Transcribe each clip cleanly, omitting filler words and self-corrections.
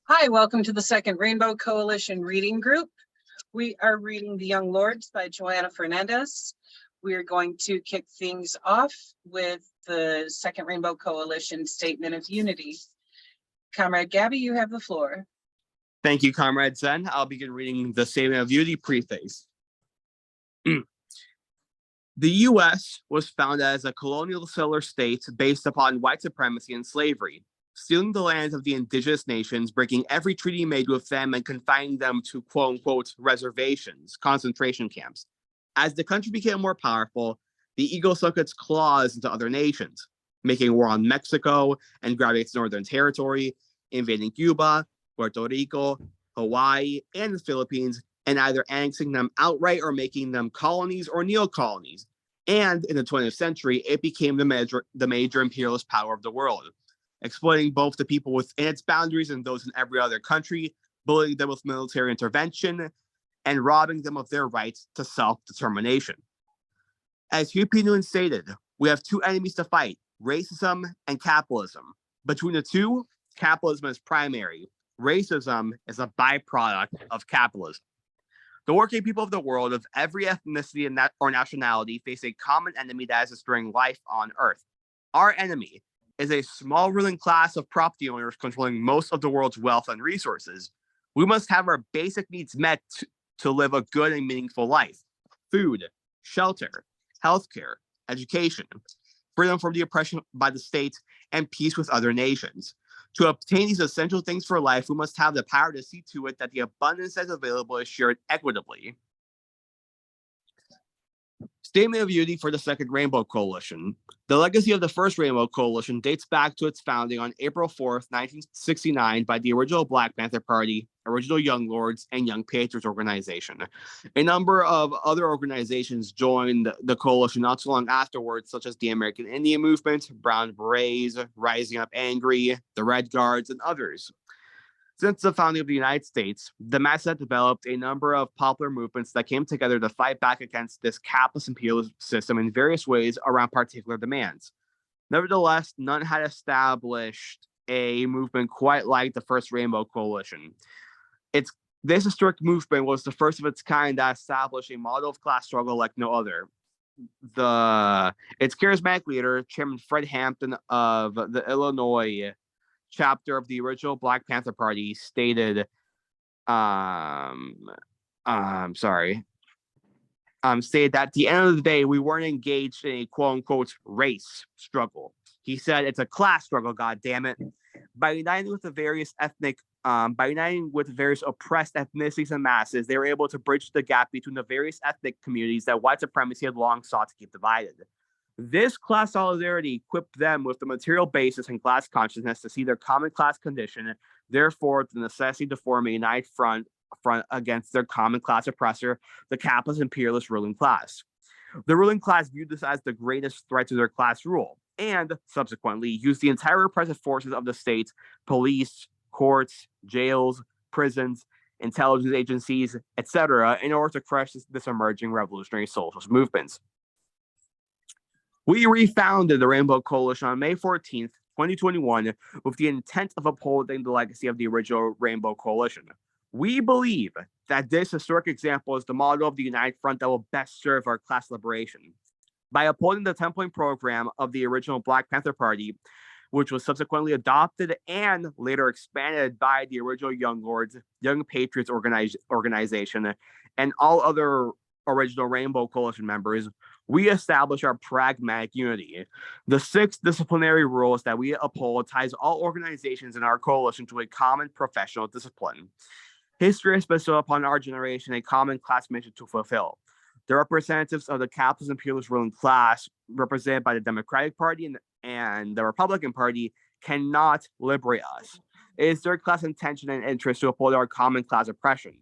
Hi, welcome to the Second Rainbow Coalition Reading Group. We are reading The Young Lords by Johanna Fernandez. We are going to kick things off with the Second Rainbow Coalition Statement of Unity. Comrade Gabby, you have the floor. Thank you, Comrade Zen. I'll begin reading the Statement of Unity preface. The U.S. was founded as a colonial settler state based upon white supremacy and slavery, stealing the lands of the indigenous nations, breaking every treaty made with them, and confining them to quote-unquote reservations, concentration camps. As the country became more powerful, the eagle sunk its claws into other nations, making war on Mexico and grabbing its northern territory, invading Cuba, Puerto Rico, Hawaii, and the Philippines, and either annexing them outright or making them colonies or neo-colonies. And in the 20th century, it became the major imperialist power of the world, exploiting both the people within its boundaries and those in every other country, bullying them with military intervention, and robbing them of their rights to self-determination. As Huey P. Newton stated, we have two enemies to fight, racism and capitalism. Between the two, capitalism is primary. Racism is a byproduct of capitalism. The working people of the world of every ethnicity or nationality face a common enemy that is destroying life on Earth. Our enemy is a small ruling class of property owners controlling most of the world's wealth and resources. We must have our basic needs met to live a good and meaningful life: food, shelter, healthcare, education, freedom from the oppression by the state, and peace with other nations. To obtain these essential things for life, we must have the power to see to it that the abundance that's available is shared equitably. Statement of Unity for the Second Rainbow Coalition. The legacy of the First Rainbow Coalition dates back to its founding on April 4th, 1969 by the original Black Panther Party, original Young Lords, and Young Patriots organization. A number of other organizations joined the coalition not too long afterwards, such as the American Indian Movement, Brown Berets, Rising Up Angry, the Red Guards, and others. Since the founding of the United States, the masses have developed a number of popular movements that came together to fight back against this capitalist imperialist system in various ways around particular demands. Nevertheless, none had established a movement quite like the First Rainbow Coalition. This historic movement was the first of its kind that established a model of class struggle like no other. Its charismatic leader, Chairman Fred Hampton of the Illinois chapter of the original Black Panther Party, stated, stated that at the end of the day, we weren't engaged in a quote-unquote race struggle. He said, it's a class struggle, God damn it. By uniting with various oppressed ethnicities and masses, they were able to bridge the gap between the various ethnic communities that white supremacy had long sought to keep divided. This class solidarity equipped them with the material basis and class consciousness to see their common class condition, therefore the necessity to form a united front against their common class oppressor, the capitalist imperialist ruling class. The ruling class viewed this as the greatest threat to their class rule, and subsequently used the entire repressive forces of the state, police, courts, jails, prisons, intelligence agencies, etc., in order to crush this emerging revolutionary socialist movements. We refounded the Rainbow Coalition on May 14th, 2021, with the intent of upholding the legacy of the original Rainbow Coalition. We believe that this historic example is the model of the united front that will best serve our class liberation. By upholding the 10-point program of the original Black Panther Party, which was subsequently adopted and later expanded by the original Young Lords, Young Patriots organization, and all other original Rainbow Coalition members, we establish our pragmatic unity. The 6 disciplinary rules that we uphold ties all organizations in our coalition to a common professional discipline. History has bestowed upon our generation a common class mission to fulfill. The representatives of the capitalist imperialist ruling class, represented by the Democratic Party and the Republican Party, cannot liberate us. It is their class intention and interest to uphold our common class oppression.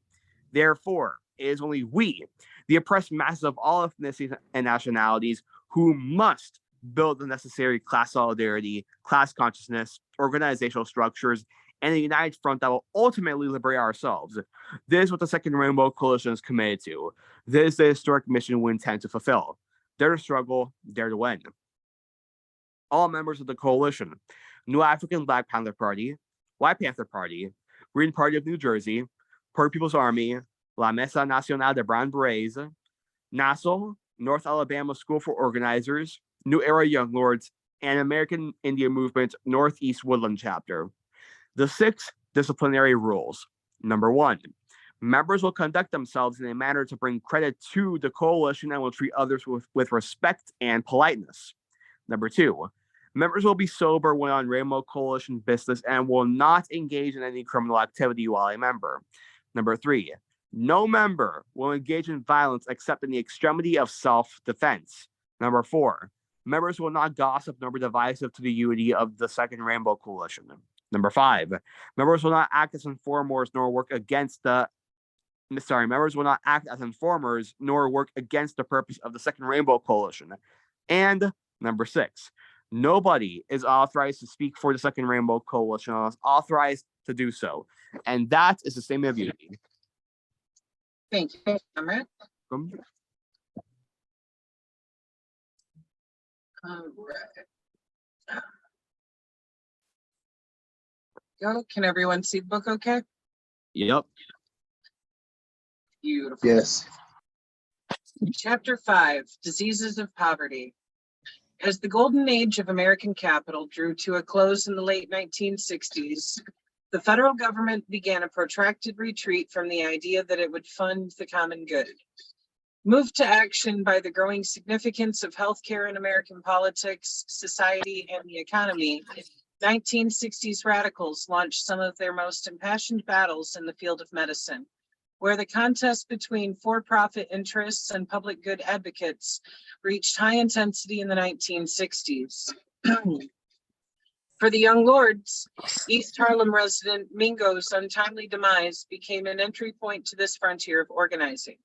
Therefore, it is only we, the oppressed masses of all ethnicities and nationalities, who must build the necessary class solidarity, class consciousness, organizational structures, and a united front that will ultimately liberate ourselves. This is what the Second Rainbow Coalition is committed to. This is the historic mission we intend to fulfill. Dare to struggle, dare to win. All members of the coalition, New African Black Panther Party, White Panther Party, Green Party of New Jersey, Poor People's Army, La Mesa Nacional de Brown Berets, Nassau, North Alabama School for Organizers, New Era Young Lords, and American Indian Movement Northeast Woodland Chapter. The 6 disciplinary rules. Number 1, members will conduct themselves in a manner to bring credit to the coalition and will treat others with respect and politeness. Number 2, members will be sober when on Rainbow Coalition business and will not engage in any criminal activity while a member. Number 3, no member will engage in violence except in the extremity of self-defense. Number 4, members will not gossip nor be divisive to the unity of the Second Rainbow Coalition. Number 5, members will not act as informers nor work against the members will not act as informers nor work against the purpose of the Second Rainbow Coalition. And number 6, nobody is authorized to speak for the Second Rainbow Coalition unless authorized to do so. And that is the statement of unity. Thank you, Comrade. All right. Go. Can everyone see the book okay? Yep. Beautiful. Yes. Chapter 5, Diseases of Poverty. As the golden age of American capital drew to a close in the late 1960s, the federal government began a protracted retreat from the idea that it would fund the common good. Moved to action by the growing significance of healthcare in American politics, society, and the economy, 1960s radicals launched some of their most impassioned battles in the field of medicine, where the contest between for-profit interests and public good advocates reached high intensity in the 1960s. For the Young Lords, East Harlem resident Mingo's untimely demise became an entry point to this frontier of organizing.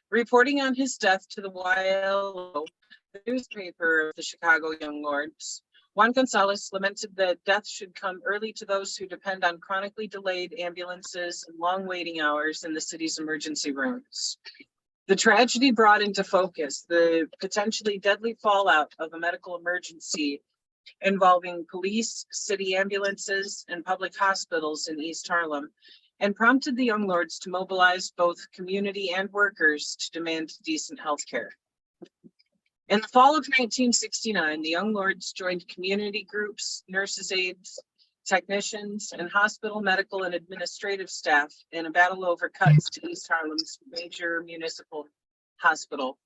Reporting on his death to the YLO, the newspaper of the Chicago Young Lords, Juan Gonzalez lamented that death should come early to those who depend on chronically delayed ambulances and long waiting hours in the city's emergency rooms. The tragedy brought into focus the potentially deadly fallout of a medical emergency involving police, city ambulances, and public hospitals in East Harlem, and prompted the Young Lords to mobilize both community and workers to demand decent health care. In the fall of 1969, the Young Lords joined community groups, nurses' aides, technicians, and hospital medical and administrative staff in a battle over cuts to East Harlem's major municipal hospital.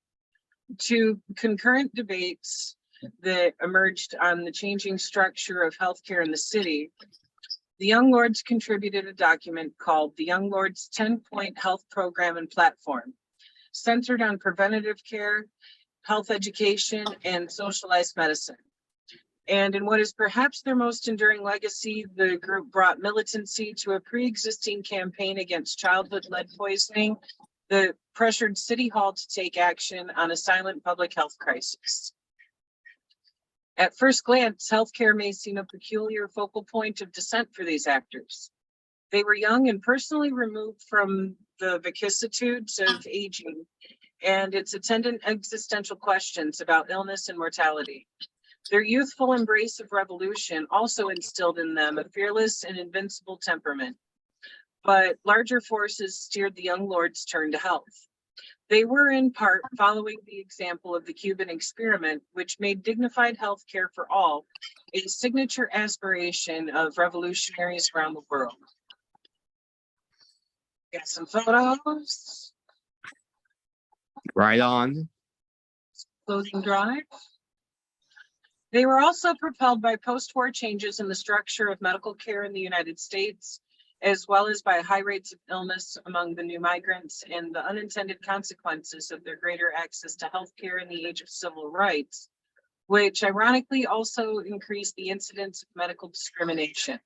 To concurrent debates that emerged on the changing structure of healthcare in the city, the Young Lords contributed a document called the Young Lords 10-Point Health Program and Platform, centered on preventative care, health education, and socialized medicine. And in what is perhaps their most enduring legacy, the group brought militancy to a pre-existing campaign against childhood lead poisoning that pressured City Hall to take action on a silent public health crisis. At first glance, healthcare may seem a peculiar focal point of dissent for these actors. They were young and personally removed from the vicissitudes of aging and its attendant existential questions about illness and mortality. Their youthful embrace of revolution also instilled in them a fearless and invincible temperament. But larger forces steered the Young Lords' turn to health. They were in part following the example of the Cuban experiment, which made dignified health care for all a signature aspiration of revolutionaries around the world. Got some photos. Right on. Closing drive. They were also propelled by post-war changes in the structure of medical care in the United States, as well as by high rates of illness among the new migrants and the unintended consequences of their greater access to healthcare in the age of civil rights, which ironically also increased the incidence of medical discrimination.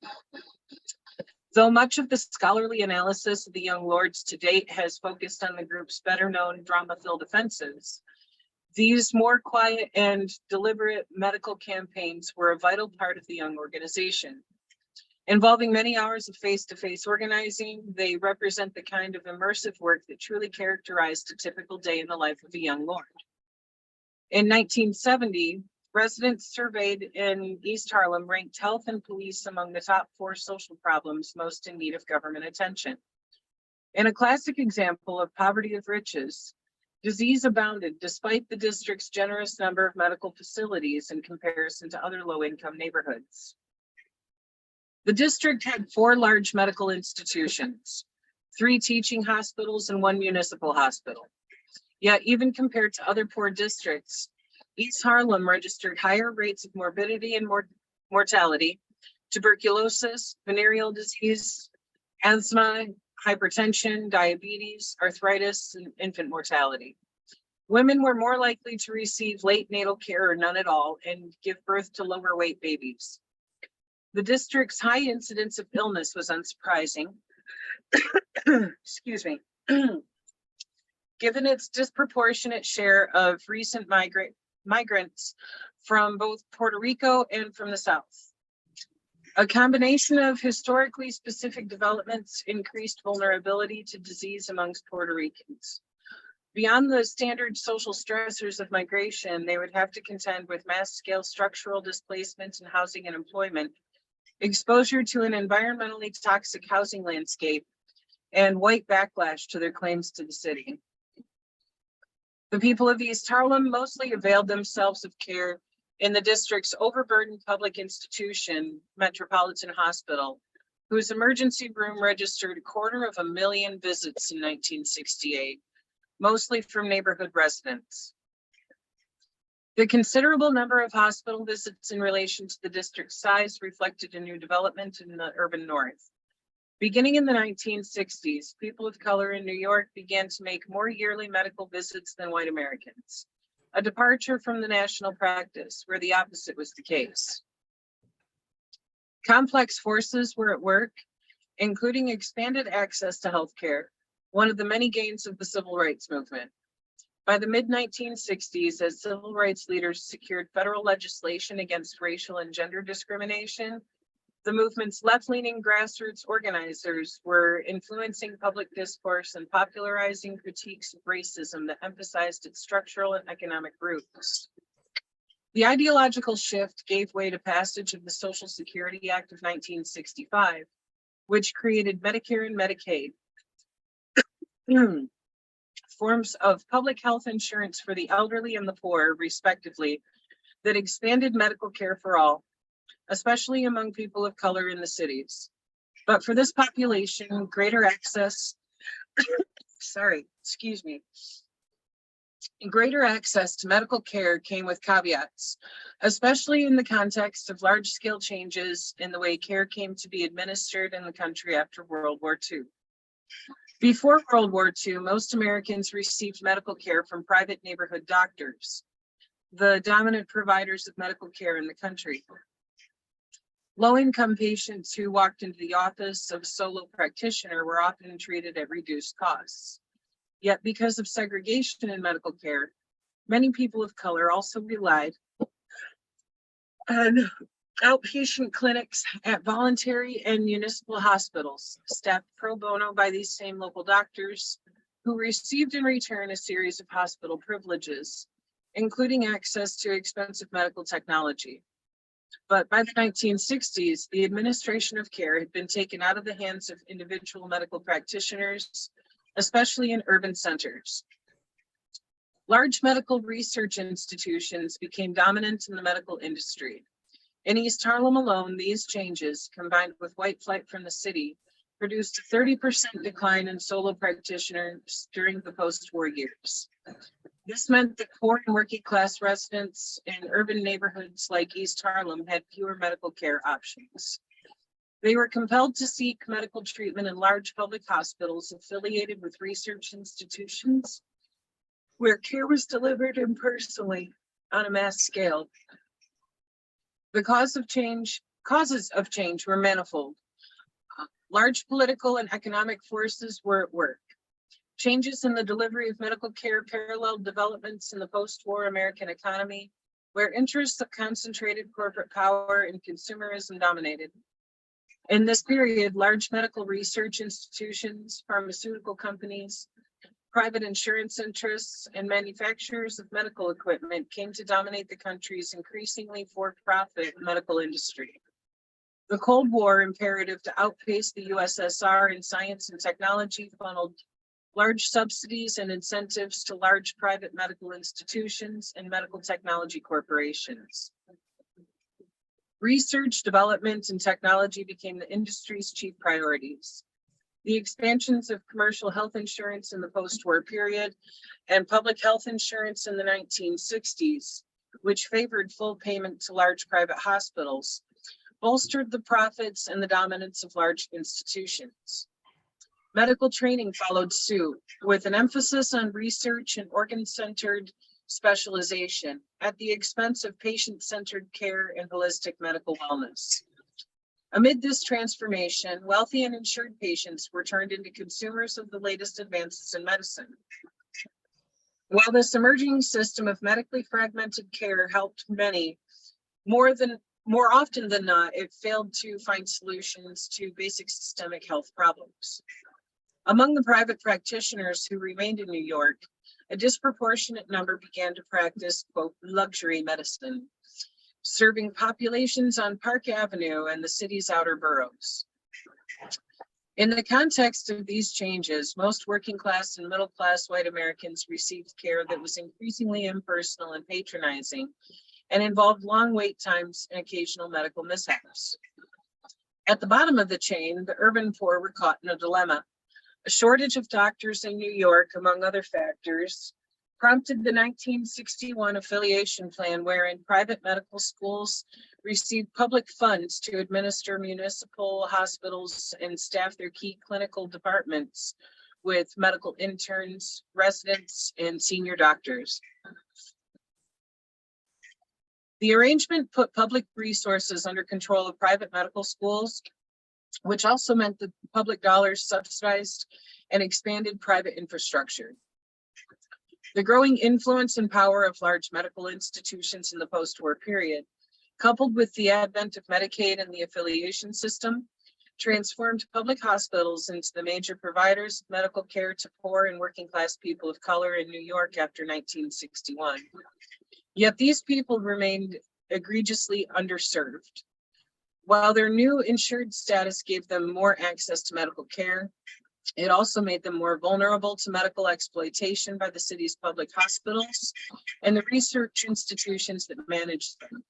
Though much of the scholarly analysis of the Young Lords to date has focused on the group's better-known drama-filled offenses, these more quiet and deliberate medical campaigns were a vital part of the Young organization. Involving many hours of face-to-face organizing, they represent the kind of immersive work that truly characterized a typical day in the life of a Young Lord. In 1970, Residents surveyed in East Harlem ranked health and police among the top 4 social problems most in need of government attention. In a classic example of poverty of riches, disease abounded despite the district's generous number of medical facilities in comparison to other low-income neighborhoods. The district had 4 large medical institutions, 3 teaching hospitals, and 1 municipal hospital. Yet, even compared to other poor districts, East Harlem registered higher rates of morbidity and mortality, tuberculosis, venereal disease, asthma, hypertension, diabetes, arthritis, and infant mortality. Women were more likely to receive late natal care or none at all and give birth to lower weight babies. The district's high incidence of illness was unsurprising. Excuse me. Given its disproportionate share of recent migrants from both Puerto Rico and from the South. A combination of historically specific developments increased vulnerability to disease amongst Puerto Ricans. Beyond the standard social stressors of migration, they would have to contend with mass-scale structural displacement in housing and employment, exposure to an environmentally toxic housing landscape, and white backlash to their claims to the city. The people of East Harlem mostly availed themselves of care in the district's overburdened public institution, Metropolitan Hospital, whose emergency room registered 250,000 visits in 1968, mostly from neighborhood residents. The considerable number of hospital visits in relation to the district's size reflected a new development in the urban north. Beginning in the 1960s, people of color in New York began to make more yearly medical visits than white Americans, a departure from the national practice where the opposite was the case. Complex forces were at work, including expanded access to healthcare, one of the many gains of the civil rights movement. By the mid-1960s, as civil rights leaders secured federal legislation against racial and gender discrimination, the movement's left-leaning grassroots organizers were influencing public discourse and popularizing critiques of racism that emphasized its structural and economic roots. The ideological shift gave way to passage of the Social Security Act of 1965, which created Medicare and Medicaid, forms of public health insurance for the elderly and the poor, respectively, that expanded medical care for all, especially among people of color in the cities. But for this population, greater access, greater access to medical care came with caveats, especially in the context of large-scale changes in the way care came to be administered in the country after World War II. Before World War II, most Americans received medical care from private neighborhood doctors, the dominant providers of medical care in the country. Low-income patients who walked into the office of a solo practitioner were often treated at reduced costs. Yet because of segregation in medical care, many people of color also relied on outpatient clinics at voluntary and municipal hospitals, staffed pro bono by these same local doctors, who received in return a series of hospital privileges, including access to expensive medical technology. But by the 1960s, the administration of care had been taken out of the hands of individual medical practitioners, especially in urban centers. Large medical research institutions became dominant in the medical industry. In East Harlem alone, these changes, combined with white flight from the city, produced a 30% decline in solo practitioners during the post-war years. This meant that poor and working class residents in urban neighborhoods like East Harlem had fewer medical care options. They were compelled to seek medical treatment in large public hospitals affiliated with research institutions, where care was delivered impersonally on a mass scale. The causes of change were manifold. Large political and economic forces were at work. Changes in the delivery of medical care paralleled developments in the post-war American economy, where interests of concentrated corporate power and consumerism dominated. In this period, large medical research institutions, pharmaceutical companies, Private insurance interests and manufacturers of medical equipment came to dominate the country's increasingly for-profit medical industry. The Cold War imperative to outpace the USSR in science and technology funneled large subsidies and incentives to large private medical institutions and medical technology corporations. Research, development, and technology became the industry's chief priorities. The expansions of commercial health insurance in the post-war period and public health insurance in the 1960s, which favored full payment to large private hospitals, bolstered the profits and the dominance of large institutions. Medical training followed suit, with an emphasis on research and organ-centered specialization at the expense of patient-centered care and holistic medical wellness. Amid this transformation, wealthy and insured patients were turned into consumers of the latest advances in medicine. While this emerging system of medically fragmented care helped many, more often than not, it failed to find solutions to basic systemic health problems. Among the private practitioners who remained in New York, a disproportionate number began to practice, quote, luxury medicine, serving populations on Park Avenue and the city's outer boroughs. In the context of these changes, most working class and middle class white Americans received care that was increasingly impersonal and patronizing and involved long wait times and occasional medical mishaps. At the bottom of the chain, the urban poor were caught in a dilemma. A shortage of doctors in New York, among other factors, prompted the 1961 affiliation plan, wherein private medical schools received public funds to administer municipal hospitals and staff their key clinical departments with medical interns, residents, and senior doctors. The arrangement put public resources under control of private medical schools, which also meant that public dollars subsidized and expanded private infrastructure. The growing influence and power of large medical institutions in the post-war period, coupled with the advent of Medicaid and the affiliation system, transformed public hospitals into the major providers of medical care to poor and working class people of color in New York after 1961. Yet these people remained egregiously underserved. While their new insured status gave them more access to medical care, it also made them more vulnerable to medical exploitation by the city's public hospitals and the research institutions that managed them.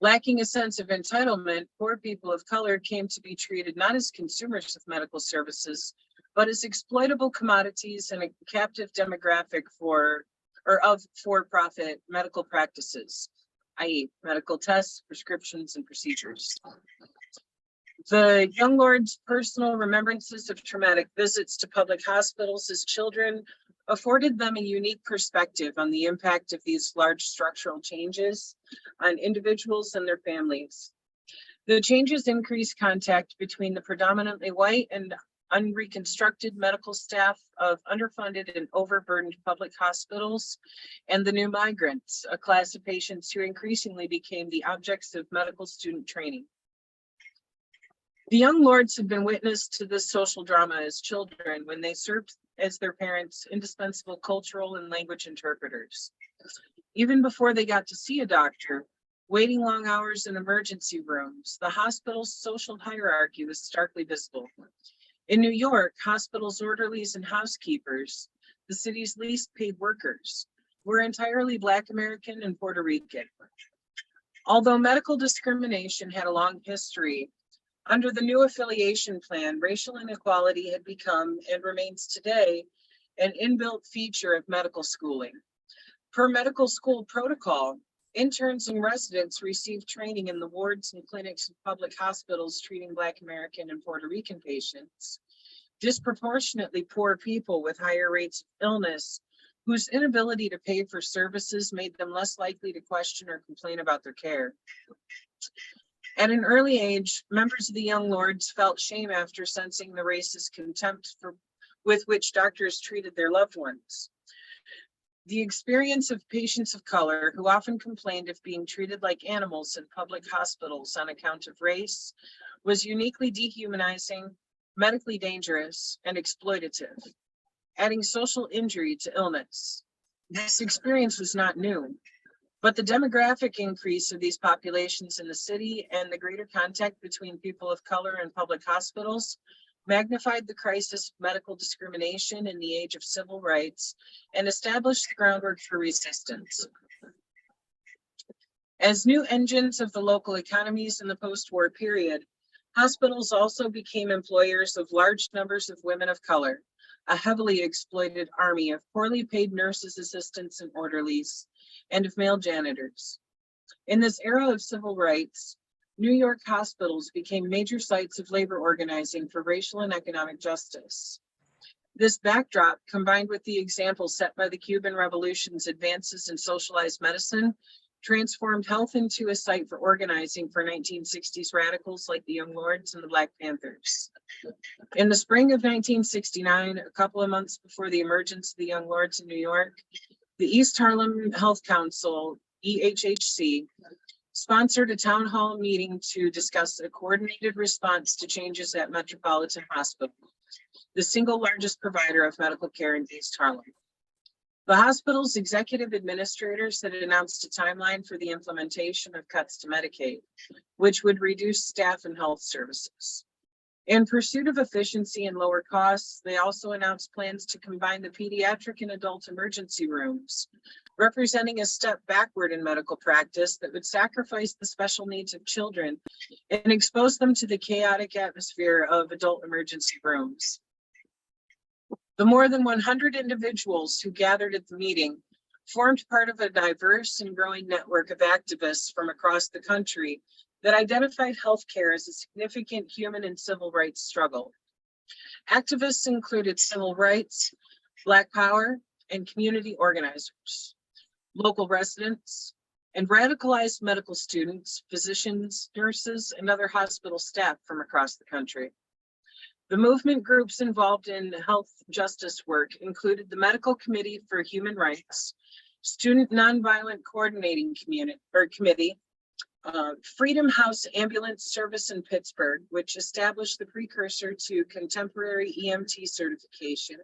Lacking a sense of entitlement, poor people of color came to be treated not as consumers of medical services, but as exploitable commodities and a captive demographic of for-profit medical practices, i.e. medical tests, prescriptions, and procedures. The young lord's personal remembrances of traumatic visits to public hospitals as children afforded them a unique perspective on the impact of these large structural changes on individuals and their families. The changes increased contact between the predominantly white and unreconstructed medical staff of underfunded and overburdened public hospitals and the new migrants, a class of patients who increasingly became the objects of medical student training. The young lords had been witness to this social drama as children when they served as their parents' indispensable cultural and language interpreters. Even before they got to see a doctor, waiting long hours in emergency rooms, the hospital's social hierarchy was starkly visible. In New York, hospitals' orderlies and housekeepers, the city's least paid workers, were entirely Black American and Puerto Rican. Although medical discrimination had a long history, under the new affiliation plan, racial inequality had become, and remains today, an inbuilt feature of medical schooling. Per medical school protocol, interns and residents receive training in the wards and clinics of public hospitals treating Black American and Puerto Rican patients, disproportionately poor people with higher rates of illness, whose inability to pay for services made them less likely to question or complain about their care. At an early age, members of the Young Lords felt shame after sensing the racist contempt with which doctors treated their loved ones. The experience of patients of color who often complained of being treated like animals in public hospitals on account of race was uniquely dehumanizing, medically dangerous, and exploitative. adding social injury to illness. This experience was not new, but the demographic increase of these populations in the city and the greater contact between people of color and public hospitals magnified the crisis of medical discrimination in the age of civil rights and established the groundwork for resistance. As new engines of the local economies in the post-war period, hospitals also became employers of large numbers of women of color, a heavily exploited army of poorly paid nurses, assistants, and orderlies, and of male janitors. In this era of civil rights, New York hospitals became major sites of labor organizing for racial and economic justice. This backdrop, combined with the example set by the Cuban Revolution's advances in socialized medicine, transformed health into a site for organizing for 1960s radicals like the Young Lords and the Black Panthers. In the spring of 1969, a couple of months before the emergence of the Young Lords in New York, the East Harlem Health Council, EHHC, sponsored a town hall meeting to discuss a coordinated response to changes at Metropolitan Hospital, the single largest provider of medical care in East Harlem. The hospital's executive administrators had announced a timeline for the implementation of cuts to Medicaid, which would reduce staff and health services. In pursuit of efficiency and lower costs, they also announced plans to combine the pediatric and adult emergency rooms, representing a step backward in medical practice that would sacrifice the special needs of children and expose them to the chaotic atmosphere of adult emergency rooms. The more than 100 individuals who gathered at the meeting formed part of a diverse and growing network of activists from across the country that identified healthcare as a significant human and civil rights struggle. Activists included civil rights, Black power, and community organizers, local residents, and radicalized medical students, physicians, nurses, and other hospital staff from across the country. The movement groups involved in health justice work included the Medical Committee for Human Rights, Student Nonviolent Coordinating Committee, Freedom House Ambulance Service in Pittsburgh, which established the precursor to contemporary EMT certification,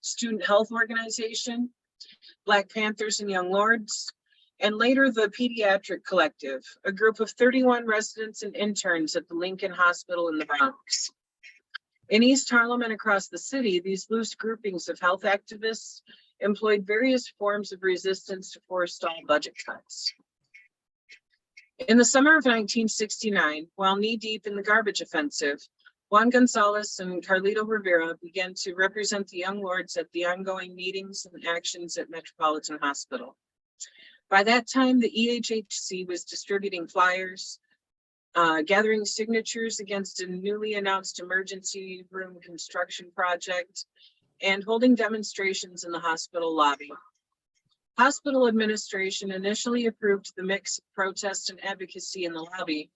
Student Health Organization, Black Panthers and Young Lords, and later the Pediatric Collective, a group of 31 residents and interns at the Lincoln Hospital in the Bronx. In East Harlem and across the city, these loose groupings of health activists employed various forms of resistance to forestall budget cuts. In the summer of 1969, while knee-deep in the garbage offensive, Juan Gonzalez and Carlito Rivera began to represent the Young Lords at the ongoing meetings and actions at Metropolitan Hospital. By that time, the EHHC was distributing flyers, gathering signatures against a newly announced emergency room construction project, and holding demonstrations in the hospital lobby. Hospital administration initially approved the mix of protest and advocacy in the lobby,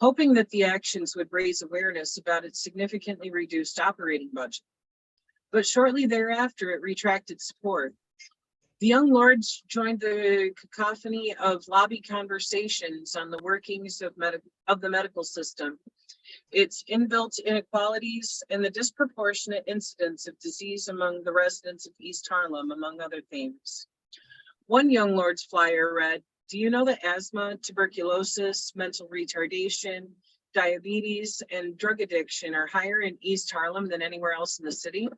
hoping that the actions would raise awareness about its significantly reduced operating budget. But shortly thereafter, it retracted support. The Young Lords joined the cacophony of lobby conversations on the workings of the medical system, its inbuilt inequalities, and the disproportionate incidence of disease among the residents of East Harlem, among other themes. One Young Lords flyer read, "Do you know that asthma, tuberculosis, mental retardation, diabetes, and drug addiction are higher in East Harlem than anywhere else in the city?"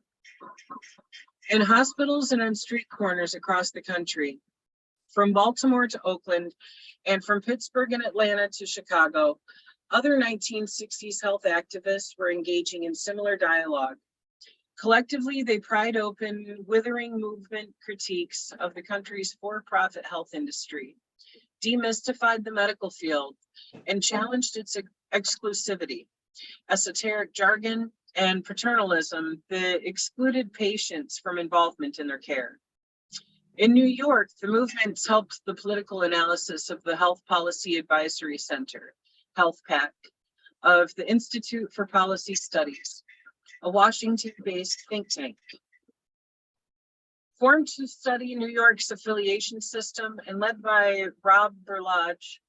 In hospitals and on street corners across the country, from Baltimore to Oakland, and from Pittsburgh and Atlanta to Chicago, other 1960s health activists were engaging in similar dialogue. Collectively, they pried open withering movement critiques of the country's for-profit health industry, demystified the medical field, and challenged its exclusivity, esoteric jargon, and paternalism that excluded patients from involvement in their care. In New York, the movements helped the political analysis of the Health Policy Advisory Center, Health PAC, of the Institute for Policy Studies, a Washington-based think tank. Formed to study New York's affiliation system and led by Rob Berlage,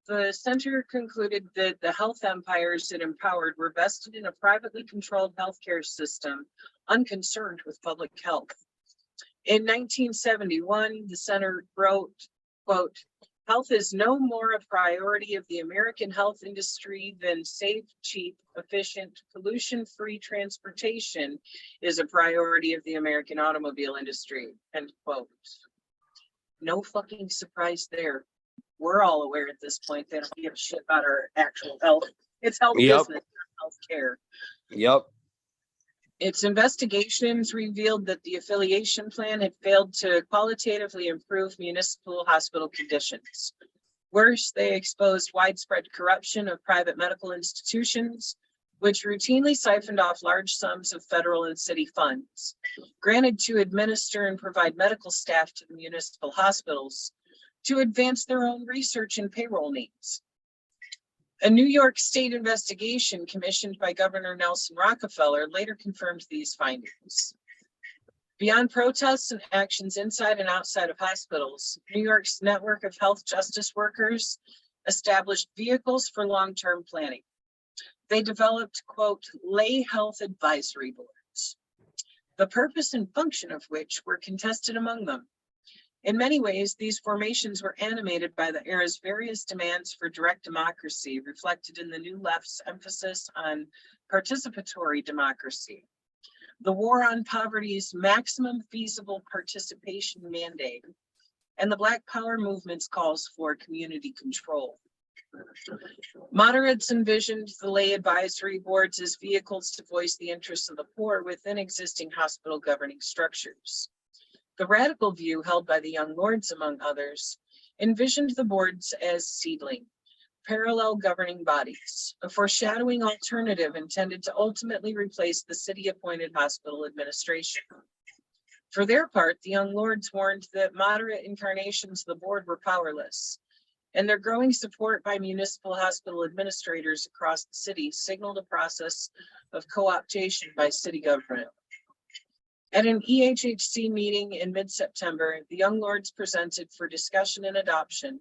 The center concluded that the health empires it empowered were vested in a privately controlled healthcare system, unconcerned with public health. In 1971, the center wrote, quote, "Health is no more a priority of the American health industry than safe, cheap, efficient, pollution-free transportation is a priority of the American automobile industry," end quote. No fucking surprise there. We're all aware at this point they don't give a shit about our actual health. It's health business, not health care. Yep. Its investigations revealed that the affiliation plan had failed to qualitatively improve municipal hospital conditions. Worse, they exposed widespread corruption of private medical institutions, which routinely siphoned off large sums of federal and city funds, granted to administer and provide medical staff to the municipal hospitals to advance their own research and payroll needs. A New York State investigation commissioned by Governor Nelson Rockefeller later confirmed these findings. Beyond protests and actions inside and outside of hospitals, New York's network of health justice workers established vehicles for long-term planning. They developed, quote, lay health advisory boards, the purpose and function of which were contested among them. In many ways, these formations were animated by the era's various demands for direct democracy, reflected in the New Left's emphasis on participatory democracy, the war on poverty's maximum feasible participation mandate, and the Black Power movement's calls for community control. Moderates envisioned the lay advisory boards as vehicles to voice the interests of the poor within existing hospital governing structures. The radical view held by the Young Lords, among others, envisioned the boards as seedling, parallel governing bodies, a foreshadowing alternative intended to ultimately replace the city-appointed hospital administration. For their part, the Young Lords warned that moderate incarnations of the board were powerless, and their growing support by municipal hospital administrators across the city signaled a process of co-optation by city government. At an EHHC meeting in mid-September, the Young Lords presented for discussion and adoption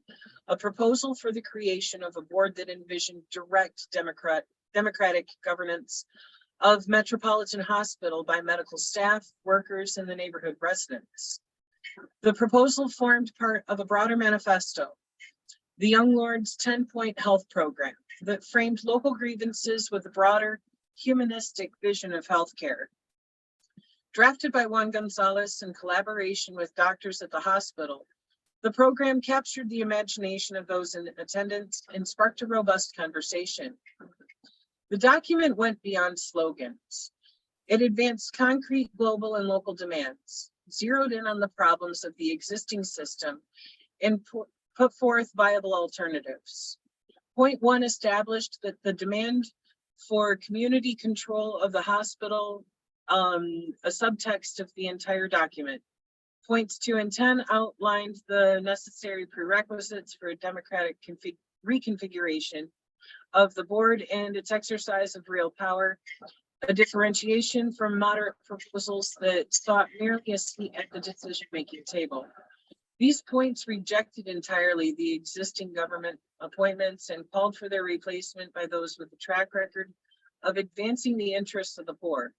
a proposal for the creation of a board that envisioned direct democratic governance of Metropolitan Hospital by medical staff, workers, and the neighborhood residents. The proposal formed part of a broader manifesto, the Young Lords 10-point health program, that framed local grievances with a broader humanistic vision of healthcare. Drafted by Juan Gonzalez in collaboration with doctors at the hospital, the program captured the imagination of those in attendance and sparked a robust conversation. The document went beyond slogans. It advanced concrete global and local demands, zeroed in on the problems of the existing system, and put forth viable alternatives. Point 1 established that the demand for community control of the hospital, a subtext of the entire document. Points 2 and 10 outlined the necessary prerequisites for a democratic reconfiguration of the board and its exercise of real power, a differentiation from moderate proposals that sought merely a seat at the decision-making table. These points rejected entirely the existing government appointments and called for their replacement by those with a track record of advancing the interests of the poor.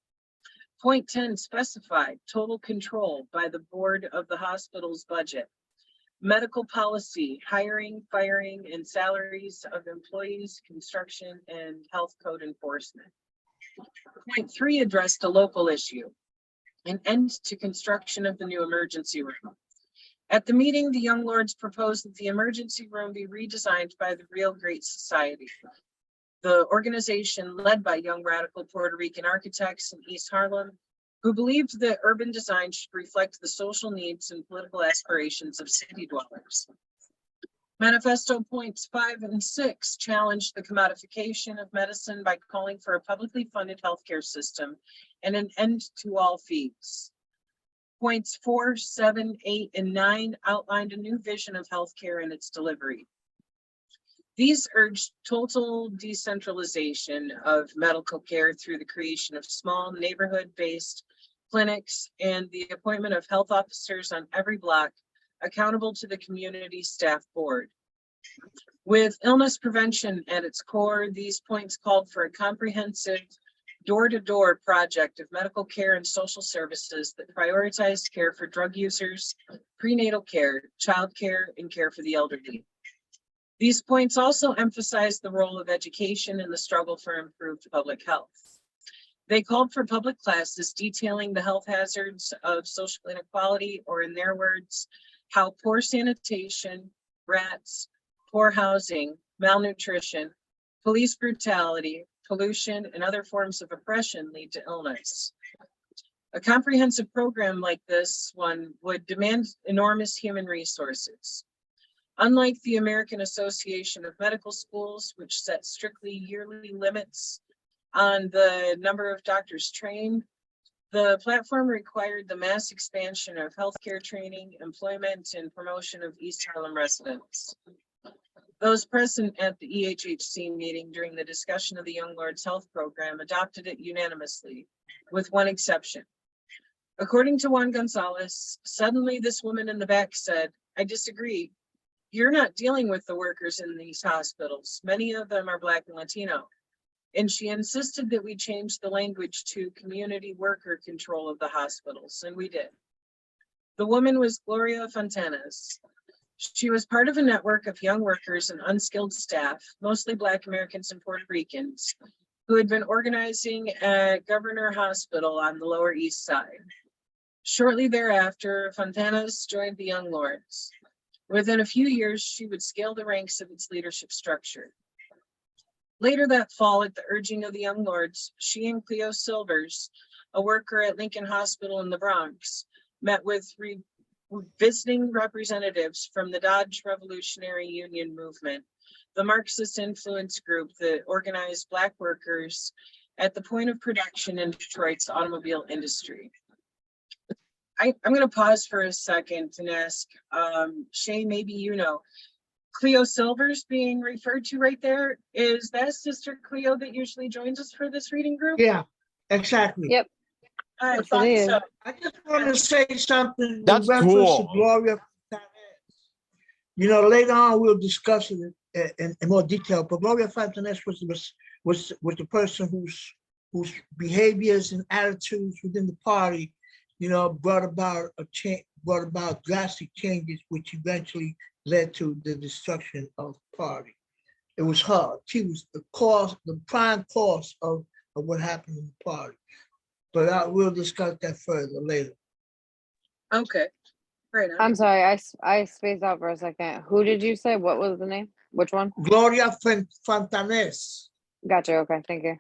Point 10 specified total control by the board of the hospital's budget, medical policy, hiring, firing, and salaries of employees, construction, and health code enforcement. Point 3 addressed a local issue, an end to construction of the new emergency room. At the meeting, the Young Lords proposed that the emergency room be redesigned by the Real Great Society, the organization led by young radical Puerto Rican architects in East Harlem, who believed that urban design should reflect the social needs and political aspirations of city dwellers. Manifesto points 5 and 6 challenged the commodification of medicine by calling for a publicly funded healthcare system and an end to all fees. Points 4, 7, 8, and 9 outlined a new vision of healthcare and its delivery. These urged total decentralization of medical care through the creation of small neighborhood-based clinics and the appointment of health officers on every block accountable to the community staff board. With illness prevention at its core, these points called for a comprehensive door-to-door project of medical care and social services that prioritized care for drug users, prenatal care, child care, and care for the elderly. These points also emphasize the role of education in the struggle for improved public health. They called for public classes detailing the health hazards of social inequality, or in their words, how poor sanitation, rats, poor housing, malnutrition, police brutality, pollution, and other forms of oppression lead to illness. A comprehensive program like this one would demand enormous human resources. Unlike the American Association of Medical Schools, which sets strictly yearly limits on the number of doctors trained, the platform required the mass expansion of healthcare training, employment, and promotion of East Harlem residents. Those present at the EHHC meeting during the discussion of the Young Lords Health Program adopted it unanimously, with one exception. According to Juan Gonzalez, suddenly this woman in the back said, "I disagree. You're not dealing with the workers in these hospitals. Many of them are Black and Latino." And she insisted that we change the language to community worker control of the hospitals, and we did. The woman was Gloria Fernandez. She was part of a network of young workers and unskilled staff, mostly Black Americans and Puerto Ricans, who had been organizing at Governor Hospital on the Lower East Side. Shortly thereafter, Fernandez joined the Young Lords. Within a few years, she would scale the ranks of its leadership structure. Later that fall, at the urging of the Young Lords, she and Cleo Silvers, a worker at Lincoln Hospital in the Bronx, met with visiting representatives from the Dodge Revolutionary Union movement, the Marxist influence group that organized Black workers at the point of production in Detroit's automobile industry. I'm going to pause for a second and ask, Shay, maybe you know, Cleo Silvers being referred to right there, is that Sister Cleo that usually joins us for this reading group? Yeah, exactly. Yep. I Yes, thought it is. so. I just want to say something in That's reference cool. to Gloria Fernandez. You know, later on we'll discuss it in more detail. But Gloria Fernandez was the person whose behaviors and attitudes within the party, you know, brought about drastic changes, which eventually led to the destruction of the party. It was her. She was the prime cause of what happened in the party. But we'll discuss that further later. Okay, great. I'm sorry, I spaced out for a second. Who did you say? What was the name? Which one? Gloria Fernandez. Gotcha. Okay, thank you.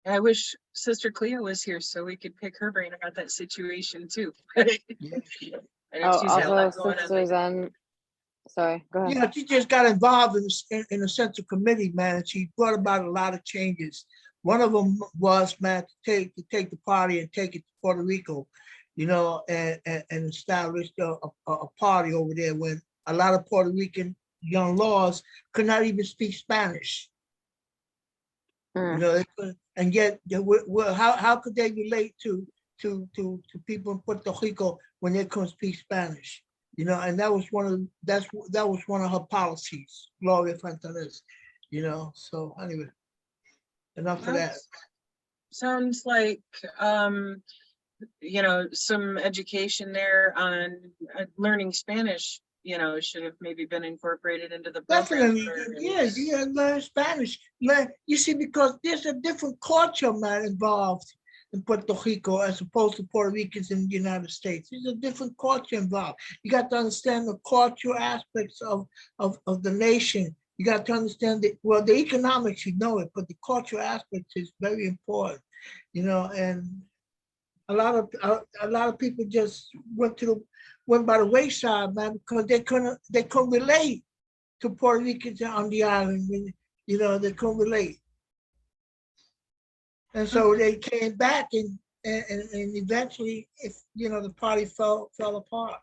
I wish Sister Cleo was here so we could pick her brain about that situation too. I know she's got a lot Also, going on sisters there. and sorry, go ahead. You know, she just got involved in a central committee, man, and she brought about a lot of changes. One of them was, man, to take the party and take it to Puerto Rico, you know, and establish a party over there when a lot of Puerto Rican young laws could not even speak Spanish. You know, they couldn't, and yet, how could they relate to people in Puerto Rico when they couldn't speak Spanish? You know, and that was one of her policies, Gloria Fernandez. You know, so anyway, enough of that. Sounds like, you know, some education there on learning Spanish, you know, should have maybe been incorporated into the program. Definitely, yeah, learn Spanish. You see, because there's a different culture, man, involved in Puerto Rico as opposed to Puerto Ricans in the United States. There's a different culture involved. You got to understand the cultural aspects of the nation. You got to understand that, well, the economics, you know it, but the cultural aspect is very important, you know, and a lot of people just went by the wayside, man, because they couldn't relate to Puerto Ricans on the island. You know, they couldn't relate. And so they came back and eventually, if you know, the party fell apart.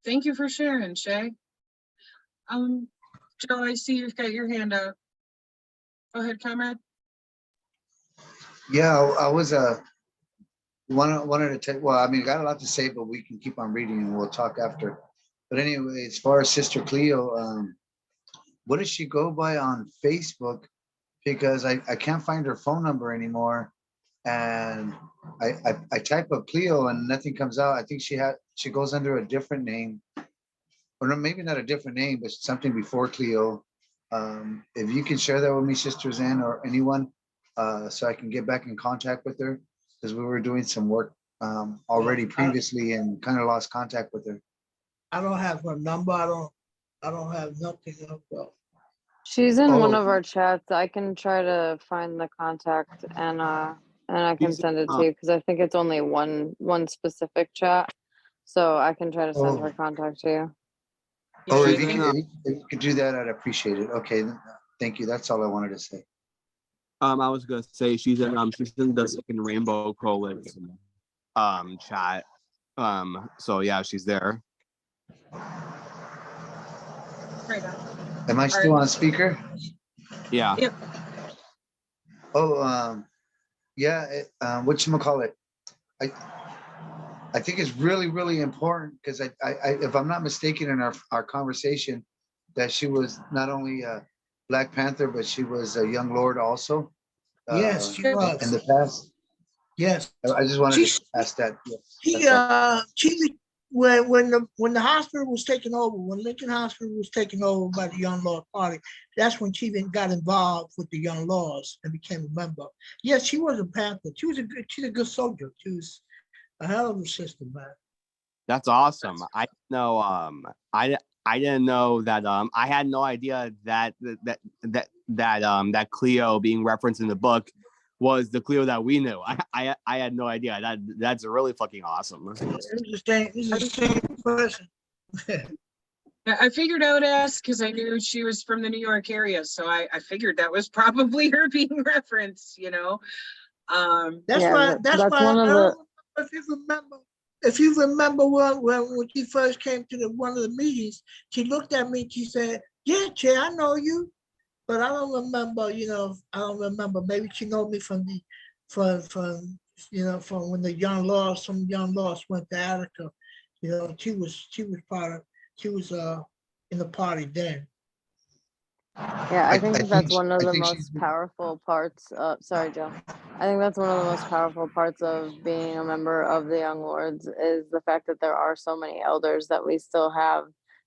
Thank you for sharing, Shay. Joe, I see you've got your hand up. Go ahead, comrade. Yeah, I was wanted to take, well, I mean, I got a lot to say, but we can keep on reading and we'll talk after. But anyway, as far as Sister Cleo, what does she go by on Facebook? Because I can't find her phone number anymore. And I type up Cleo and nothing comes out. I think she goes under a different name. Or no, maybe not a different name, but something before Cleo. If you can share that with me, Sister Zan, or anyone, so I can get back in contact with her, because we were doing some work already previously and kind of lost contact with her. I don't have her number. I don't have nothing of her. She's in one Oh. of our chats. I can try to find the contact and I can She's- send it to you because I think it's only one specific chat. So I can try to send Oh. her contact to you. Yeah, Oh, I if you, think- can, if you could do that, I'd appreciate it. Okay, thank you. That's all I wanted to say. I was gonna say she's in the Second Rainbow Coalition chat. So yeah, she's there. right on. Am I still on speaker? Yeah. Yep. Oh, yeah. Whatchamacallit? I think it's really, really important because I, if I'm not mistaken in our conversation, that she was not only a Black Panther, but she was a young Lord also. Yes, she In was. the past. Yes. I just wanted She's- to ask that. When the hospital was taken over, when Lincoln Hospital was taken over by the Young Lord Party, that's when she then got involved with the Young Lords and became a member. Yes, she was a Panther. She's a good soldier. She was a hell of a sister, man. That's awesome. I know. I didn't know that. I had no idea that Cleo being referenced in the book was the Cleo that we knew. I had no idea. That's really fucking awesome. It's the same person. Yeah, I figured I would ask because I knew she was from the New York area, so I figured that was probably her being referenced, you know. That's Yeah, why. That's that's why. one of the- If you remember when she first came to one of the meetings, she looked at me and she said, "Yeah, Chair, I know you, but I don't remember. You know, I don't remember. Maybe she know me from from when the some young laws went to Attica. You know, she was in the party then." Yeah, I think that's one of the she's- most powerful parts. Sorry, Joe. I think that's one of the most powerful parts of being a member of the Young Lords is the fact that there are so many elders that we still have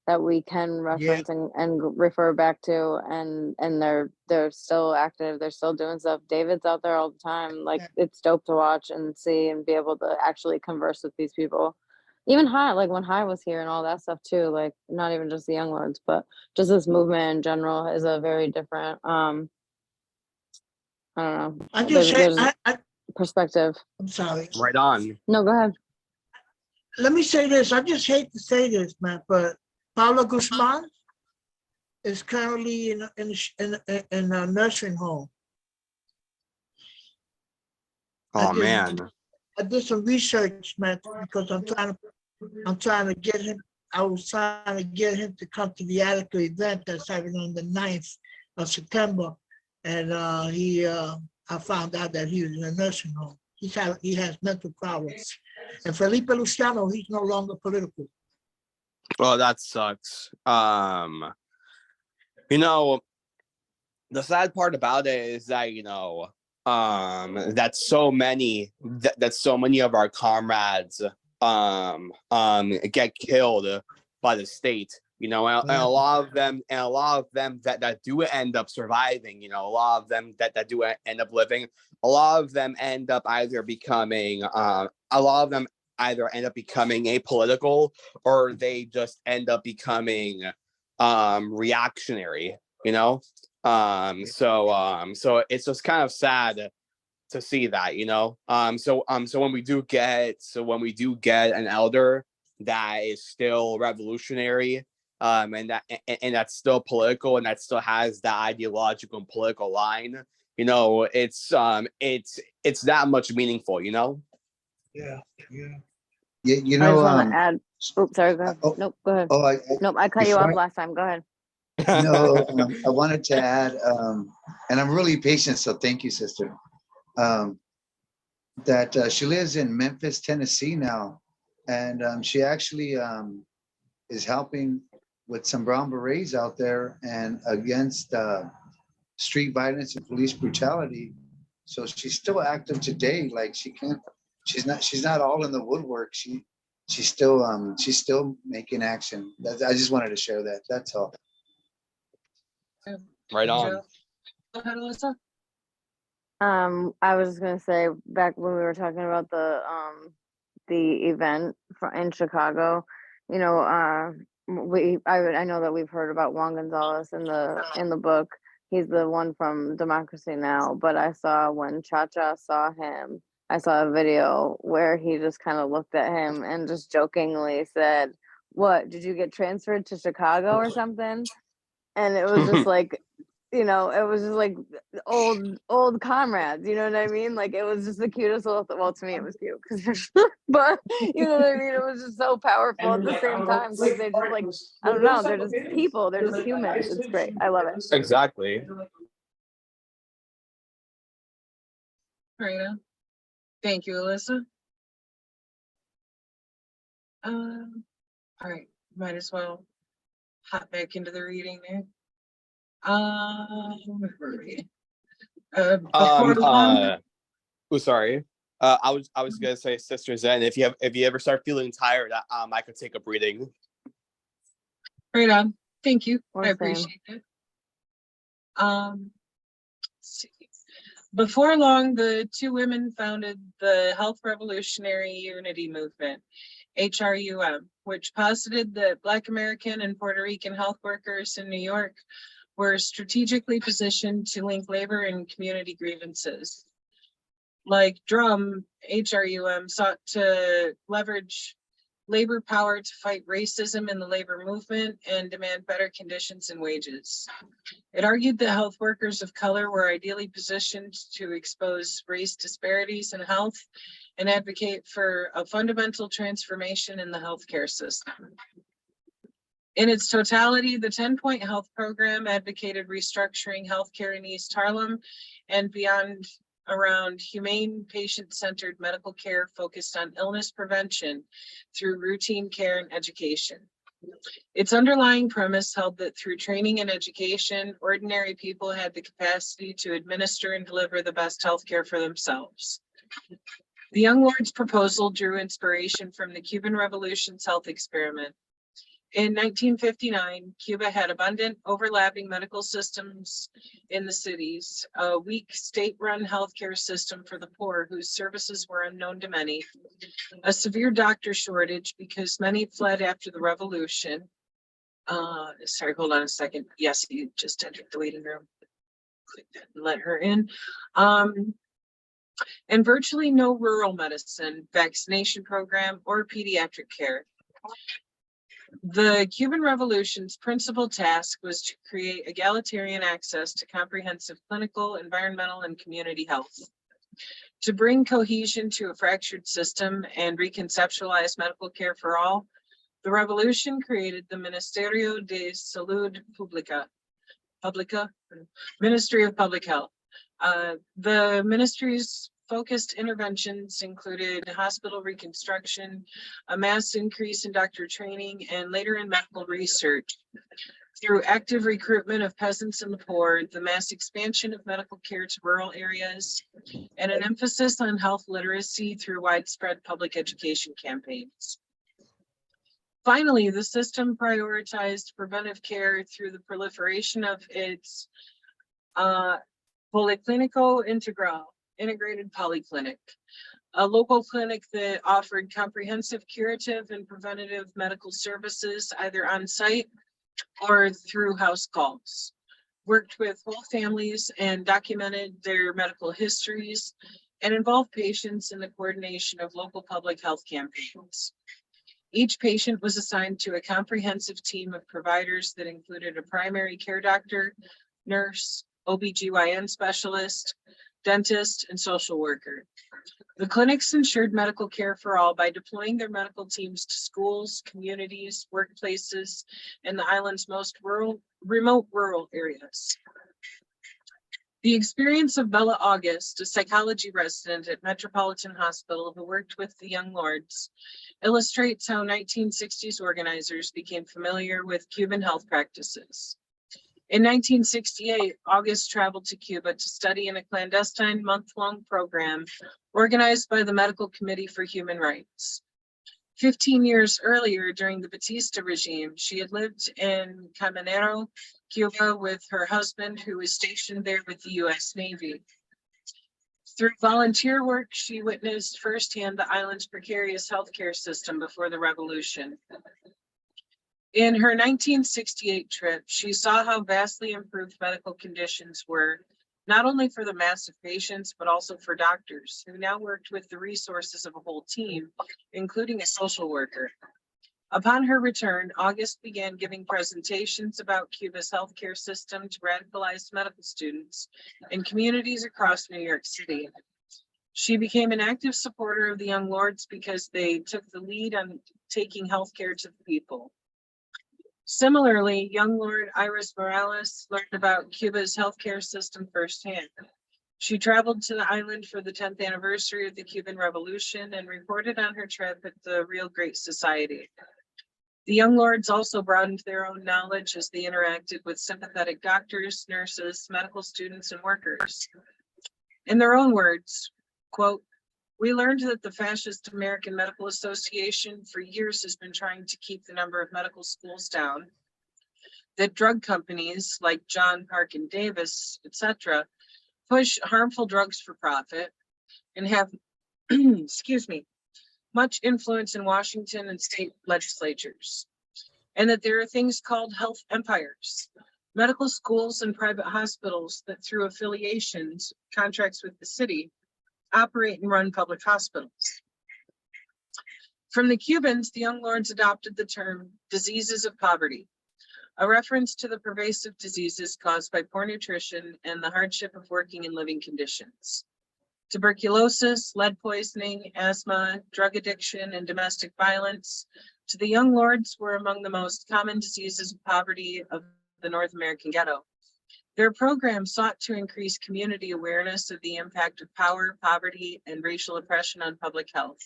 that we can reference and refer back to, and they're still active. They're still doing stuff. David's out there all the time. Like it's dope to watch and see and be able to actually converse with these people. Even High, like when High was here and all that stuff too, like not even just the Young Lords, but just this movement in general is a very different I don't know. I just say, there's perspective. I'm sorry. Right on. No, go ahead. Let me say this. I just hate to say this, man, but Paula Guzman is currently in a nursing home. Oh man. I did some research, man, because I'm trying to get him. I was trying to get him to come to the Attica event that's happening on the 9th of September, and I found out that he was in a nursing home. He has mental problems, and Felipe Luciano, he's no longer political. Well, that sucks. You know, the sad part about it is that that so many of our comrades get killed by the state, and a lot of them that do end up surviving, a lot of them that do end up living, a lot of them end up either becoming apolitical, or they just end up becoming reactionary, so it's just kind of sad to see that, so when we do get an elder that is still revolutionary, and that's still political, and that still has that ideological and political line, it's that much meaningful, Yeah. Yeah, I just want to add. Oops, sorry. Go ahead. Nope, go ahead. Nope, I cut you off last time. Go ahead. No, I wanted to add, and I'm really patient, so thank you, sister. that she lives in Memphis, Tennessee now. And she actually is helping with some brown berets out there and against street violence and police brutality. So she's still active today. Like she's not all in the woodwork. She's still making action. I just wanted to share that. That's all. Right on. Joe? Go ahead, Alyssa. I was just gonna say, back when we were talking about the event in Chicago, you know, I know that we've heard about Juan Gonzalez in the book. He's the one from Democracy Now! But I saw when Cha-Cha saw him, I saw a video where he just kind of looked at him and just jokingly said, "What, did you get transferred to Chicago or something?" And it was just like, you know, it was just like old comrades, you know what I mean? Like, it was just the cutest little well, to me it was cute because but you know what I mean, it was just so powerful at the same time because they just, like, I don't know, they're just people, they're just humans. It's great. I love it. Exactly. Right on. Thank you, Alyssa. All right, might as well hop back into the reading there. Where were we? Before long, Oh, sorry. I was gonna say, Sister Zen, if you ever start feeling tired, I could take up reading. right on. Thank you. Or I same. appreciate it. Let's see. Before long, the two women founded the Health Revolutionary Unity Movement, HRUM, which posited that Black American and Puerto Rican health workers in New York were strategically positioned to link labor and community grievances. Like Drum, HRUM sought to leverage labor power to fight racism in the labor movement and demand better conditions and wages. It argued that health workers of color were ideally positioned to expose race disparities in health and advocate for a fundamental transformation in the healthcare system. In its totality, the 10-point health program advocated restructuring healthcare in East Harlem and beyond around humane, patient-centered medical care focused on illness prevention through routine care and education. Its underlying premise held that through training and education, ordinary people had the capacity to administer and deliver the best healthcare for themselves. The Young Lords' proposal drew inspiration from the Cuban Revolution's health experiment. In 1959, Cuba had abundant overlapping medical systems in the cities, a weak state-run healthcare system for the poor whose services were unknown to many, a severe doctor shortage because many fled after the revolution. Sorry, hold on a second. Yes, you just entered the waiting room. Click that and let her in. And virtually no rural medicine, vaccination program, or pediatric care. The Cuban Revolution's principal task was to create egalitarian access to comprehensive clinical, environmental, and community health. To bring cohesion to a fractured system and reconceptualize medical care for all, the revolution created the Ministerio de Salud Pública, Ministry of Public Health. The ministry's focused interventions included hospital reconstruction, a mass increase in doctor training, and later in medical research. Through active recruitment of peasants and the poor, the mass expansion of medical care to rural areas, and an emphasis on health literacy through widespread public education campaigns. Finally, the system prioritized preventive care through the proliferation of its Policlínico Integral, integrated polyclinic, a local clinic that offered comprehensive curative and preventative medical services either on site or through house calls, worked with whole families and documented their medical histories, and involved patients in the coordination of local public health campaigns. Each patient was assigned to a comprehensive team of providers that included a primary care doctor, nurse, OBGYN specialist, dentist, and social worker. The clinics ensured medical care for all by deploying their medical teams to schools, communities, workplaces, and the island's most remote rural areas. The experience of Bella August, a psychology resident at Metropolitan Hospital who worked with the Young Lords, illustrates how 1960s organizers became familiar with Cuban health practices. In 1968, August traveled to Cuba to study in a clandestine month-long program organized by the Medical Committee for Human Rights. 15 years earlier, during the Batista regime, she had lived in Caminero, Cuba, with her husband, who was stationed there with the US Navy. Through volunteer work, she witnessed firsthand the island's precarious healthcare system before the revolution. In her 1968 trip, she saw how vastly improved medical conditions were, not only for the mass of patients, but also for doctors, who now worked with the resources of a whole team, including a social worker. Upon her return, August began giving presentations about Cuba's healthcare system to radicalized medical students in communities across New York City. She became an active supporter of the Young Lords because they took the lead on taking healthcare to the people. Similarly, Young Lord Iris Morales learned about Cuba's healthcare system firsthand. She traveled to the island for the 10th anniversary of the Cuban Revolution and reported on her trip at the Real Great Society. The Young Lords also broadened their own knowledge as they interacted with sympathetic doctors, nurses, medical students, and workers. In their own words, quote, "We learned that the Fascist American Medical Association for years has been trying to keep the number of medical schools down, that drug companies like John, Park, and Davis, etc., push harmful drugs for profit and have, excuse me, much influence in Washington and state legislatures, and that there are things called health empires, medical schools and private hospitals that through affiliations, contracts with the city, operate and run public hospitals." From the Cubans, the Young Lords adopted the term diseases of poverty, a reference to the pervasive diseases caused by poor nutrition and the hardship of working and living conditions. Tuberculosis, lead poisoning, asthma, drug addiction, and domestic violence to the Young Lords were among the most common diseases of poverty of the North American ghetto. Their program sought to increase community awareness of the impact of power, poverty, and racial oppression on public health.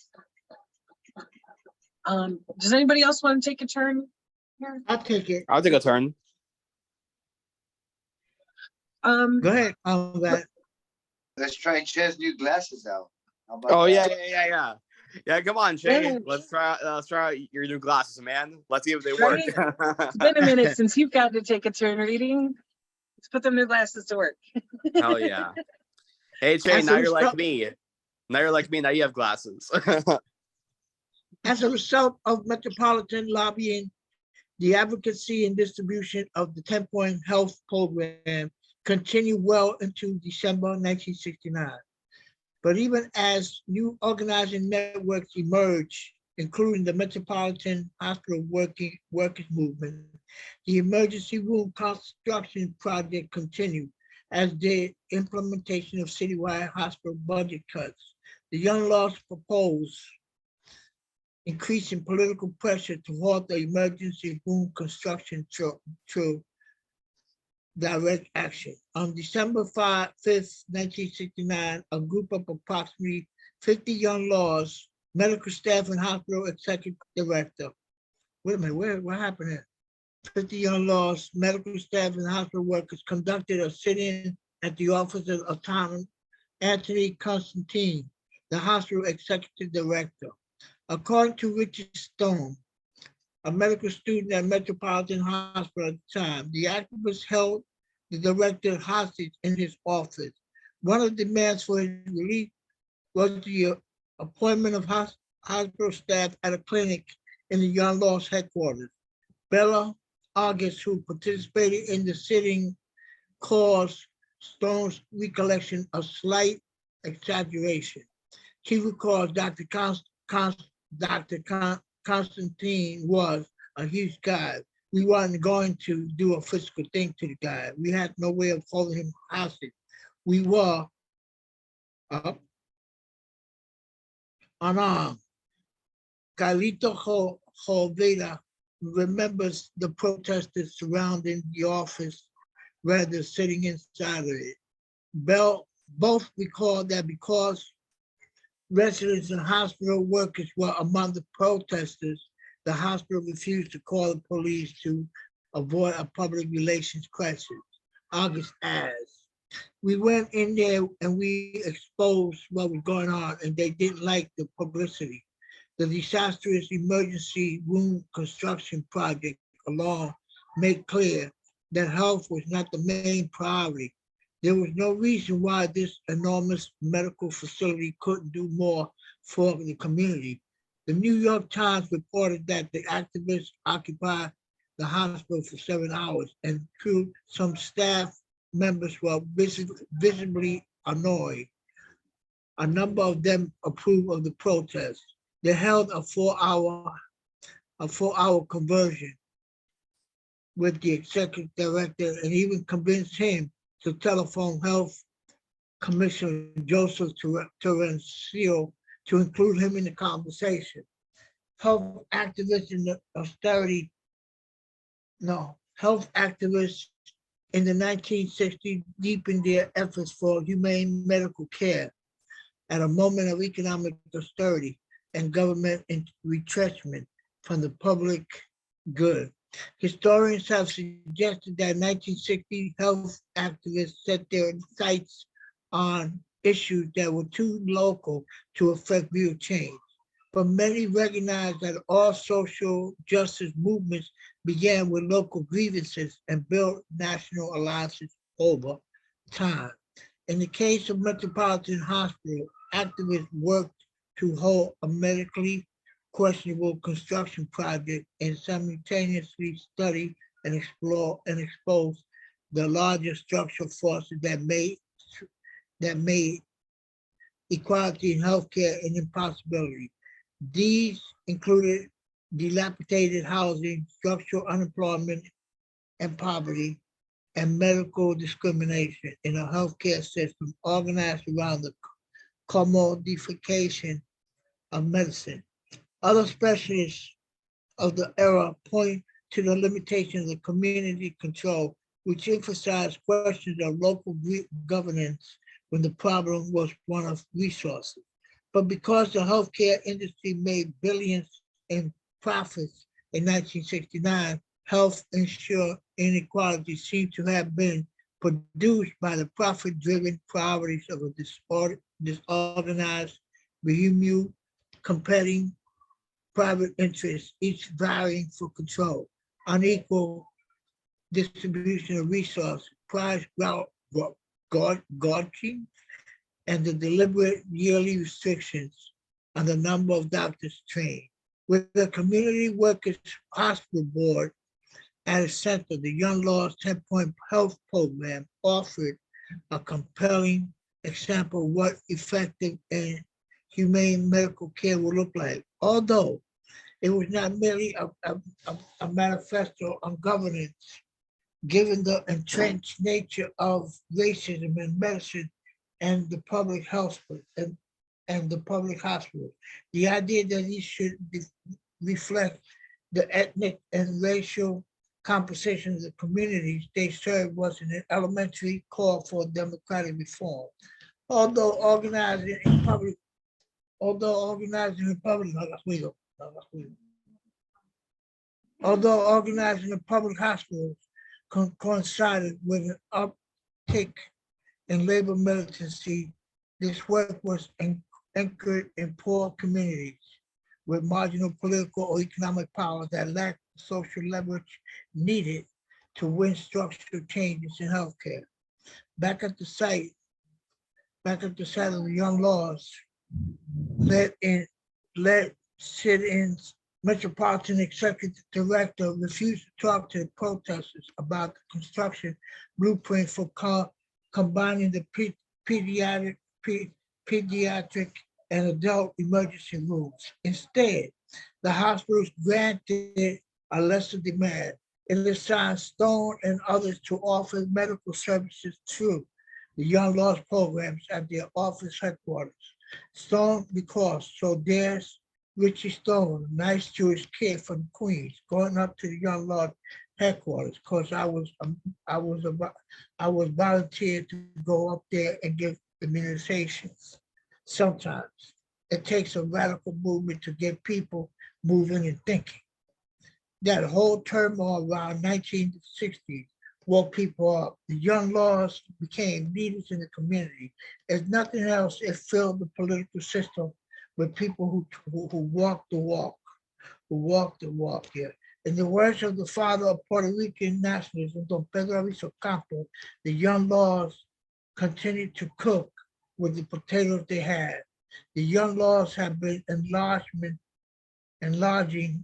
Does anybody else want to take a turn here? I'll take it. I'll take a turn. Go ahead. I'm glad. Let's try Chez's new glasses out. How about Oh that? yeah. Yeah, come on, Shay. Yeah. Let's try out your new glasses, man. Let's see if they Right? work. It's been a minute since you've got to take a turn reading. Let's put them new glasses to work. Hell yeah. Hey Shay, As now a you're like result- me. Now you're like me. Now you have glasses. As a result of Metropolitan lobbying, the advocacy and distribution of the 10-point health program continued well into December 1969. But even as new organizing networks emerged, including the Metropolitan Hospital Workers Movement, the emergency room construction project continued, as did implementation of citywide hospital budget cuts. The Young Lords proposed increasing political pressure to halt the emergency room construction through direct action. On December 5th, 1969, a group of approximately 50 Young Lords, medical staff and hospital executive director. Wait a minute, what happened here? 50 Young Lords, medical staff and hospital workers conducted a sit-in at the office of Tom Anthony Constantine, the hospital executive director. According to Richard Stone, a medical student at Metropolitan Hospital at the time, the activists held the director hostage in his office. One of the demands for his release was the appointment of hospital staff at a clinic in the Young Lords headquarters. Bella August, who participated in the sitting, caused Stone's recollection a slight exaggeration. She recalls Dr. Constantine was a huge guy. We weren't going to do a physical thing to the guy. We had no way of holding him hostage. We were unarmed. Carlito Joveda remembers the protesters surrounding the office rather than sitting inside of it. both recalled that because residents and hospital workers were among the protesters, the hospital refused to call the police to avoid a public relations crisis. August as we went in there and we exposed what was going on, and they didn't like the publicity. The disastrous emergency room construction project along made clear that health was not the main priority. There was no reason why this enormous medical facility couldn't do more for the community. The New York Times reported that the activists occupied the hospital for 7 hours and some staff members were visibly annoyed. A number of them approved of the protest. They held a 4 hour conversion with the executive director and even convinced him to telephone Health Commissioner Joseph Terencio to include him in the conversation. Health activists in the health activists in the 1960s deepened their efforts for humane medical care at a moment of economic austerity and government retrenchment from the public good. Historians have suggested that 1960 health activists set their sights on issues that were too local to affect real change. But many recognize that all social justice movements began with local grievances and built national alliances over time. In the case of Metropolitan Hospital, activists worked to halt a medically questionable construction project and simultaneously study and explore and expose the larger structural forces that made equality in healthcare an impossibility. These included dilapidated housing, structural unemployment and poverty, and medical discrimination in a healthcare system organized around the commodification of medicine. Other specialists of the era point to the limitations of community control, which emphasized questions of local governance when the problem was one of resources. But because the healthcare industry made billions in profits in 1969, health insurance inequality seemed to have been produced by the profit-driven priorities of a disorganized, behemoth, competing private interests, each vying for control, unequal distribution of resources, price gouging, and the deliberate yearly restrictions on the number of doctors trained. With the Community Workers Hospital Board at its center, the Young Law's 10-point health program offered a compelling example of what effective and humane medical care will look like. Although it was not merely a manifesto on governance, given the entrenched nature of racism in medicine and the public health and the public hospitals. The idea that these should reflect the ethnic and racial composition of the communities they serve was an elementary call for democratic reform. Although organizing in public hospitals coincided with an uptick in labor militancy, this work was anchored in poor communities with marginal political or economic power that lacked the social leverage needed to win structural changes in healthcare. Back at the site of the Young Laws, led sit-ins, Metropolitan Executive Director refused to talk to the protesters about the construction blueprint for combining the pediatric and adult emergency rooms. Instead, the hospitals granted a lesser demand. It assigned Stone and others to offer medical services through the Young Laws programs at their office headquarters. Stone because so there's Richie Stone, a nice Jewish kid from Queens, going up to the Young Law headquarters, because I was volunteered to go up there and give immunizations. Sometimes it takes a radical movement to get people moving and thinking. That whole turmoil around 1960s woke people up. The young laws became leaders in the community. If nothing else, it filled the political system with people who walk the walk, who walk the walk here. In the words of the father of Puerto Rican nationalism, Don Pedro Arizo Campo, the young laws continued to cook with the potatoes they had. The young laws have been enlarging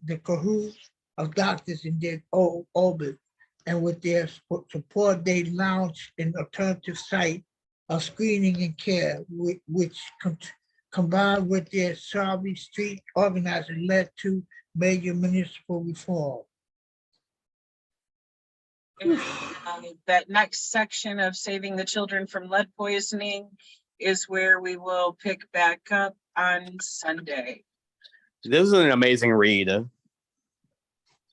the cahoots of doctors in their orbit, and with their support, they launched an alternative site of screening and care, which combined with their sorry street organizing led to major municipal reform. That next section of saving the children from lead poisoning is where we will pick back up on Sunday. This is an amazing read,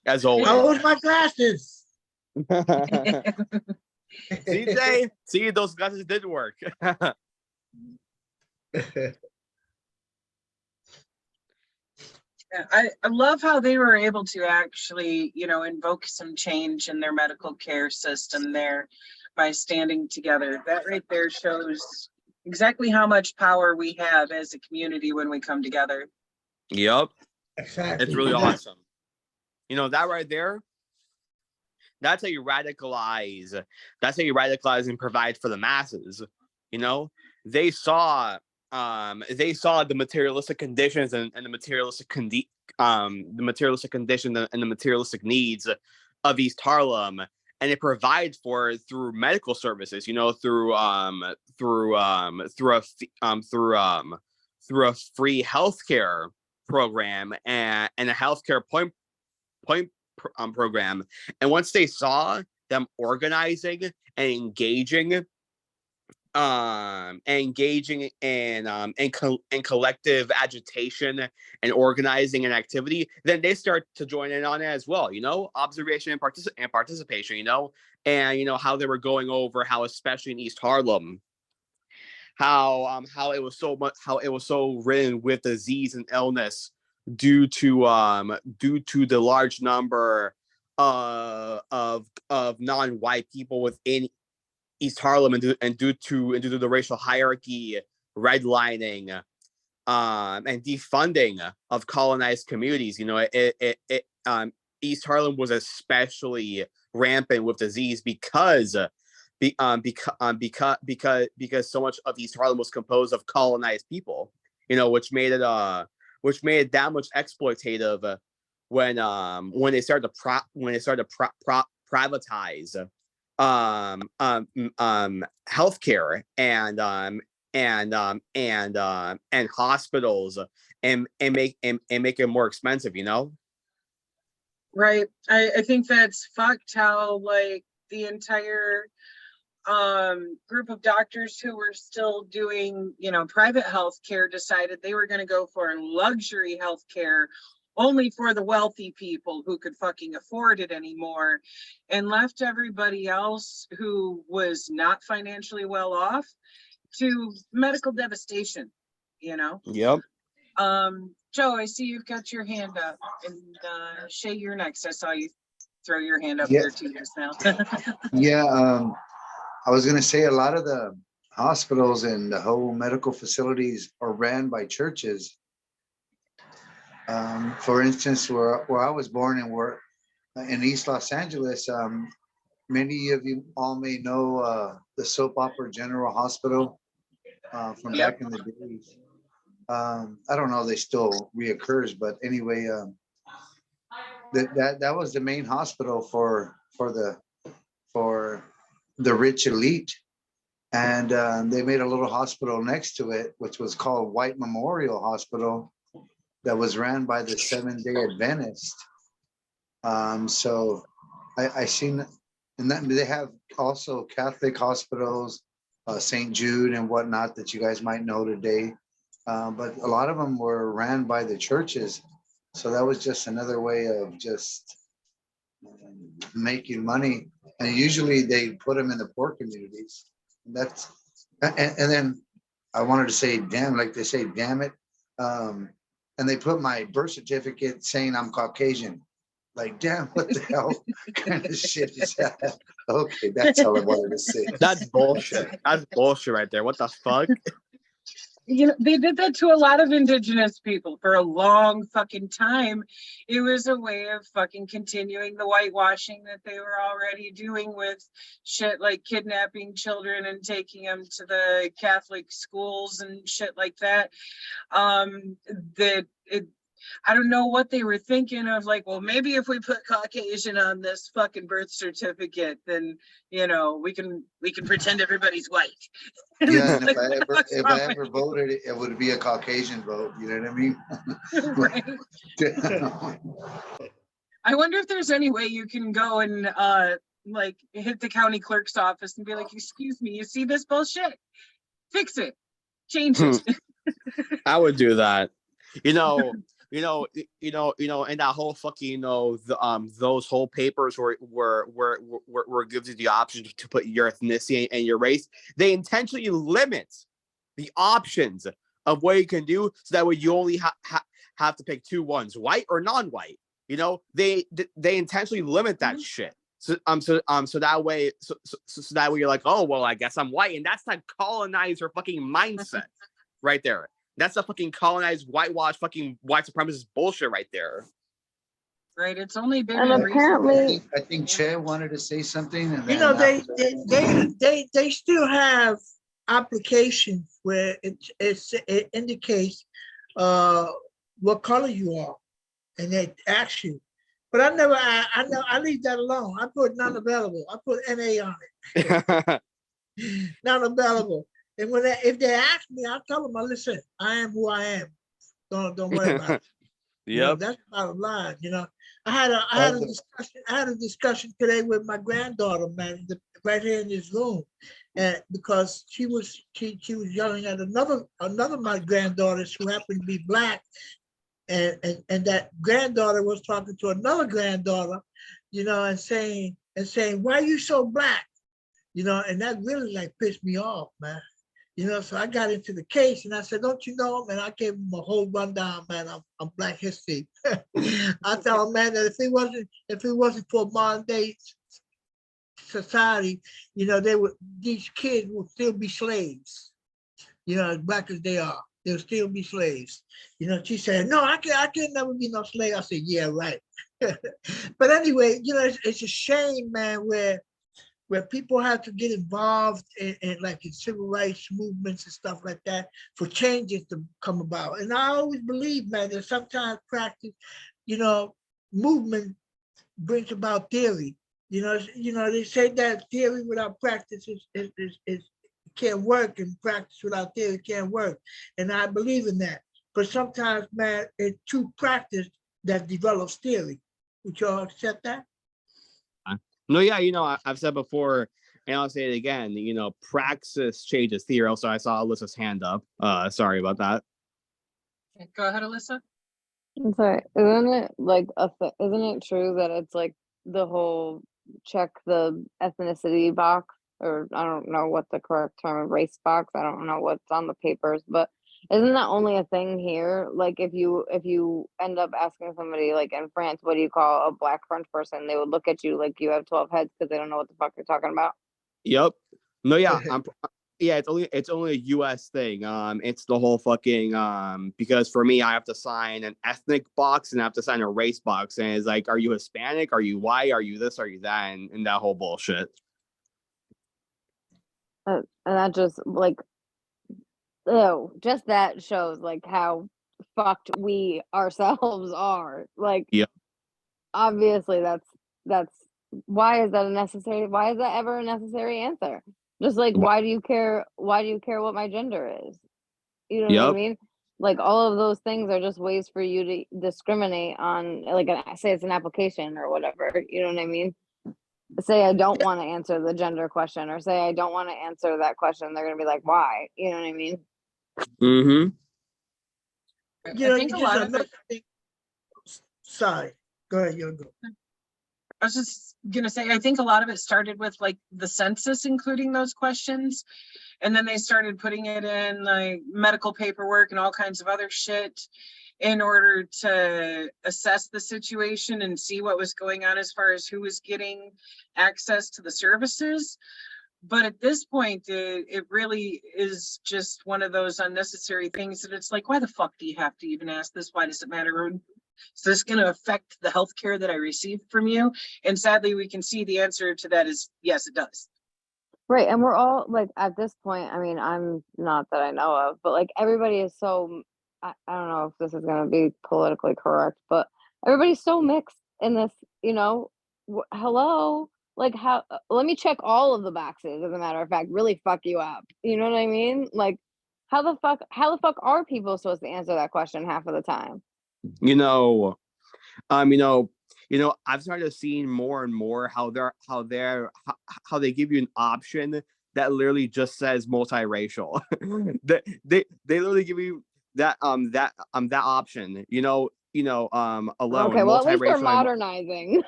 as always. How was my glasses? CJ, see, those glasses did work. I love how they were able to actually, invoke some change in their medical care system there by standing together. That right there shows exactly how much power we have as a community when we come together. Yep. Exactly. It's really awesome. That right there, that's how you radicalize. That's how you radicalize and provide for the masses. They saw the materialistic conditions and the materialistic condition and the materialistic needs of East Harlem, and it provides for it through medical services, through a free healthcare program and a healthcare point program. And once they saw them organizing and engaging in collective agitation and organizing and activity, then they start to join in on it as well. Observation and participation. And how they were going over how, especially in East Harlem, how it was so ridden with disease and illness due to the large number of non-white people within East Harlem, and due to the racial hierarchy, redlining, and defunding of colonized communities. East Harlem was especially rampant with disease because so much of East Harlem was composed of colonized people. Which made it that much exploitative when they started to privatize healthcare and hospitals and make it more expensive. Right. I think that's fucked how the entire group of doctors who were still doing, private health care decided they were going to go for luxury health care only for the wealthy people who could fucking afford it anymore, and left everybody else who was not financially well off to medical devastation. Yep. Joe, I see you've got your hand up, and Shay, you're next. I saw you throw your hand up here too just now. Yeah, I was going to say a lot of the hospitals and the whole medical facilities are ran by churches. For instance, where I was born and where in East Los Angeles, many of you all may know the soap opera General Hospital from back in the days. I don't know if they still reoccurs, but anyway, that was the main hospital for the rich elite. And they made a little hospital next to it, which was called White Memorial Hospital, that was ran by the Seventh-day Adventist. So I seen, and that they have also Catholic hospitals, St. Jude and whatnot that you guys might know today. But a lot of them were ran by the churches. So that was just another way of just making money. And usually they put them in the poor communities. That's, and then I wanted to say, damn, like they say, damn it. And they put my birth certificate saying I'm Caucasian. Like, damn, what the hell kind of shit is that? Okay, that's all I wanted to say. That's bullshit. That's bullshit right there. What the fuck? You know, they did that to a lot of indigenous people for a long fucking time. It was a way of fucking continuing the whitewashing that they were already doing with shit like kidnapping children and taking them to the Catholic schools and shit like that. I don't know what they were thinking of, like, well, maybe if we put Caucasian on this fucking birth certificate, then, you know, we can pretend everybody's white. Yeah, and Like, if I ever voted, it would be a Caucasian vote. You know what I mean? right. I wonder if there's any way you can go and like hit the county clerk's office and be like, excuse me, you see this bullshit? Fix it. Change it. I would do that. In that whole fucking, those whole papers were gives you the option to put your ethnicity and your race. They intentionally limit the options of what you can do, so that way you only have to pick two ones, white or non-white. You know, they intentionally limit that shit. So that way you're like, oh well, I guess I'm white, and that's that colonizer fucking mindset right there. That's a fucking colonized, whitewash, fucking white supremacist bullshit right there. Right. It's only been And in apparently, I think Che wanted to say something. And You then know, after- they still have applications where it indicates what color you are, and they ask you. But I leave that alone. I put none available. I put NA on it, not available. And if they ask me, I'll tell them, listen, I am who I am. Don't worry about it. You know, Yep. that's the bottom line. You know, I had a discussion today with my granddaughter, man, right here in this room, and because she was yelling at another of my granddaughters who happened to be black, and that granddaughter was talking to another granddaughter, you know, and saying, why are you so black? You know, and that really like pissed me off, man. You know, so I got into the case and I said, don't you know, man, I gave him a whole rundown, man, of Black history. I tell him, man, that if it wasn't for modern day society, you know, these kids would still be slaves, you know, as black as they are. They'll still be slaves. You know, she said, no, I can never be no slave. I said, yeah, right. But anyway, you know, it's a shame, man, where people have to get involved in like in civil rights movements and stuff like that for changes to come about. And I always believe, man, that sometimes practice, you know, movement brings about theory. You know, they say that theory without practice is can't work, and practice without theory can't work. And I believe in that. But sometimes, man, it's true practice that develops theory. Would y'all accept that? No, yeah, I've said before, and I'll say it again. Praxis changes theory. Also, I saw Alyssa's hand up. Sorry about that. Go ahead, Alyssa. I'm sorry, isn't it like isn't it true that it's like the whole check the ethnicity box, or I don't know what the correct term, race box, I don't know what's on the papers, but isn't that only a thing here? Like if you end up asking somebody like in France, what do you call a black French person? They would look at you like you have 12 heads because they don't know what the fuck you're talking about. Yep. No, yeah, yeah, it's only a US thing. It's the whole fucking because for me I have to sign an ethnic box and I have to sign a race box, and it's like, are you Hispanic? Are you white? Are you this? Are you that? And that whole bullshit. And that just like, oh, just that shows like how fucked we ourselves are. Like, yeah, obviously that's why is that ever a necessary answer? Just like, why do you care what my gender is? You know what I mean? Like, all of those things are just ways for you to discriminate on, like, say it's an application or whatever, you know what I mean? Say I don't want to answer the gender question, or say I don't want to answer that question, they're gonna be like, why? You know what I mean? Mm-hmm. You know, I think a lot of sorry, go ahead, you go. I was just gonna say, I think a lot of it started with like the census, including those questions. And then they started putting it in like medical paperwork and all kinds of other shit in order to assess the situation and see what was going on as far as who was getting access to the services. But at this point, it really is just one of those unnecessary things that it's like, why the fuck do you have to even ask this? Why does it matter? Is this going to affect the healthcare that I receive from you? And sadly, we can see the answer to that is yes, it does. Right, and we're all like at this point, I mean, I'm not that I know of, but like everybody is so I don't know if this is going to be politically correct, but everybody's so mixed in this, you know, hello, like how let me check all of the boxes as a matter of fact, really fuck you up. You know what I mean? Like how the fuck are people supposed to answer that question half of the time? You know, you know, I've started seeing more and more how they give you an option that literally just says multiracial. they literally give you that option. Alone Okay, well at least they're multiracial. modernizing.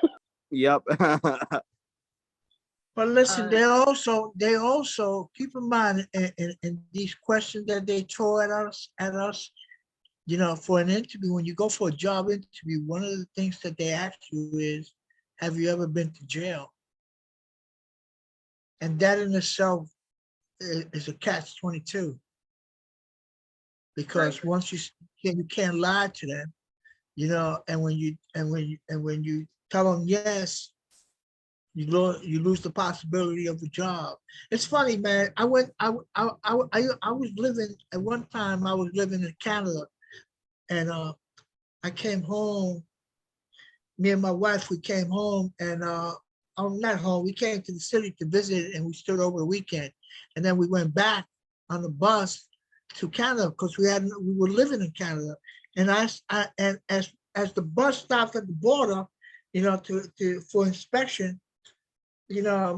Yep. But listen, they also keep in mind in these questions that they throw at us, you know, for an interview, when you go for a job interview, one of the things that they ask you is, have you ever been to jail? And that in itself is a catch-22. Because once you can't lie to them, you know, and when you tell them yes, you lose the possibility of a job. It's funny, man. I was living at one time. I was living in Canada, and I came home. Me and my wife, we came home, and I'm not home. We came to the city to visit, and we stood over the weekend, and then we went back on the bus to Canada because we were living in Canada, and as the bus stopped at the border, you know, for inspection, you know,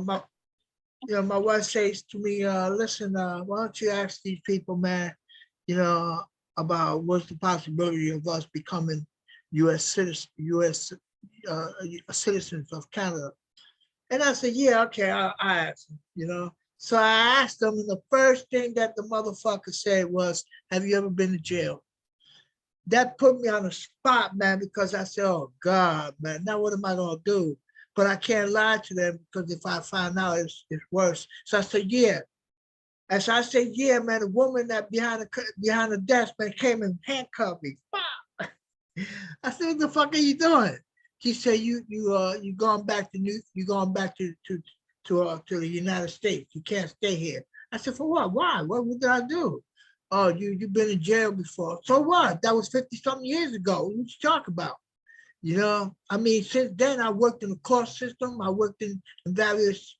my wife says to me, listen, why don't you ask these people, man, you know, about what's the possibility of us becoming citizens of Canada. And I said, yeah, okay, I asked them, you know. So I asked them, and the first thing that the motherfucker said was, have you ever been to jail? That put me on the spot, man, because I said, oh God, man, now what am I gonna do? But I can't lie to them because if I find out, it's worse. So I said, yeah. As I said, yeah, man, the woman that behind the desk, man, came and handcuffed me. I said, what the fuck are you doing? She said, you going back to the United States. You can't stay here. I said, for what? Why? What did I do? Oh, you've been in jail before. So what? That was 50-something years ago. What you talk about? You know, I mean, since then I worked in the court system. I worked in various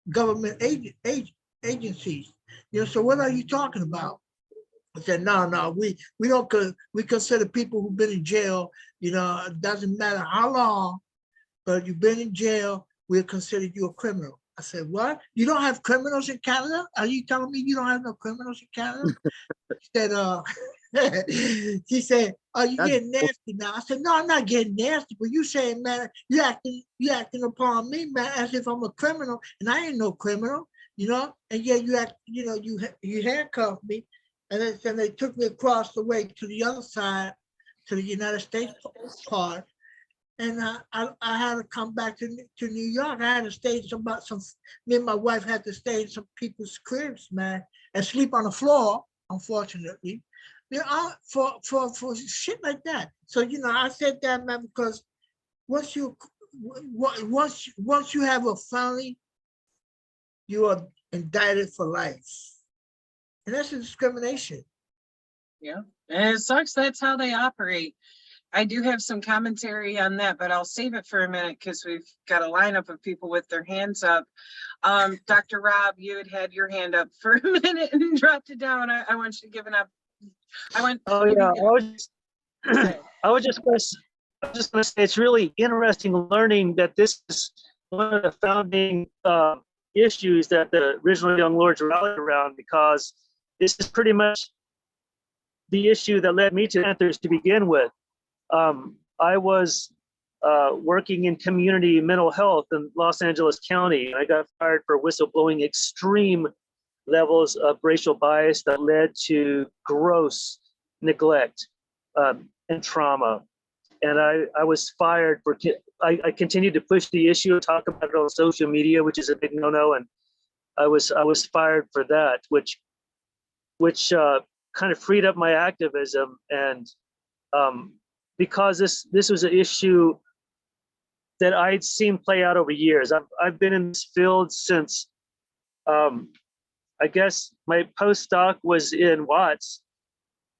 government agencies. You know, so what are you talking about? I said, no, we don't, we consider people who've been in jail, you know, it doesn't matter how long, but you've been in jail, we'll consider you a criminal. I said, what? You don't have criminals in Canada? Are you telling me you don't have no criminals in Canada? She said, oh, you getting nasty now. I said, no, I'm not getting nasty, but you saying, man, you acting upon me, man, as if I'm a criminal, and I ain't no criminal, you know, and yeah, you handcuffed me. And then they took me across the way to the other side, to the United States part. And I had to come back to New York. I had to stay me and my wife had to stay in some people's cribs, man, and sleep on the floor, unfortunately. You know, for shit like that. So, you know, I said that, man, because once you have a felony, you are indicted for life. And that's a discrimination. Yeah, and it sucks. That's how they operate. I do have some commentary on that, but I'll save it for a minute because we've got a lineup of people with their hands up. Dr. Rob, you had your hand up for a minute and dropped it down. I want you to give an up. Oh yeah, I was just going to say it's really interesting learning that this is one of the founding issues that the original Young Lords rallied around, because this is pretty much the issue that led me to Panthers to begin with. I was working in community mental health in Los Angeles County. And I got fired for whistleblowing extreme levels of racial bias that led to gross neglect and trauma. And I was fired for, I continued to push the issue, talk about it on social media, which is a big no-no. And I was fired for that, which kind of freed up my activism. And because this was an issue that I'd seen play out over years. I've been in this field since, I guess my postdoc was in Watts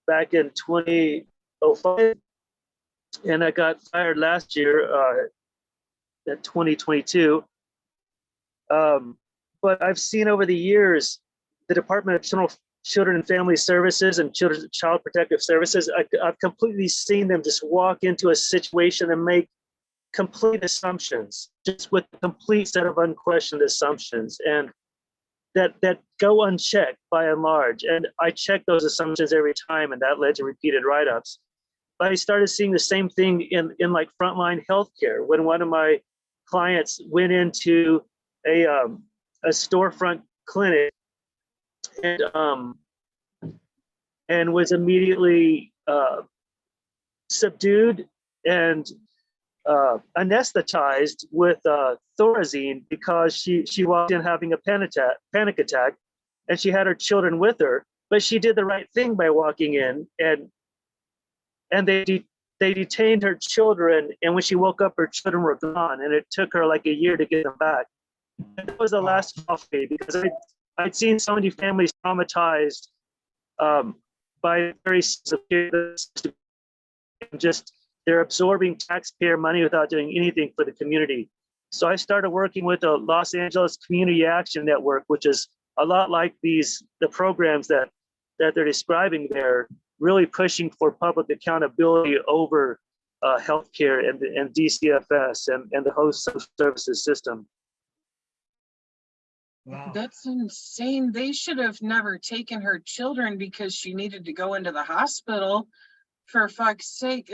back in 2005, and I got fired last year at 2022. But I've seen over the years the Department of Children and Family Services and Child Protective Services. I've completely seen them just walk into a situation and make complete assumptions, just with a complete set of unquestioned assumptions, and that go unchecked by and large. And I check those assumptions every time, and that led to repeated write-ups. But I started seeing the same thing in like frontline healthcare when one of my clients went into a storefront clinic and was immediately subdued and anesthetized with Thorazine because she walked in having a panic attack, and she had her children with her. But she did the right thing by walking in, and they detained her children. And when she woke up, her children were gone, and it took her like a year to get them back. And that was the last straw for me, because I'd seen so many families traumatized by very severe, just they're absorbing taxpayer money without doing anything for the community. So I started working with the Los Angeles Community Action Network, which is a lot like the programs that they're describing there, really pushing for public accountability over healthcare and DCFS and the host social services system. Wow. That's insane. They should have never taken her children because she needed to go into the hospital. For fuck's sake.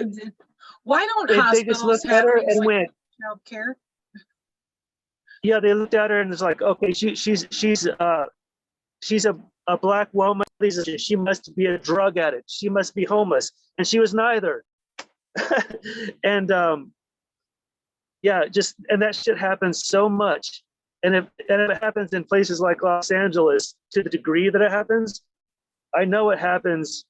Why don't They hospitals just looked have at her things and like went, child care? yeah, they looked at her and it's like, okay, she's a black woman. She must be a drug addict. She must be homeless, and she was neither. And yeah, and that shit happens so much. And if it happens in places like Los Angeles to the degree that it happens, I know it happens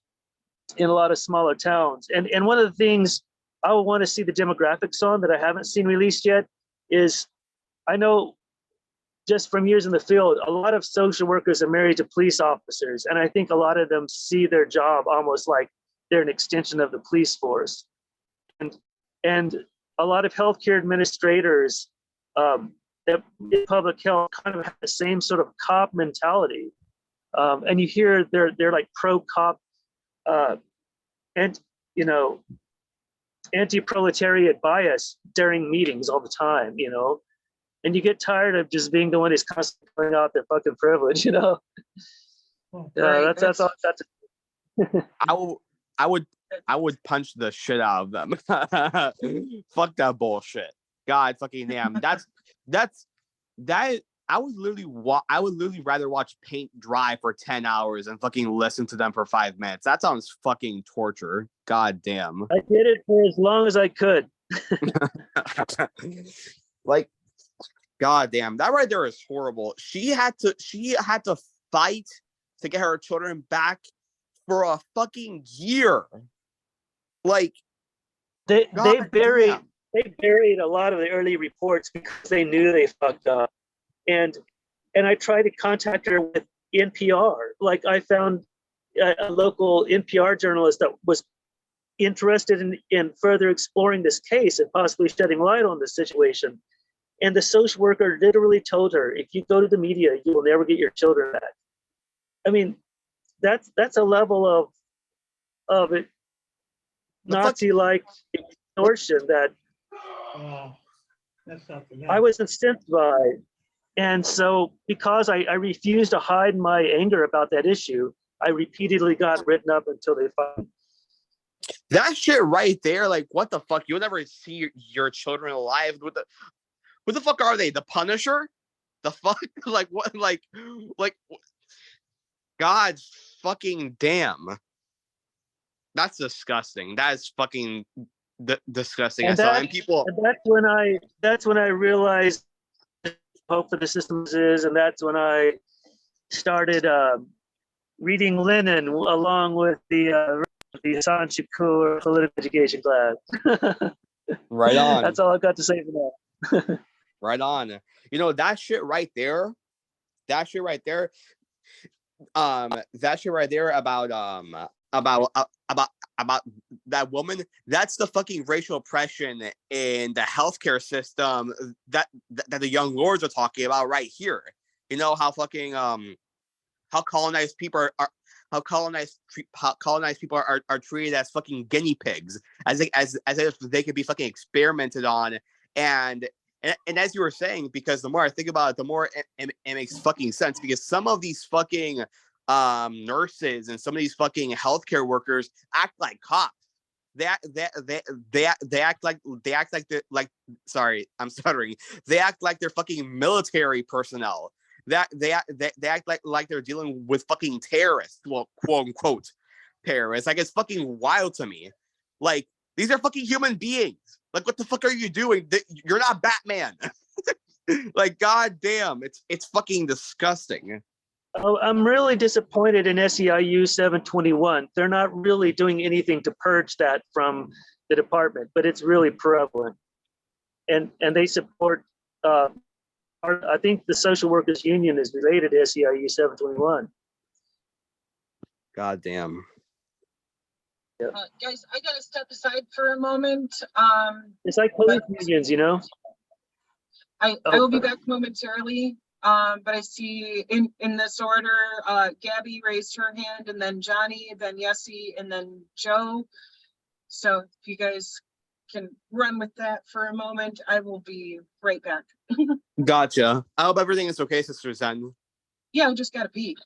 in a lot of smaller towns. And one of the things I would want to see the demographics on that I haven't seen released yet is, I know just from years in the field, a lot of social workers are married to police officers. And I think a lot of them see their job almost like they're an extension of the police force. And a lot of healthcare administrators that in public health kind of have the same sort of cop mentality. And you hear they're like pro-cop and, you know, anti-proletariat bias during meetings all the time, you know, and you get tired of just being the one who's constantly pointing out their fucking privilege, you know. Right, That's all. I would punch the shit out of them. Fuck that bullshit. God fucking damn. That I would literally rather watch paint dry for 10 hours and fucking listen to them for 5 minutes. That sounds fucking torture. God damn. I did it for as long as I could. Like, god damn, that right there is horrible. She had to fight to get her children back for a fucking year. Like, They buried damn. a lot of the early reports because they knew they fucked up. And I tried to contact her with NPR. Like, I found a local NPR journalist that was interested in further exploring this case and possibly shedding light on this situation. And the social worker literally told her, if you go to the media, you will never get your children back. I mean, that's a level of it, Nazi-like extortion that That's something I else. was incensed by. And so because I refused to hide my anger about that issue, I repeatedly got written up until they finally. That shit right there, like, what the fuck? You'll never see your children alive. What the fuck are they? The Punisher? The fuck? Like, what? Like, God fucking damn. That's disgusting. That is fucking disgusting. And And people. And that's when I realized hope for the systems is, and that's when I started reading Lenin along with the Sanchiku political education class. Right on. That's all I've got to say for now. Right on. You know, that shit right there that shit right there about that woman, that's the fucking racial oppression in the healthcare system that the young lords are talking about right here. You know how fucking how colonized people are how colonized people are treated as fucking guinea pigs, as if they could be fucking experimented on. And as you were saying, because the more I think about it, the more it makes fucking sense, because some of these fucking nurses and some of these fucking healthcare workers act like cops. They act like they're like, sorry, I'm stuttering. They act like they're fucking military personnel. They act like they're dealing with fucking terrorists, well, quote unquote terrorists. Like, it's fucking wild to me. Like, these are fucking human beings. Like, what the fuck are you doing? You're not Batman. Like, goddamn, it's fucking disgusting. Oh, I'm really disappointed in SEIU 721. They're not really doing anything to purge that from the department, but it's really prevalent. And they support, I think the Social Workers Union is related to SEIU 721. God damn. Guys, I gotta step aside for a moment. It's like police unions, you know? I will be back momentarily. But I see in this order, Gabby raised her hand, and then Johnny, then Yessie, and then Joe. So if you guys can run with that for a moment, I will be right back. Gotcha. I hope everything is okay, Sister Zen. Yeah, I just gotta pee.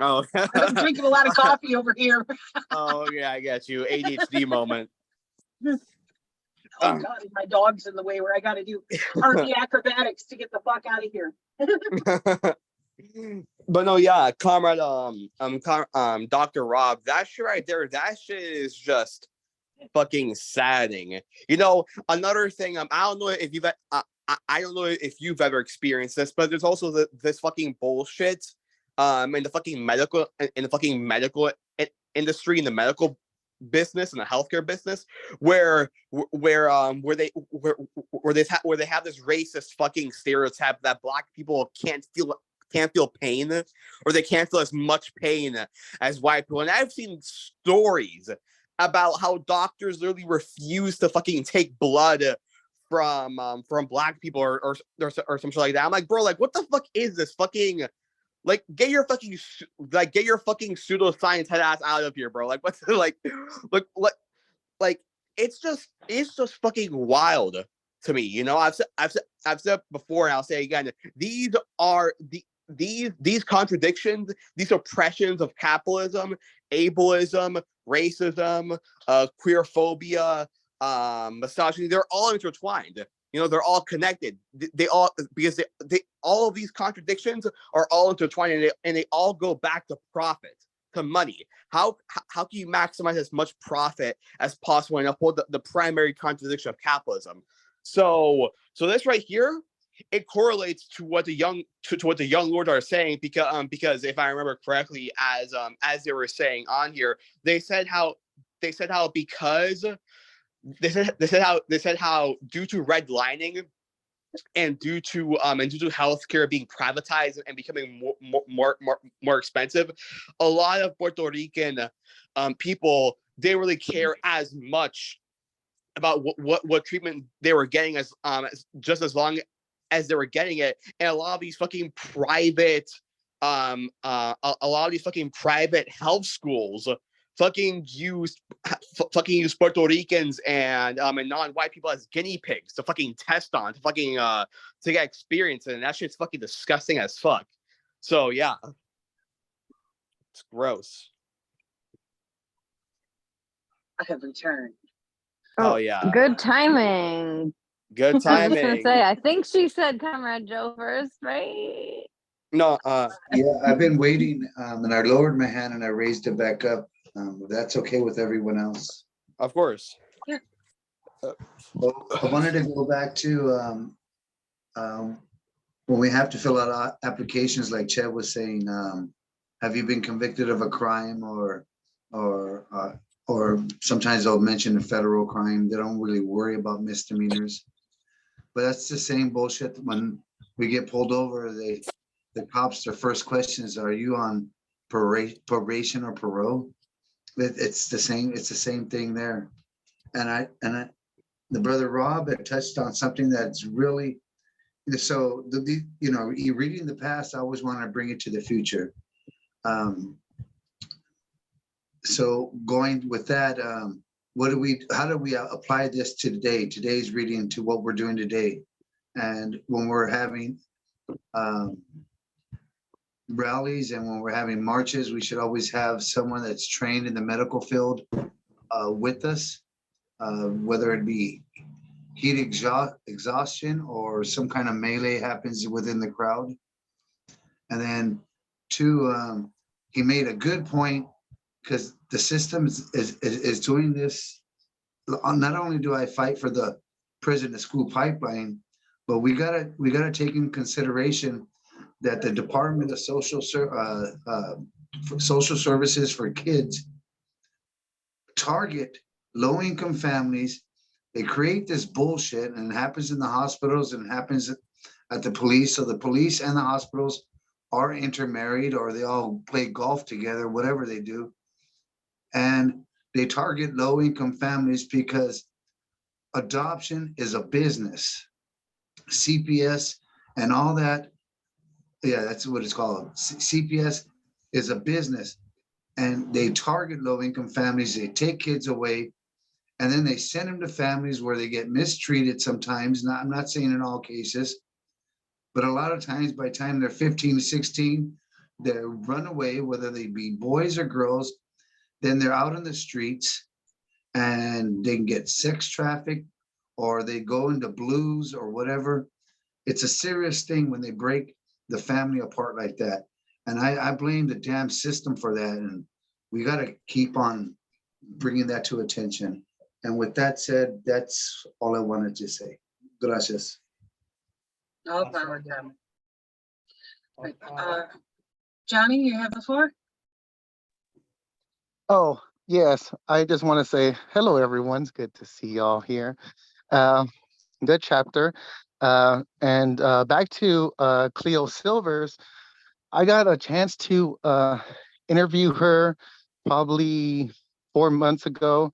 Oh, I've been drinking a lot of coffee over here. oh yeah, I get you. ADHD moment. Oh God, my dog's in the way where I gotta do army acrobatics to get the fuck out of here. But no, yeah, comrade, Dr. Rob, that shit right there, that shit is just fucking saddening. You know, another thing, I don't know if you've I don't know if you've ever experienced this, but there's also this fucking bullshit in the fucking medical industry, in the medical business, in the healthcare business, where they have this racist fucking stereotype that Black people can't feel pain, or they can't feel as much pain as white people. And I've seen stories about how doctors literally refuse to fucking take blood from Black people or some shit like that. I'm like, bro, like, what the fuck is this fucking, like, get your fucking pseudoscience head ass out of here, bro. Like, what's like it's just fucking wild to me. You know, I've said before, and I'll say again, these are these contradictions, these oppressions of capitalism, ableism, racism, queerphobia, misogyny, they're all intertwined. You know, they're all connected. They all, because they all of these contradictions are all intertwined, and they all go back to profit, to money. How can you maximize as much profit as possible and uphold the primary contradiction of capitalism? So this right here, it correlates to what the young lords are saying, because if I remember correctly, as they were saying on here, they said how because they said how due to redlining and due to healthcare being privatized and becoming more expensive, a lot of Puerto Rican people didn't really care as much about what treatment they were getting, as just as long as they were getting it. And a lot of these fucking private a lot of these fucking private health schools fucking use Puerto Ricans and non-white people as guinea pigs to fucking test on, to fucking to get experience, and that shit's fucking disgusting as fuck. So yeah, it's gross. I have returned. Oh yeah. Good timing. Good I was just gonna timing. say, I think she said Comrade Joe first, right? No, Yeah, I've been waiting, and I lowered my hand and I raised it back up. If that's okay with everyone else. of course. Well, I wanted to go back to, when we have to fill out applications, like Chet was saying, have you been convicted of a crime or sometimes they'll mention a federal crime. They don't really worry about misdemeanors. But that's the same bullshit. When we get pulled over, the cops, their first question is, are you on probation or parole? It's the same thing there. And the brother Rob had touched on something that's really, so you reading the past, I always want to bring it to the future. So going with that, how do we apply this to today's reading to what we're doing today? And when we're having rallies and when we're having marches, we should always have someone that's trained in the medical field with us, whether it be heat exhaustion or some kind of melee happens within the crowd. And then two, he made a good point, because the system is doing this. Not only do I fight for the prison to school pipeline, but we gotta take in consideration that the Department of Social Services for kids target low-income families. They create this bullshit, and it happens in the hospitals and it happens at the police. So the police and the hospitals are intermarried, or they all play golf together, whatever they do. And they target low-income families because adoption is a business. CPS and all that, yeah, that's what it's called. CPS is a business, and they target low-income families. They take kids away, and then they send them to families where they get mistreated sometimes. I'm not saying in all cases, but a lot of times by the time they're 15 to 16, they run away, whether they be boys or girls. Then they're out in the streets and they can get sex trafficked, or they go into blues or whatever. It's a serious thing when they break the family apart like that. And I blame the damn system for that. And we got to keep on bringing that to attention. And with that said, that's all I wanted to say. Gracias. No power, Tom. Johnny, you have the floor? Oh, yes. I just want to say hello, everyone. It's good to see y'all here. Uh, Good chapter. And back to Cleo Silvers, I got a chance to interview her probably 4 months ago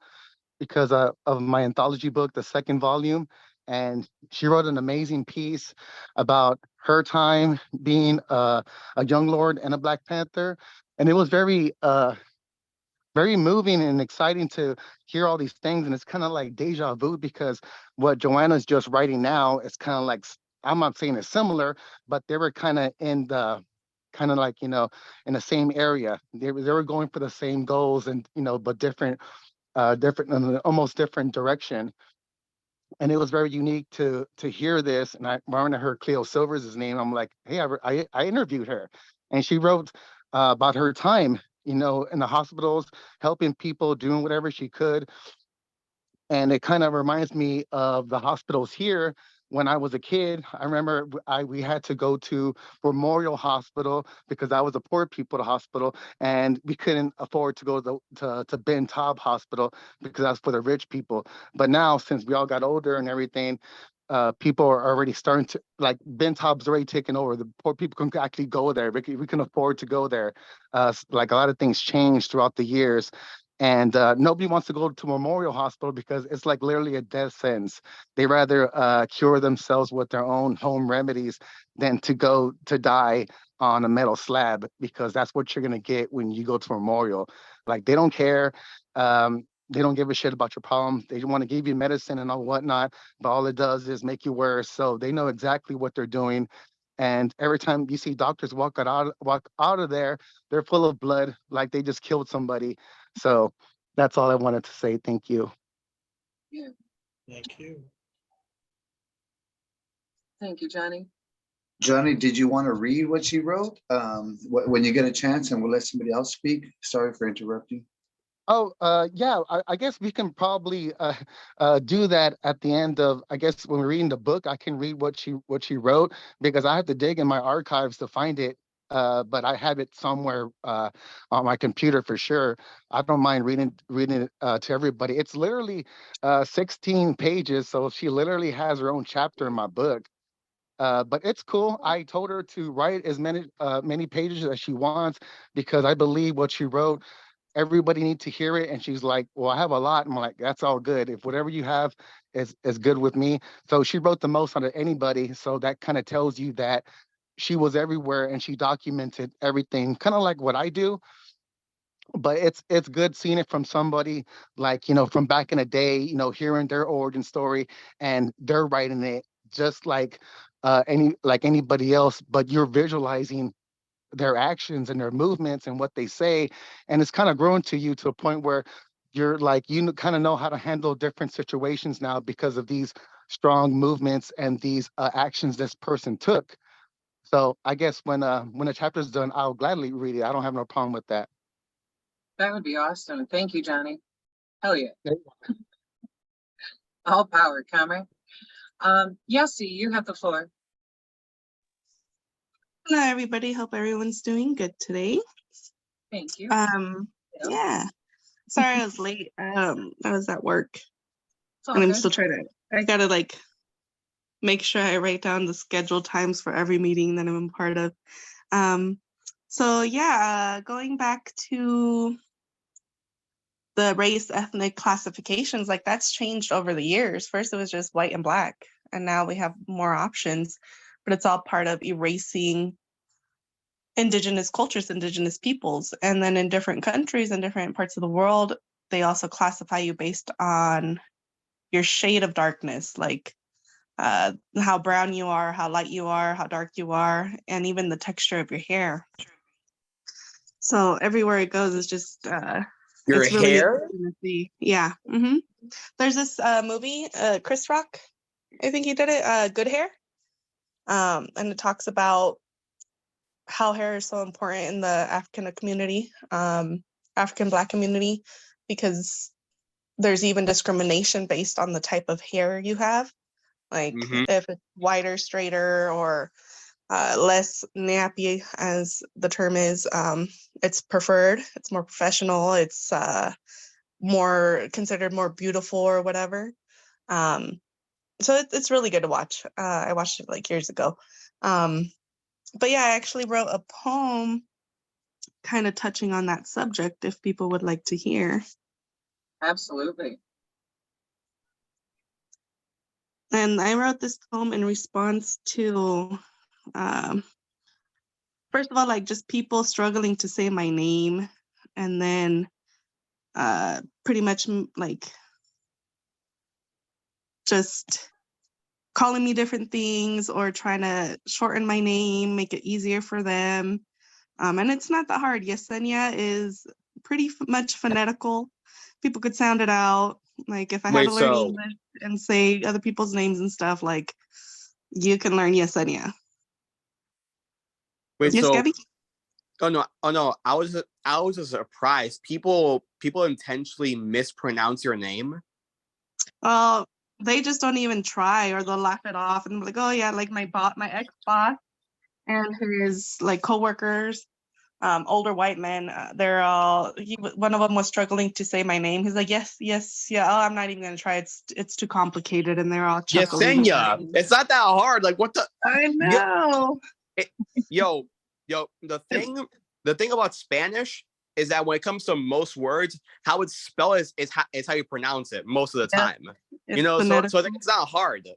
because of my anthology book, the second volume. And she wrote an amazing piece about her time being a young lord and a Black Panther. And it was very moving and exciting to hear all these things. And it's kind of like deja vu, because what Joanna's just writing now is kind of like, I'm not saying it's similar, but they were kind of in the like, in the same area. They were going for the same goals, and but different almost different direction. And it was very unique to hear this. And when I heard Cleo Silvers' name, I'm like, hey, I interviewed her, and she wrote about her time, in the hospitals, helping people, doing whatever she could. And it kind of reminds me of the hospitals here. When I was a kid, I remember we had to go to Memorial Hospital because that was a poor people hospital, and we couldn't afford to go to Ben Taub Hospital because that's for the rich people. But now, since we all got older and everything, people are already starting to, like, Ben Taub's already taken over. The poor people can actually go there. We can afford to go there. Like, a lot of things changed throughout the years. And nobody wants to go to Memorial Hospital because it's like literally a death sentence. They rather cure themselves with their own home remedies than to go to die on a metal slab, because that's what you're gonna get when you go to Memorial. Like, they don't care. They don't give a shit about your problem. They want to give you medicine and all whatnot, but all it does is make you worse. So they know exactly what they're doing. And every time you see doctors walk out of there, they're full of blood, like they just killed somebody. So That's all I wanted to say. Thank you. Thank you. Thank you, Johnny. Johnny, did you want to read what she wrote? When you get a chance, and we'll let somebody else speak. Sorry for interrupting. Oh, yeah, I guess we can probably do that at the end of, I guess when we're reading the book, I can read what she wrote because I have to dig in my archives to find it. But I have it somewhere on my computer for sure. I don't mind reading it to everybody. It's literally 16 pages, so she literally has her own chapter in my book. But it's cool. I told her to write as many pages as she wants because I believe what she wrote, everybody needs to hear it. And she's like, well, I have a lot. I'm like, that's all good. If whatever you have is good with me. So she wrote the most out of anybody. So that kind of tells you that she was everywhere and she documented everything, kind of like what I do. But it's good seeing it from somebody like, from back in the day, hearing their origin story and they're writing it just like anybody else, but you're visualizing their actions and their movements and what they say. And it's kind of grown to you to a point where you're like, kind of know how to handle different situations now because of these strong movements and these actions this person took. So I guess when the chapter's done, I'll gladly read it. I don't have no problem with that. That would be awesome. Thank you, Johnny. Hell yeah. Yeah. All power, Cameron. Yessie, you have the floor. Hello, everybody. Hope everyone's doing good today. Thank you. Yeah. Sorry I was late. I was at work, It's all and I'm good. still trying to. I gotta make sure I write down the scheduled times for every meeting that I'm a part of. So yeah, going back to the race ethnic classifications, that's changed over the years. First, it was just white and black, and now we have more options. But it's all part of erasing indigenous cultures, indigenous peoples. And then in different countries and different parts of the world, they also classify you based on your shade of darkness, how brown you are, how light you are, how dark you are, and even the texture of your hair. So everywhere it goes is just Your it's really hair? interesting to see. Yeah. There's this movie, Chris Rock, I think he did it, Good Hair. And it talks about how hair is so important in the African community, African Black community, because there's even discrimination based on the type of hair you have. If it's whiter, straighter, or less nappy, as the term is, it's preferred. It's more professional. It's more considered more beautiful or whatever. So it's really good to watch. I watched it years ago. But yeah, I actually wrote a poem kind of touching on that subject if people would like to hear. Absolutely. And I wrote this poem in response to, first of all, just people struggling to say my name, and then pretty much just calling me different things or trying to shorten my name, make it easier for them. And it's not that hard. Yesenia is pretty much phonetical. People could sound it out. If I had to learn English and say other people's names and stuff, you can learn Yesenia. Wait, Yes, so Gabby? oh no, I was just surprised. People intentionally mispronounce your name. They just don't even try, or they'll laugh it off and be like, oh yeah, my ex-boss and his coworkers, older white men, they're all, one of them was struggling to say my name. He's like, yes, yeah, oh, I'm not even gonna try, it's too complicated, and they're all chuckling. Yesenia, it's not that hard. What the? I know. Yo, the thing about Spanish is that when it comes to most words, how it's spelled is how you pronounce it most of the time. So I think it's not hard.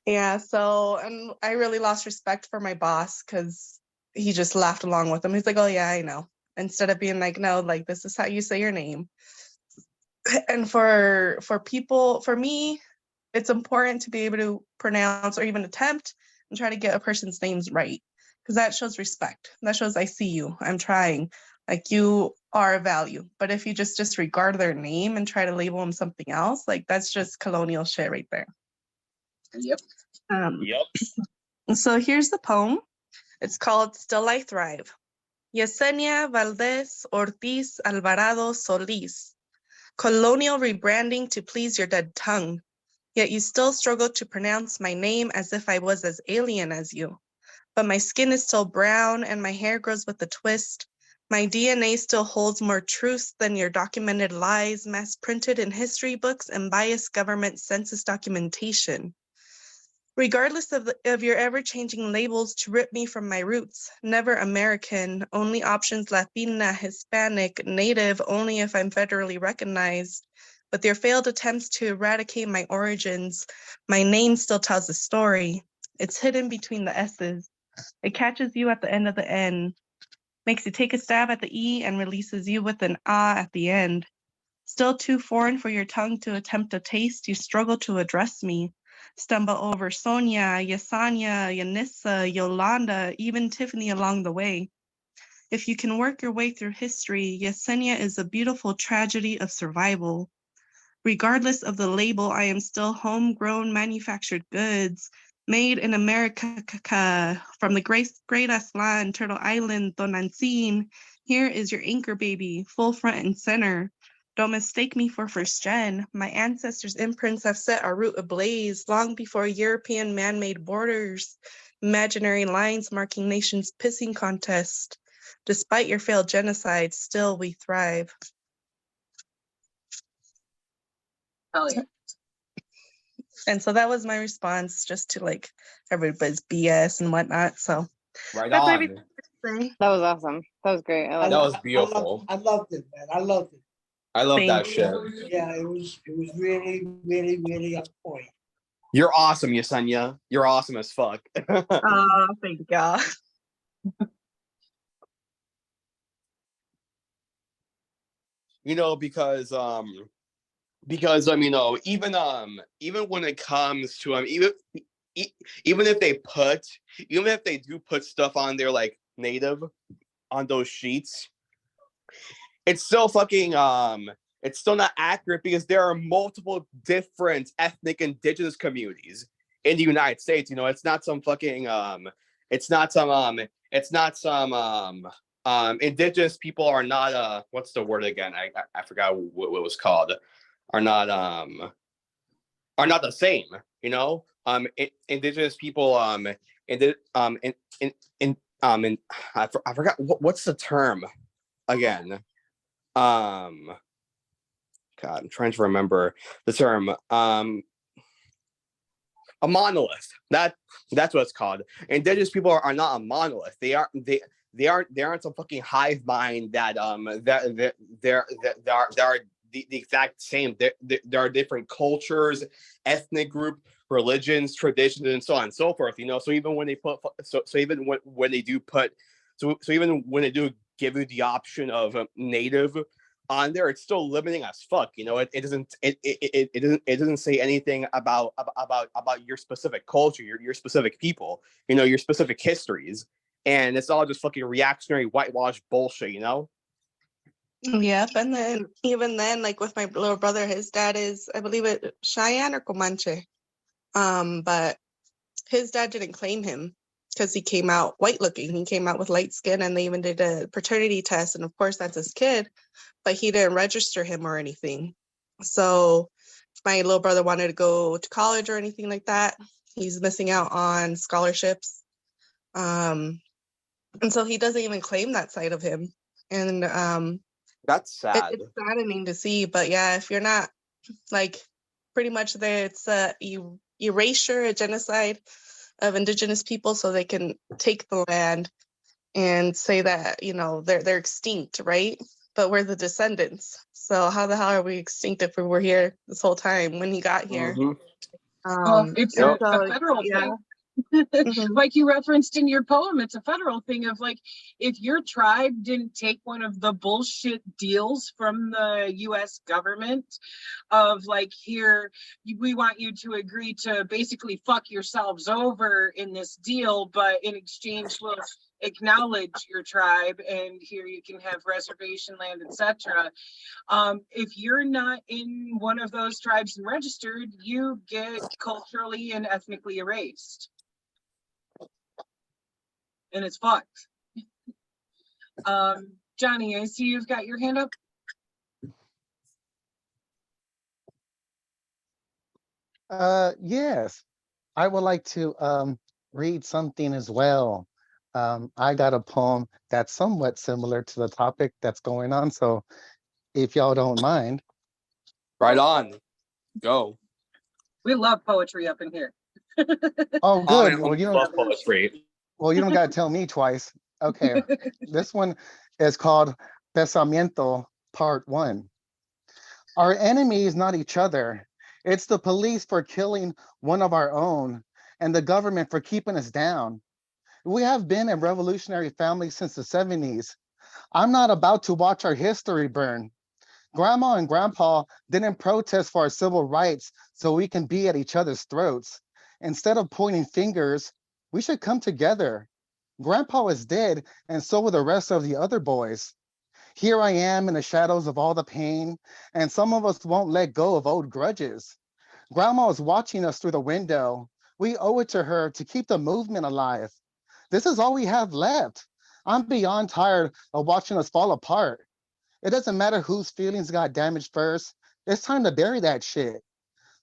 Yeah, so, and I really lost respect for my boss because he just laughed along with him. He's like, oh yeah, I know. Instead of being like, no, this is how you say your name. And for people, for me, it's important to be able to pronounce or even attempt and try to get a person's names right, because that shows respect. That shows I see you, I'm trying. Like you are a value. But if you just disregard their name and try to label them something else, like that's just colonial shit right there. Yep. So here's the poem. It's called Still I Thrive. Yesenia Valdez Ortiz Alvarado Solis. Colonial rebranding to please your dead tongue. Yet you still struggle to pronounce my name as if I was as alien as you. But my skin is still brown and my hair grows with a twist. My DNA still holds more truths than your documented lies, mass printed in history books and biased government census documentation. Regardless of your ever-changing labels to rip me from my roots, never American, only options Latina, Hispanic, Native, only if I'm federally recognized. With your failed attempts to eradicate my origins, my name still tells a story. It's hidden between the S's. It catches you at the end of the N, makes you take a stab at the E and releases you with an ah at the end. Still too foreign for your tongue to attempt a taste, you struggle to address me. Stumble over Sonia, Yesenia, Yanissa, Yolanda, even Tiffany along the way. If you can work your way through history, Yesenia is a beautiful tragedy of survival. Regardless of the label, I am still homegrown manufactured goods, made in America from the great Aslan, Turtle Island, Tonantzin. Here is your anchor baby, full front and center. Don't mistake me for first gen. My ancestors' imprints have set our route ablaze long before European man-made borders, imaginary lines marking nations' pissing contest. Despite your failed genocide, still we thrive. Hell yeah. And so that was my response just to like everybody's BS and whatnot. So Right that's my on. response. That was awesome. That was great. I like That that. was beautiful. I loved it, man. I loved it. I love Thank that you. shit. Yeah, it was really, really, really on point. You're awesome, Yesenia. You're awesome as fuck. Thank y'all. You know, because you know, even when it comes to even if they do put stuff on there like native on those sheets, it's still fucking it's still not accurate because there are multiple different ethnic indigenous communities in the United States. You know, it's not some fucking indigenous people are not what's the word again? I forgot what it was called. Are not the same, you know. Indigenous people I forgot what's the term again. God, I'm trying to remember the term. A monolith. That's what it's called. Indigenous people are not a monolith. They aren't some fucking hive mind that are the exact same. There are different cultures, ethnic group, religions, traditions, and so on and so forth. You know, so even when they put even when they do put even when they do give you the option of native on there, it's still limiting as fuck. You know, it doesn't say anything about your specific culture, your specific people, you know, your specific histories, and it's all just fucking reactionary whitewash bullshit, you know. Yep. And then even then, like with my little brother, his dad is, I believe it Cheyenne or Comanche. But his dad didn't claim him because he came out white looking. He came out with light skin, and they even did a paternity test, and of course that's his kid, but he didn't register him or anything. So if my little brother wanted to go to college or anything like that, he's missing out on scholarships. And so he doesn't even claim that side of him. And That's sad. it's saddening to see. But yeah, if you're not like pretty much there, it's a erasure, a genocide of indigenous people so they can take the land and say that, you know, they're extinct, right? But we're the descendants. So how the hell are we extinct if we were here this whole time when he got here? Well, it's a So, federal yeah. thing. Mhm. Like you referenced in your poem, it's a federal thing of like, if your tribe didn't take one of the bullshit deals from the US government of like, here, we want you to agree to basically fuck yourselves over in this deal, but in exchange, we'll acknowledge your tribe, and here you can have reservation land, etc. If you're not in one of those tribes and registered, you get culturally and ethnically erased. And it's fucked. Johnny, I see you've got your hand up. Yes, I would like to read something as well. I got a poem that's somewhat similar to the topic that's going on. So if y'all don't mind. Right on. Go. We love poetry up in here. Oh, good. Well, love poetry. well, you don't got to tell me twice. Okay. This one is called Pensamiento Part 1. Our enemy is not each other. It's the police for killing one of our own and the government for keeping us down. We have been a revolutionary family since the 70s. I'm not about to watch our history burn. Grandma and Grandpa didn't protest for our civil rights so we can be at each other's throats. Instead of pointing fingers, we should come together. Grandpa is dead, and so were the rest of the other boys. Here I am in the shadows of all the pain, and some of us won't let go of old grudges. Grandma is watching us through the window. We owe it to her to keep the movement alive. This is all we have left. I'm beyond tired of watching us fall apart. It doesn't matter whose feelings got damaged first. It's time to bury that shit.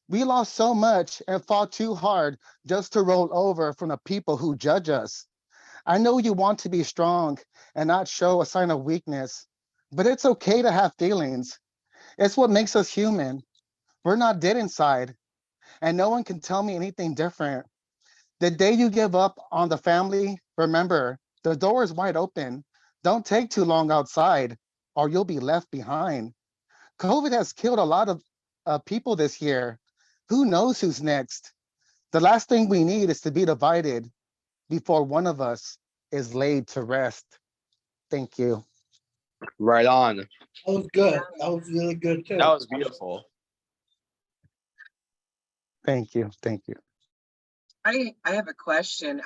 We lost so much and fought too hard just to roll over from the people who judge us. I know you want to be strong and not show a sign of weakness, but it's okay to have feelings. It's what makes us human. We're not dead inside, and no one can tell me anything different. The day you give up on the family, remember, the door is wide open. Don't take too long outside, or you'll be left behind. COVID has killed a lot of people this year. Who knows who's next? The last thing we need is to be divided before one of us is laid to rest. Thank you. Right on. That was good. That was really good too. That was beautiful. Thank you. Thank you. I have a question.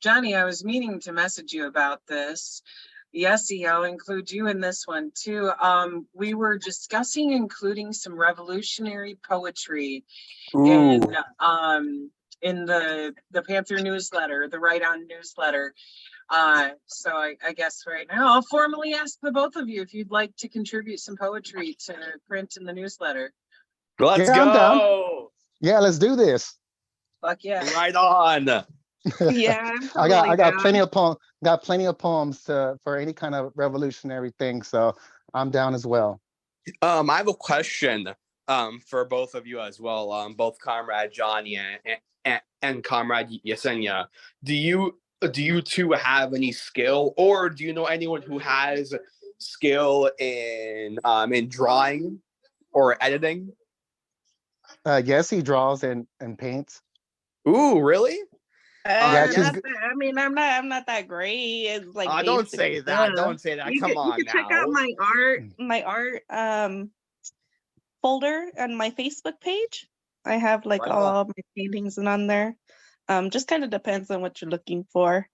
Johnny, I was meaning to message you about this. Yessie, I'll include you in this one too. We were discussing including some revolutionary poetry in the Panther newsletter, the Right On newsletter. So I guess right now I'll formally ask the both of you if you'd like to contribute some poetry to print in the newsletter. Let's Yeah, I'm down. go. Yeah, let's do this. Fuck yeah. Right on. Yeah, I'm I totally got down. plenty of poems for any kind of revolutionary thing, so I'm down as well. I have a question for both of you as well. Both Comrade Johnny and Comrade Yesenia. Do you two have any skill, or do you know anyone who has skill in drawing or editing? Yes, he draws and paints. Ooh, really? Yeah, I'm she's not that, I mean, I'm not that great. It's like Don't basic say that. stuff. Don't say that. You Come could, on you could check now. out my art folder on my Facebook page. I have like Right on. all my paintings and on there. Just kind of depends on what you're looking for.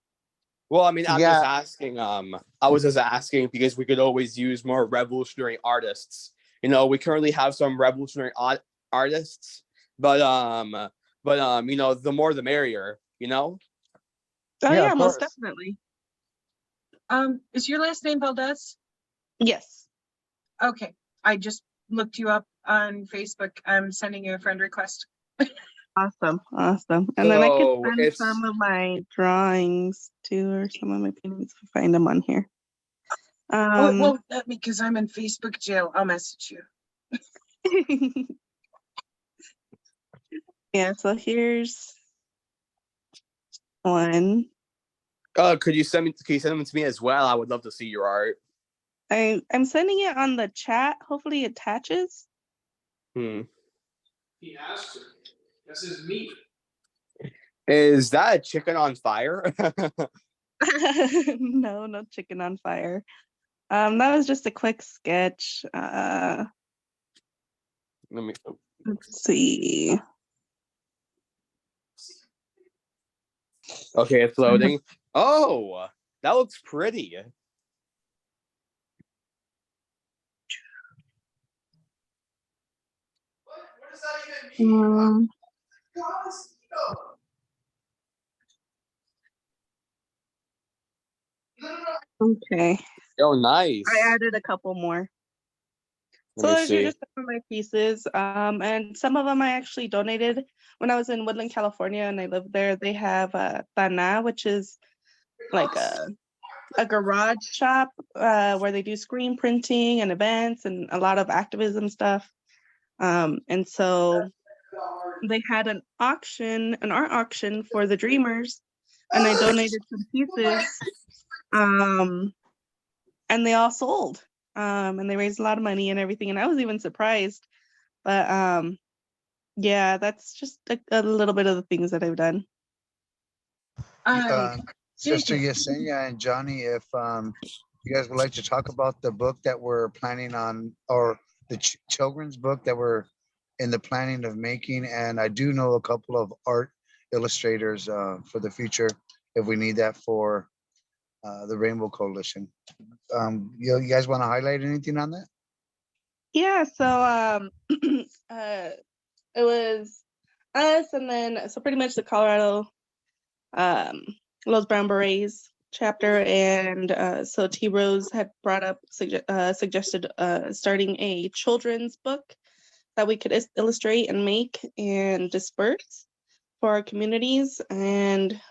Well, I mean, I'm Yeah. just asking. I was just asking because we could always use more revolutionary artists. You know, we currently have some revolutionary artists, but you know, the more the merrier. You know. Oh Yeah, yeah, of most course. definitely. Is your last name Valdez? Yes. Okay, I just looked you up on Facebook. I'm sending you a friend request. Awesome. And then I could So send it's some of my drawings too, or some of my paintings if I find them on here. Oh, it won't let me because I'm in Facebook jail. I'll message you. Yeah, so here's one. could you send them to me as well? I would love to see your art. I'm sending it on the chat. Hopefully it attaches. He asked her. This is me. Is that a chicken on fire? No chicken on fire. That was just a quick sketch. Let me. Let's see. Okay, it's loading. Oh, that looks pretty. Um, okay, Oh, nice. I added a couple more. So Let me those are see. just some of my pieces. And some of them I actually donated when I was in Woodland, California, and I lived there. They have Tana, which is like a garage shop where they do screen printing and events and a lot of activism stuff. And so they had an auction, an art auction for the Dreamers, and I donated some pieces. And they all sold. And they raised a lot of money and everything. And I was even surprised. But yeah, that's just a little bit of the things that I've done. Sister Yesenia and Johnny, if you guys would like to talk about the book that we're planning on, or the children's book that we're in the planning of making, and I do know a couple of art illustrators for the future if we need that for the Rainbow Coalition. You guys want to highlight anything on that? Yeah, so it was us, and then so pretty much the Colorado Los Brown Berets chapter, and so T Rose had brought up suggested starting a children's book that we could illustrate and make and disperse for our communities, and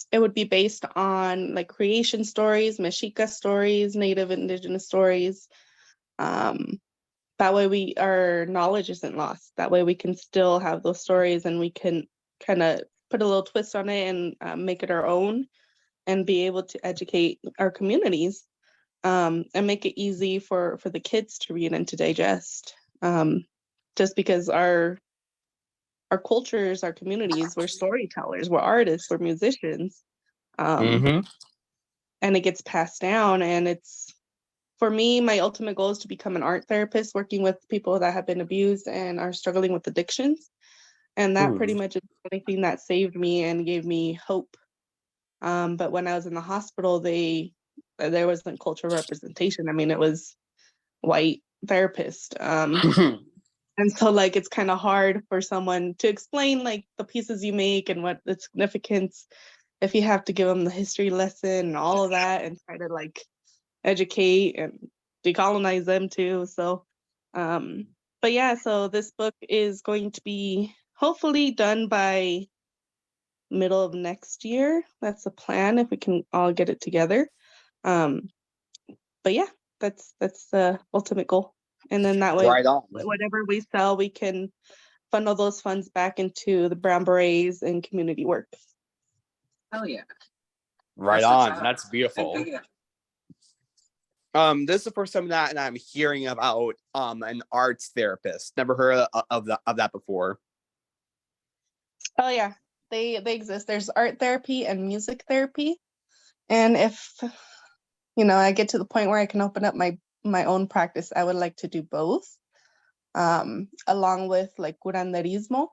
it would be based on like creation stories, Mexica stories, Native Indigenous stories. That way our knowledge isn't lost. That way we can still have those stories and we can kind of put a little twist on it and make it our own and be able to educate our communities and make it easy for the kids to read and to digest. Just because our cultures, our communities, we're storytellers, we're artists, we're musicians. And it gets passed down, and it's, for me, my ultimate goal is to become an art therapist working with people that have been abused and are struggling with addictions. And that pretty much is the only thing that saved me and gave me hope. But when I was in the hospital, there wasn't cultural representation. I mean, it was white therapist. And so like it's kind of hard for someone to explain like the pieces you make and what the significance, if you have to give them the history lesson and all of that and try to like educate and decolonize them too. So but yeah, so this book is going to be hopefully done by middle of next year. That's the plan, if we can all get it together. But yeah, that's the ultimate goal. And then that way, Right on. whatever we sell, we can funnel those funds back into the Brown Berets and community work. Oh yeah. Right That's on. awesome. That's beautiful. Yeah. This is the first time that I'm hearing about an arts therapist. Never heard of that before. Oh yeah, they exist. There's art therapy and music therapy. And if I get to the point where I can open up my own practice, I would like to do both. Along with like curanderismo.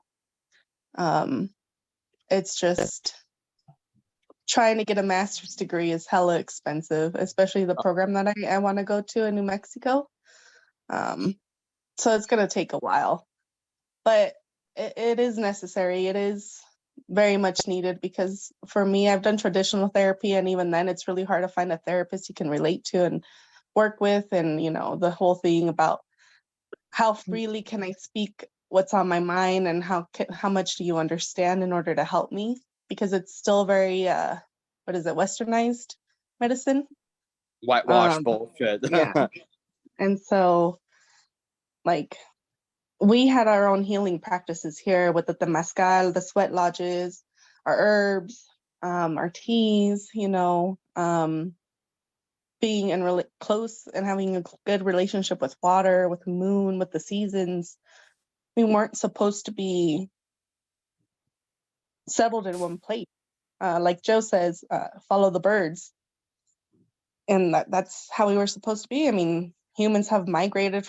It's just trying to get a master's degree is hella expensive, especially the program that I want to go to in New Mexico. So it's going to take a while, but it is necessary. It is very much needed, because for me, I've done traditional therapy, and even then it's really hard to find a therapist you can relate to and work with. And, the whole thing about how freely can I speak what's on my mind, and how much do you understand in order to help me? Because it's still very, westernized medicine. Whitewash bullshit. Yeah. And so, like, we had our own healing practices here with the temazcal, the sweat lodges, our herbs, our teas, being in really close and having a good relationship with water, with the moon, with the seasons. We weren't supposed to be settled in one place. Like Joe says, follow the birds. And that's how we were supposed to be. I mean, humans have migrated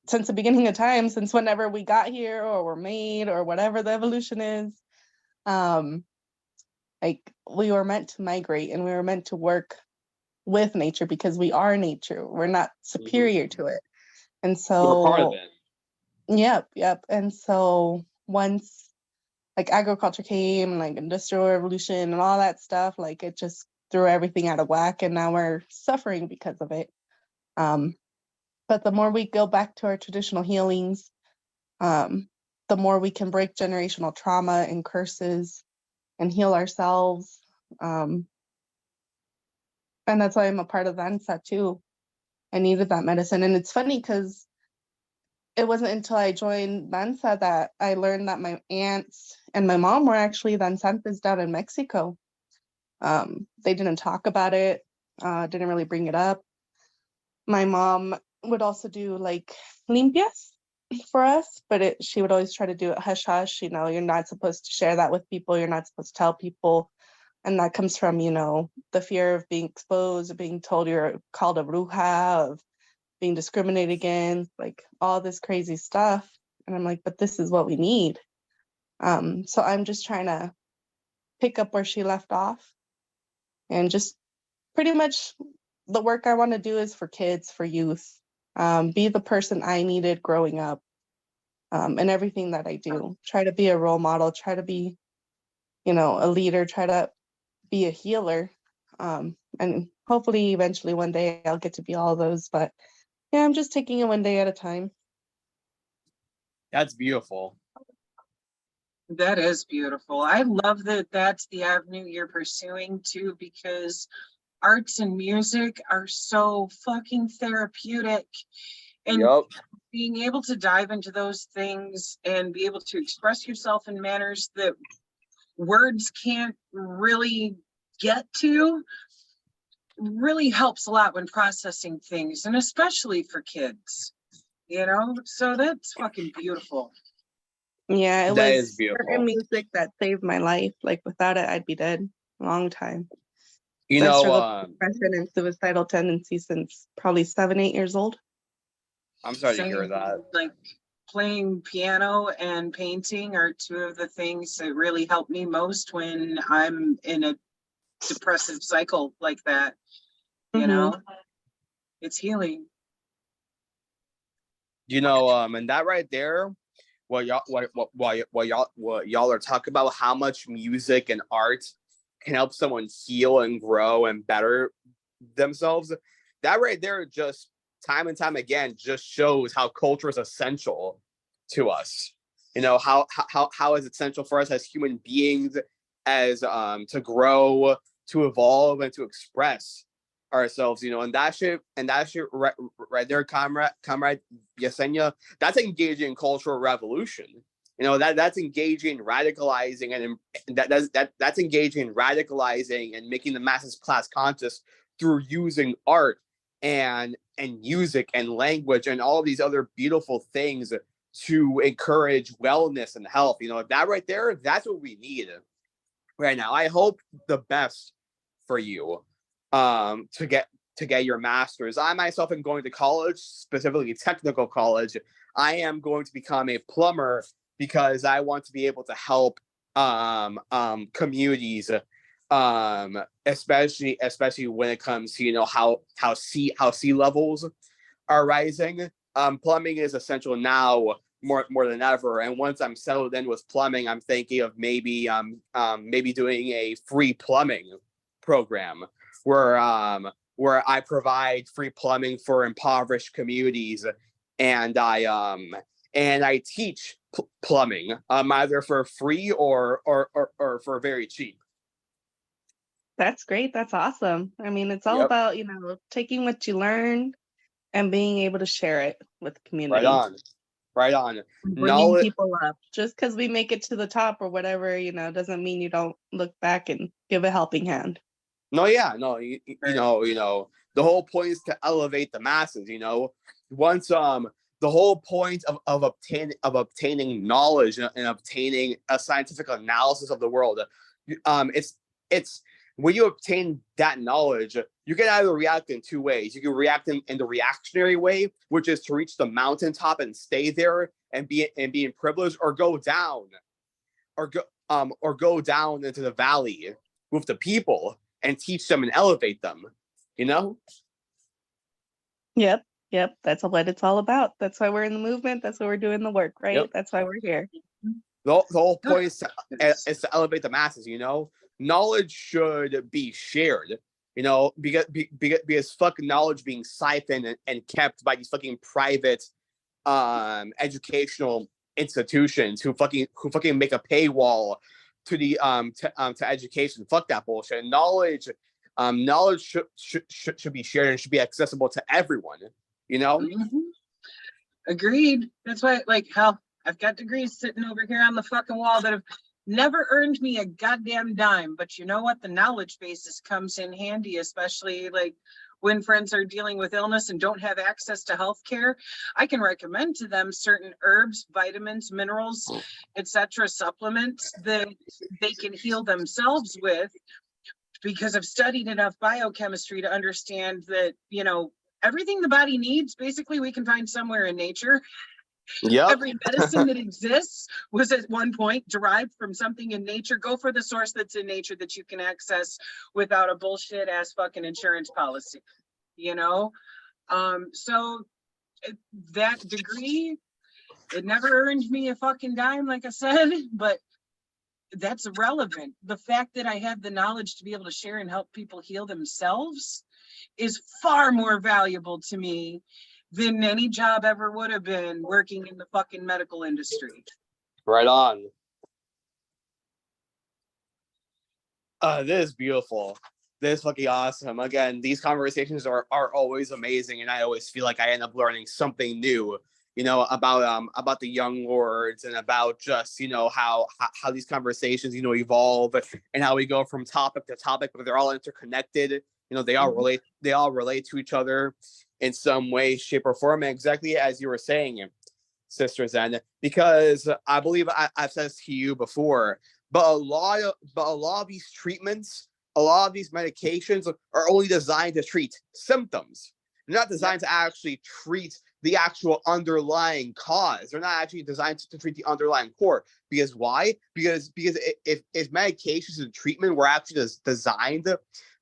since the beginning of time, since whenever we got here or were made or whatever the evolution is. Like we were meant to migrate and we were meant to work with nature because we are nature. We're not superior to it. And We're part of so, it. yep. And so once like agriculture came, like industrial revolution and all that stuff, like it just threw everything out of whack and now we're suffering because of it. But the more we go back to our traditional healings, the more we can break generational trauma and curses and heal ourselves. And that's why I'm a part of VANSA too. I needed that medicine. And it's funny because it wasn't until I joined VANSA that I learned that my aunts and my mom were actually danzantes down in Mexico. They didn't talk about it, didn't really bring it up. My mom would also do like limpias for us, but she would always try to do it hush hush. You know, you're not supposed to share that with people. You're not supposed to tell people. And that comes from, you know, the fear of being exposed, of being told you're called a bruja, of being discriminated against, like all this crazy stuff. And I'm like, but this is what we need. So I'm just trying to pick up where she left off and just pretty much the work I want to do is for kids, for youth, be the person I needed growing up, and everything that I do. Try to be a role model, try to be, you know, a leader, try to be a healer. And hopefully eventually one day I'll get to be all those. But yeah, I'm just taking it one day at a time. That's beautiful. That is beautiful. I love that that's the avenue you're pursuing too, because arts and music are so fucking therapeutic. And Yep. being able to dive into those things and be able to express yourself in manners that words can't really get to really helps a lot when processing things, and especially for kids, you know? So that's fucking beautiful. Yeah, it That was is beautiful. certain music that saved my life. Like without it, I'd be dead a long time. You I've know, struggled with depression and suicidal tendencies since probably 7, 8 years old. I'm sorry to hear Same, that. like playing piano and painting are two of the things that really help me most when I'm in a depressive cycle like that. You know, it's healing. You know, and that right there, what y'all are talking about, how much music and art can help someone heal and grow and better themselves. That right there, just time and time again, just shows how culture is essential to us. You know, how is essential for us as human beings, as to grow, to evolve, and to express ourselves. You know, and that shit right there, comrade Yesenia, that's engaging in cultural revolution. You know, that's engaging, radicalizing, and that's engaging, radicalizing, and making the masses class conscious through using art and music and language and all of these other beautiful things to encourage wellness and health. You know, that right there, that's what we need right now. I hope the best for you to get your master's. I myself am going to college, specifically technical college. I am going to become a plumber because I want to be able to help communities, especially when it comes to, you know, how sea levels are rising. Plumbing is essential now more than ever. And once I'm settled in with plumbing, I'm thinking of maybe doing a free plumbing program where I provide free plumbing for impoverished communities, and I teach plumbing, either for free or for very cheap. That's great. That's awesome. I mean, it's all about, you know, taking what you learn and being able to share it with the community. Right on. Bringing people up. Just because we make it to the top or whatever, you know, doesn't mean you don't look back and give a helping hand. No, yeah, no, you know, the whole point is to elevate the masses. You know, once the whole point of obtaining knowledge and obtaining a scientific analysis of the world, it's when you obtain that knowledge, you can either react in two ways. You can react in the reactionary way, which is to reach the mountaintop and stay there and be in privilege, or go down, or go down into the valley with the people and teach them and elevate them, you know? Yep. That's what it's all about. That's why we're in the movement. That's why we're doing the work, right? Yep. That's why we're here. The whole point is to elevate the masses, you know? Knowledge should be shared, you know, because fucking knowledge being siphoned and kept by these fucking private educational institutions who fucking make a paywall to the to education. Fuck that bullshit. Knowledge should be shared and should be accessible to everyone, you know? Agreed. That's why, like, hell, I've got degrees sitting over here on the fucking wall that have never earned me a goddamn dime. But you know what? The knowledge basis comes in handy, especially like when friends are dealing with illness and don't have access to health care. I can recommend to them certain herbs, vitamins, minerals, etc., supplements that they can heal themselves with, because I've studied enough biochemistry to understand that, you know, everything the body needs, basically, we can find somewhere in nature. Yep. Every medicine that exists was at one point derived from something in nature. Go for the source that's in nature that you can access without a bullshit ass fucking insurance policy, you know? So that degree, it never earned me a fucking dime, like I said, but that's irrelevant. The fact that I have the knowledge to be able to share and help people heal themselves is far more valuable to me than any job ever would have been working in the fucking medical industry. Right on. This is beautiful. This is fucking awesome. Again, these conversations are always amazing, and I always feel like I end up learning something new, you know, about the young lords and about just, you know, how these conversations, you know, evolve and how we go from topic to topic, but they're all interconnected. You know, they all relate to each other in some way, shape, or form. And exactly as you were saying, Sister Zen, because I believe I've said this to you before, but a lot of these treatments, a lot of these medications are only designed to treat symptoms. They're not designed to actually treat the actual underlying cause. They're not actually designed to treat the underlying core. Because why? Because if medications and treatment were actually designed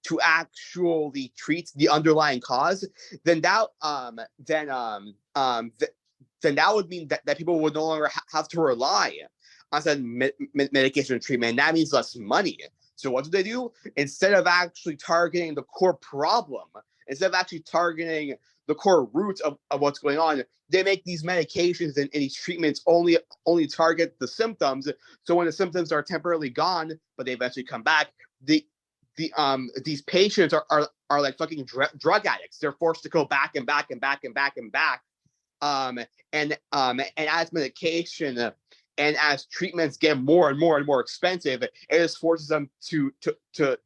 to actually treat the underlying cause, then that would mean that people would no longer have to rely on said medication and treatment. And that means less money. So what do? Instead of actually targeting the core problem, instead of actually targeting the core root of what's going on, they make these medications and these treatments only target the symptoms. So when the symptoms are temporarily gone, but they eventually come back, these patients are like fucking drug addicts. They're forced to go back and back and back and back and back. And as medication and as treatments get more and more and more expensive, it just forces them to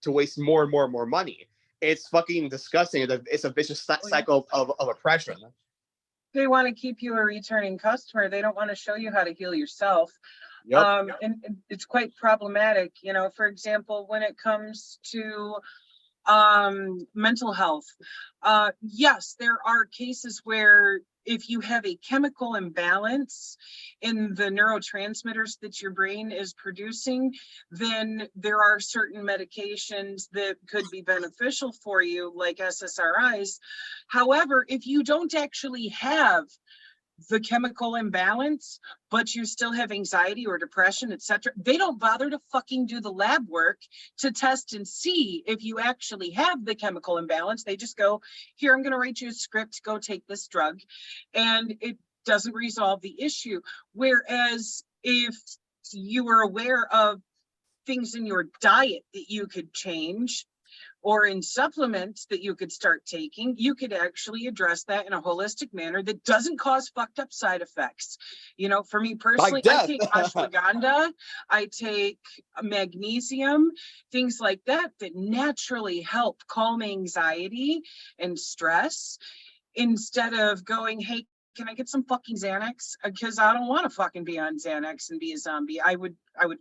waste more and more and more money. It's fucking disgusting. It's a vicious cycle of oppression. They want to keep you a returning customer. They don't want to show you how to heal yourself. Yep. And it's quite problematic, you know, for example, when it comes to mental health. Yes, there are cases where if you have a chemical imbalance in the neurotransmitters that your brain is producing, then there are certain medications that could be beneficial for you, like SSRIs. However, if you don't actually have the chemical imbalance, but you still have anxiety or depression, etc., they don't bother to fucking do the lab work to test and see if you actually have the chemical imbalance. They just go, here, I'm going to write you a script, go take this drug. And it doesn't resolve the issue. Whereas if you were aware of things in your diet that you could change, or in supplements that you could start taking, you could actually address that in a holistic manner that doesn't cause fucked up side effects. You know, for me personally, I take ashwagandha, I take magnesium, things like that naturally help calm anxiety and stress, instead of going, hey, can I get some fucking Xanax? Because I don't want to fucking be on Xanax and be a zombie. I would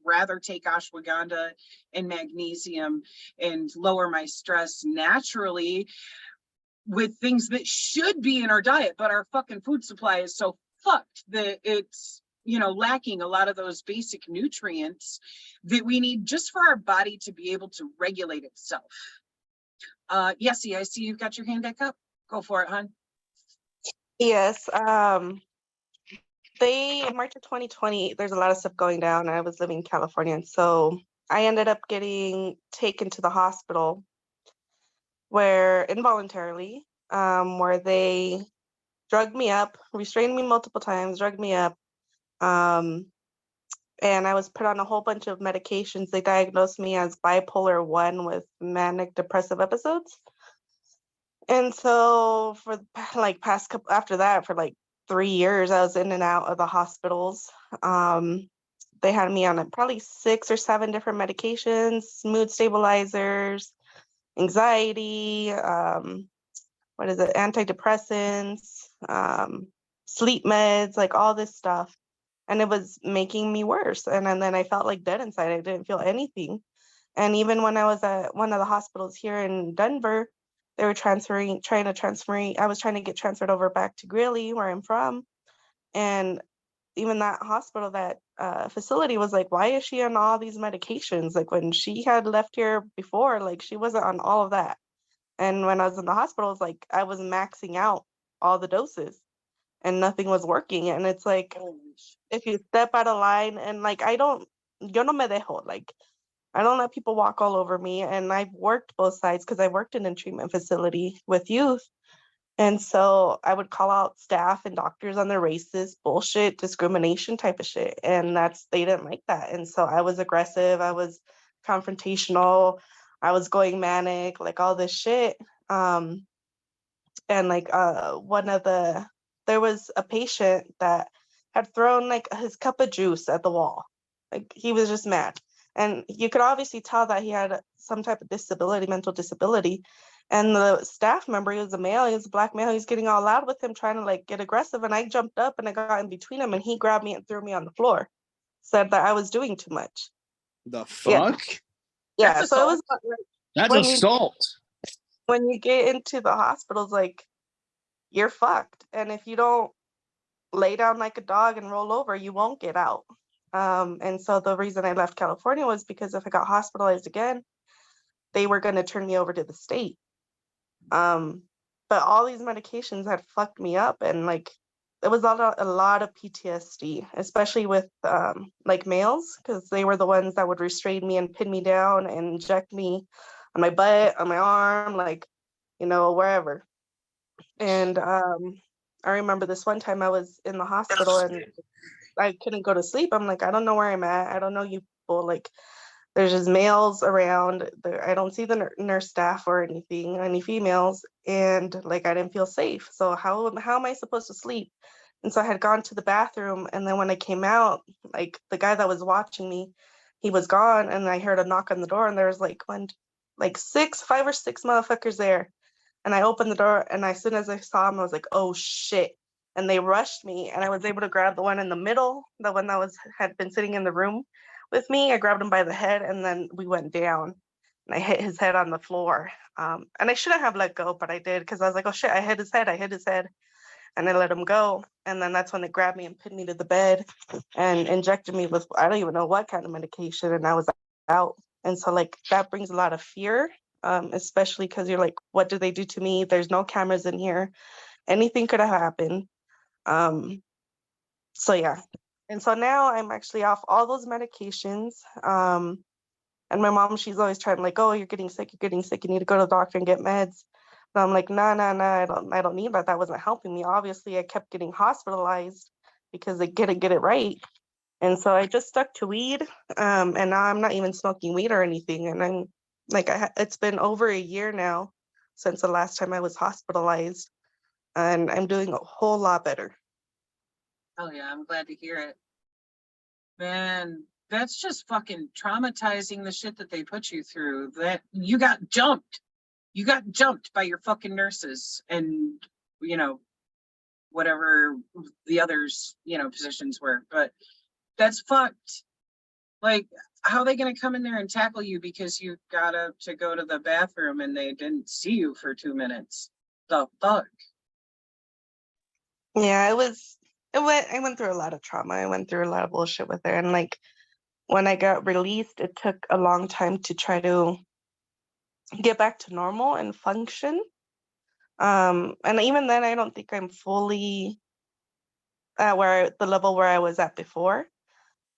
rather take ashwagandha and magnesium and lower my stress naturally with things that should be in our diet, but our fucking food supply is so fucked that it's lacking a lot of those basic nutrients that we need just for our body to be able to regulate itself. Yessie, I see you've got your hand back up. Go for it, hon. Yes. In March of 2020, there's a lot of stuff going down. I was living in California, and so I ended up getting taken to the hospital where involuntarily, where they drugged me up, restrained me multiple times, drugged me up. And I was put on a whole bunch of medications. They diagnosed me as bipolar 1 with manic depressive episodes. And so for past couple after that, for 3 years, I was in and out of the hospitals. They had me on probably 6 or 7 different medications, mood stabilizers, anxiety, antidepressants, sleep meds, all this stuff. And it was making me worse. And then I felt dead inside. I didn't feel anything. And even when I was at one of the hospitals here in Denver, they were trying to transfer me. I was trying to get transferred over back to Greeley, where I'm from. And even that hospital, that facility was like, why is she on all these medications? When she had left here before, she wasn't on all of that. And when I was in the hospital, it's I was maxing out all the doses and nothing was working. And it's if you step out of line and yo no me dejo, I don't let people walk all over me. And I've worked both sides because I worked in a treatment facility with youth. And so I would call out staff and doctors on their racist bullshit, discrimination type of shit. And they didn't like that. And so I was aggressive. I was confrontational. I was going manic, all this shit. And there was a patient that had thrown his cup of juice at the wall. He was just mad. And you could obviously tell that he had some type of disability, mental disability. And the staff member, he was a male, he was a black male, he was getting all loud with him, trying to get aggressive. And I jumped up and I got in between him and he grabbed me and threw me on the floor, said that I was doing too much. The fuck? Yeah. That's So it was That's when assault. when you get into the hospitals, you're fucked. And if you don't lay down like a dog and roll over, you won't get out. And so the reason I left California was because if I got hospitalized again, they were going to turn me over to the state. But all these medications had fucked me up, and it was a lot of PTSD, especially with males, because they were the ones that would restrain me and pin me down and inject me on my butt, on my arm, wherever. And I remember this one time I was in the hospital and I couldn't go to sleep. I'm I don't know where I'm at. I don't know you people. There's just males around. I don't see the nurse staff or anything, any females, and I didn't feel safe. So how am I supposed to sleep? And so I had gone to the bathroom, and then when I came out, the guy that was watching me, he was gone, and I heard a knock on the door, and there was 5 or 6 motherfuckers there. And I opened the door, and as soon as I saw him, I was oh shit. And they rushed me, and I was able to grab the one in the middle, the one that had been sitting in the room with me. I grabbed him by the head, and then we went down, and I hit his head on the floor. And I shouldn't have let go, but I did, because I was oh shit, I hit his head, and I let him go. And then that's when they grabbed me and pinned me to the bed and injected me with, I don't even know what kind of medication, and I was out. And so that brings a lot of fear, especially because you're what do they do to me? There's no cameras in here. Anything could have happened. So yeah. And so now I'm actually off all those medications. And my mom, she's always trying oh, you're getting sick, you need to go to the doctor and get meds. But I'm nah, I don't need that. That wasn't helping me. Obviously, I kept getting hospitalized because they didn't get it right. And so I just stuck to weed. And now I'm not even smoking weed or anything. And I'm it's been over a year now since the last time I was hospitalized. And I'm doing a whole lot better. Oh yeah, I'm glad to hear it. Man, that's just fucking traumatizing, the shit that they put you through. That you got jumped. You got jumped by your fucking nurses and, whatever the others, positions were. But that's fucked. How are they going to come in there and tackle you because you got up to go to the bathroom and they didn't see you for 2 minutes? The fuck? Yeah, I went through a lot of trauma. I went through a lot of bullshit with her. And like when I got released, it took a long time to try to get back to normal and function. And even then, I don't think I'm fully at the level where I was at before.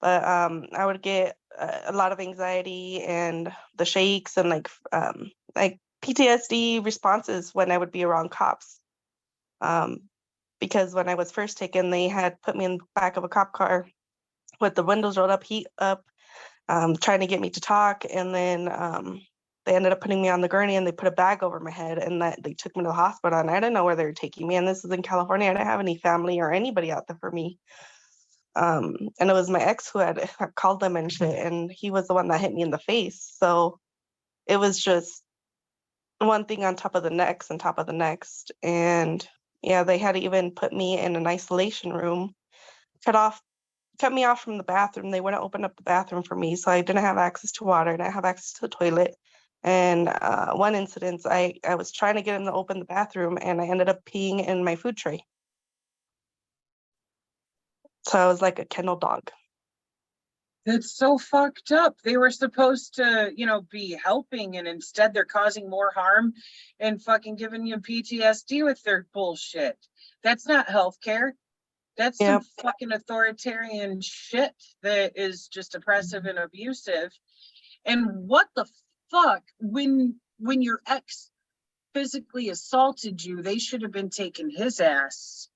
But I would get a lot of anxiety and the shakes and like PTSD responses when I would be around cops. Because when I was first taken, they had put me in the back of a cop car with the windows rolled up, heat up, trying to get me to talk. And then they ended up putting me on the gurney and they put a bag over my head and that they took me to the hospital. And I didn't know where they were taking me. And this is in California. I didn't have any family or anybody out there for me. And it was my ex who had called them and shit. And he was the one that hit me in the face. So it was just one thing on top of the next and top of the next. And yeah, they had even put me in an isolation room, cut me off from the bathroom. They wouldn't open up the bathroom for me. So I didn't have access to water, and I didn't have access to the toilet. And one incident, I was trying to get him to open the bathroom and I ended up peeing in my food tray. So I was like a kennel dog. It's so fucked up. They were supposed to, be helping, and instead they're causing more harm and fucking giving you PTSD with their bullshit. That's not healthcare. That's some fucking authoritarian shit that is just oppressive and abusive. And what the fuck? When your ex physically assaulted you, they should have been taking his ass,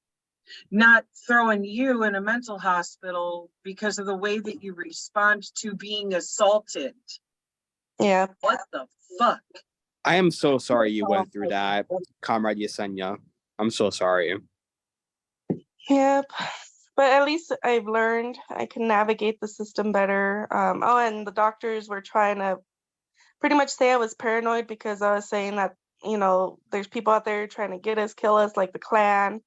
not throwing you in a mental hospital because of the way that you respond to being assaulted. Yeah. What the fuck? I am so sorry you went through that, Comrade Yesenia. I'm so sorry. Yep. But at least I've learned I can navigate the system better. And the doctors were trying to pretty much say I was paranoid because I was saying that, there's people out there trying to get us, kill us, like the Klan,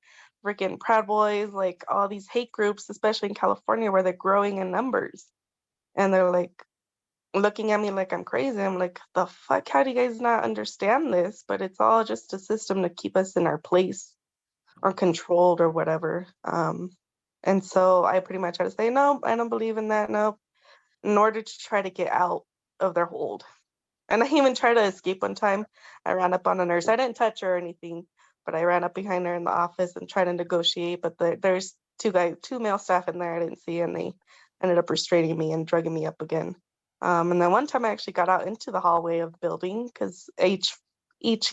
freaking Proud Boys, like all these hate groups, especially in California where they're growing in numbers. And they're like looking at me like I'm crazy. I'm like, the fuck? How do you guys not understand this? But it's all just a system to keep us in our place or controlled or whatever. And so I pretty much had to say, no, I don't believe in that. No, in order to try to get out of their hold. And I even tried to escape one time. I ran up on a nurse. I didn't touch her or anything, but I ran up behind her in the office and tried to negotiate. But there's two male staff in there I didn't see, and they ended up restraining me and drugging me up again. And then one time I actually got out into the hallway of the building because each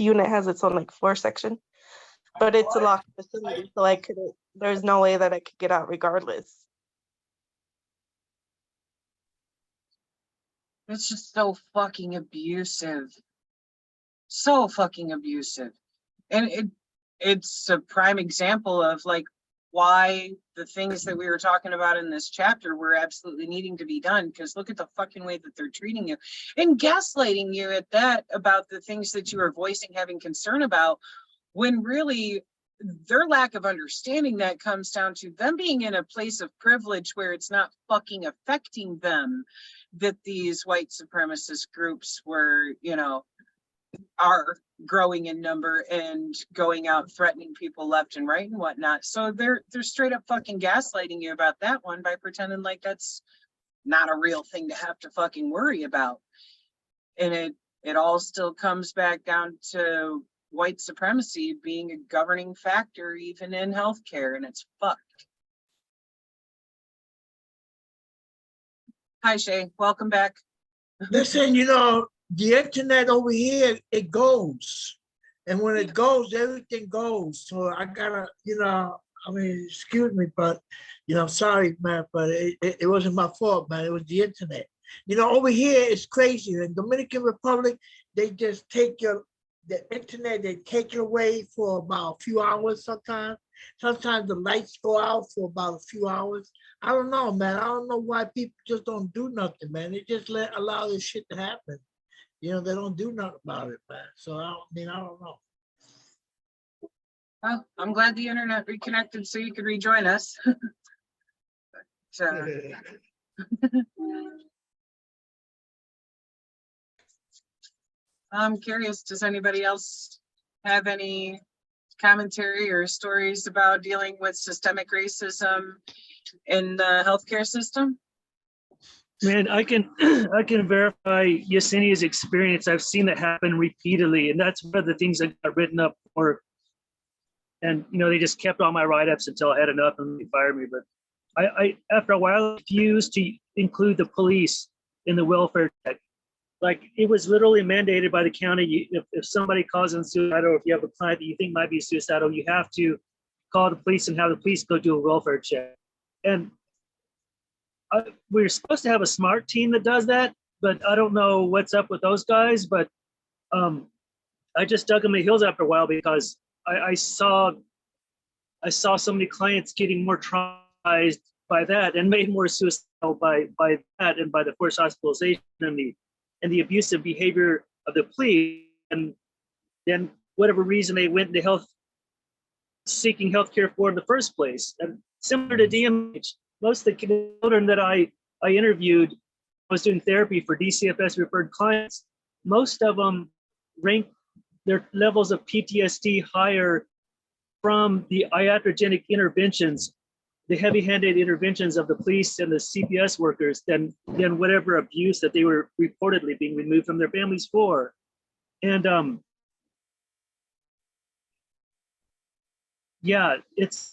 unit has its own floor section. But it's a locked facility, so there's no way that I could get out regardless. It's just so fucking abusive. So fucking abusive. And it's a prime example of why the things that we were talking about in this chapter were absolutely needing to be done, because look at the fucking way that they're treating you and gaslighting you at that about the things that you are voicing having concern about, when really their lack of understanding that comes down to them being in a place of privilege where it's not fucking affecting them that these white supremacist groups were, are growing in number and going out threatening people left and right and whatnot. So they're straight up fucking gaslighting you about that one by pretending like that's not a real thing to have to fucking worry about. And it all still comes back down to white supremacy being a governing factor even in healthcare, and it's fucked. Hi Shay, welcome back. Listen, the internet over here, it goes. And when it goes, everything goes. So I gotta, excuse me, but, I'm sorry, man, but it wasn't my fault, man. It was the internet. Over here, it's crazy. In Dominican Republic, they just take the internet, they take it away for about a few hours sometimes. Sometimes the lights go out for about a few hours. I don't know, man. I don't know why people just don't do nothing, man. They just allow this shit to happen. They don't do nothing about it, man. So I don't know. Well, I'm glad the internet reconnected so you could rejoin us. I'm curious, does anybody else have any commentary or stories about dealing with systemic racism in the healthcare system? Man, I can I can verify Yesenia's experience. I've seen it happen repeatedly, and that's one of the things I got written up for. And they just kept all my write-ups until I had enough and they fired me. But I after a while refused to include the police in the welfare check. Like, it was literally mandated by the county. If somebody calls in suicidal, or if you have a client that you think might be suicidal, you have to call the police and have the police go do a welfare check. And we're supposed to have a smart team that does that, but I don't know what's up with those guys. But I just dug in my heels after a while because I saw so many clients getting more traumatized by that and made more suicidal by that and by the forced hospitalization and the abusive behavior of the police. And then whatever reason they went into seeking healthcare for in the first place. And similar to DMH, most of the children that I interviewed, I was doing therapy for DCFS referred clients. Most of them rank their levels of PTSD higher from the iatrogenic interventions, the heavy-handed interventions of the police and the CPS workers than whatever abuse that they were reportedly being removed from their families for. And yeah, it's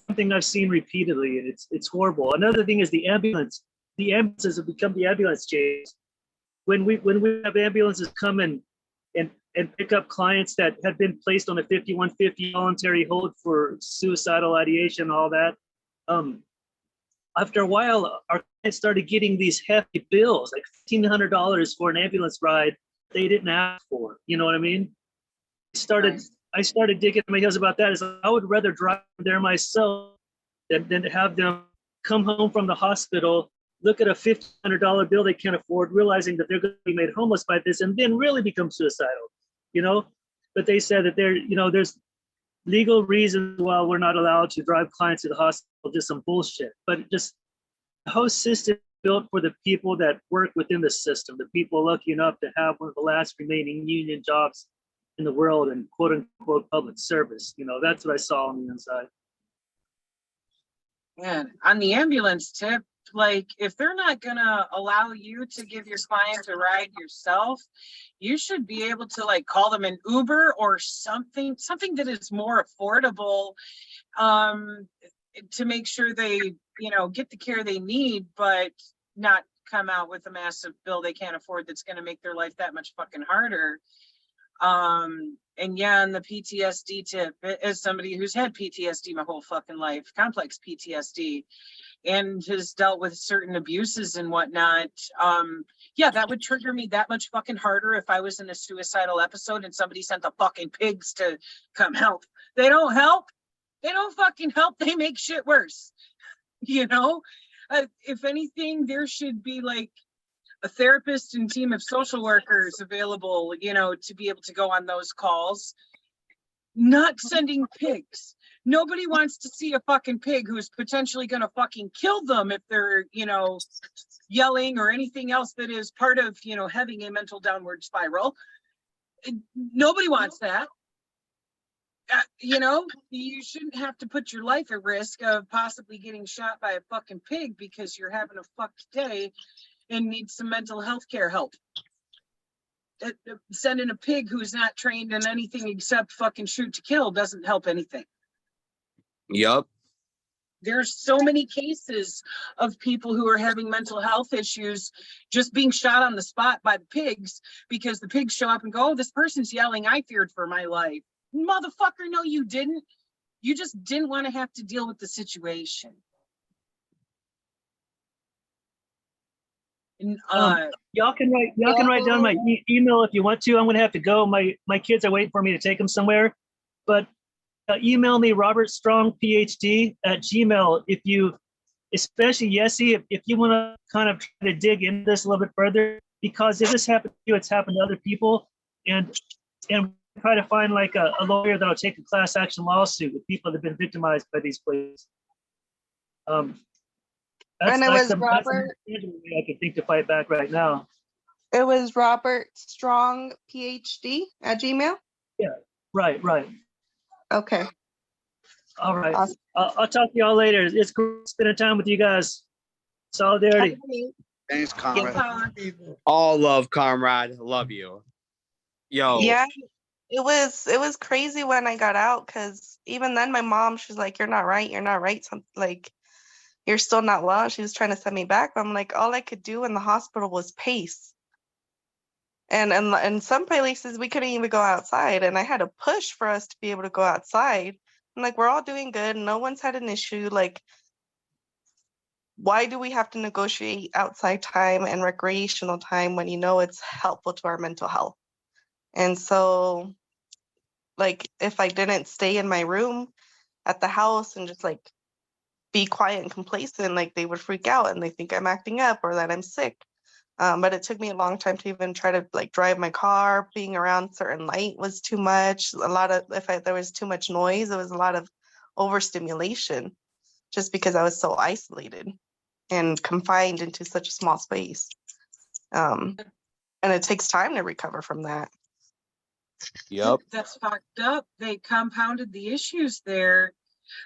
something I've seen repeatedly, and it's horrible. Another thing is the ambulance. The ambulances have become the ambulance chains. When we have ambulances come in and pick up clients that have been placed on a 5150 voluntary hold for suicidal ideation and all that, after a while, our clients started getting these hefty bills, like $1,500 for an ambulance ride they didn't ask for. You know what I mean? I started digging my heels about that. Is I would rather drive there myself than to have them come home from the hospital, look at a $1,500 bill they can't afford, realizing that they're going to be made homeless by this, and then really become suicidal. But they said that there's legal reasons why we're not allowed to drive clients to the hospital, just some bullshit. But just the whole system built for the people that work within the system, the people lucky enough to have one of the last remaining union jobs in the world and quote unquote public service. That's what I saw on the inside. Man, on the ambulance tip, like, if they're not gonna allow you to give your client a ride yourself, you should be able to call them an Uber or something that is more affordable, to make sure they get the care they need, but not come out with a massive bill they can't afford that's going to make their life that much fucking harder. And yeah, and the PTSD tip, as somebody who's had PTSD my whole fucking life, complex PTSD, and has dealt with certain abuses and whatnot, yeah, that would trigger me that much fucking harder if I was in a suicidal episode and somebody sent the fucking pigs to come help. They don't help. They don't fucking help. They make shit worse. If anything, there should be a therapist and team of social workers available, to be able to go on those calls, not sending pigs. Nobody wants to see a fucking pig who's potentially going to fucking kill them if they're, yelling or anything else that is part of, having a mental downward spiral. Nobody wants that. You shouldn't have to put your life at risk of possibly getting shot by a fucking pig because you're having a fucked day and need some mental health care help. Sending a pig who's not trained in anything except fucking shoot to kill doesn't help anything. Yup. There's so many cases of people who are having mental health issues just being shot on the spot by the pigs because the pigs show up and go, oh, this person's yelling, I feared for my life. Motherfucker, no, you didn't. You just didn't want to have to deal with the situation. And, y'all can write down my email if you want to. I'm gonna have to go. My kids are waiting for me to take them somewhere. But email me robertstrongphd@gmail if you, especially Yessie, if you want to kind of try to dig into this a little bit further, because if this happened to you, it's happened to other people, and try to find a lawyer that'll take a class action lawsuit with people that have been victimized by these places. And it was Robert. I could think to fight back right now. It was Robert Strong PhD at Gmail. Right, right. Okay. All right. Awesome. I'll talk to y'all later. It's great spending time with you guys. Solidarity. Thanks, Yes, comrade. All love, comrade. Love you. Yo. Yeah, it was crazy when I got out because even then my mom, she's like, you're not right, something like you're still not well. She was trying to send me back. But I'm like, all I could do in the hospital was pace. And some places we couldn't even go outside, and I had to push for us to be able to go outside. I'm like, we're all doing good, no one's had an issue. Like, why do we have to negotiate outside time and recreational time when you know it's helpful to our mental health? And so, like, if I didn't stay in my room at the house and just like be quiet and complacent, like they would freak out and they think I'm acting up or that I'm sick. But it took me a long time to even try to like drive my car. Being around certain light was too much. A lot of, there was too much noise, it was a lot of overstimulation just because I was so isolated and confined into such a small space. And it takes time to recover from that. Yep. That's fucked up. They compounded the issues there.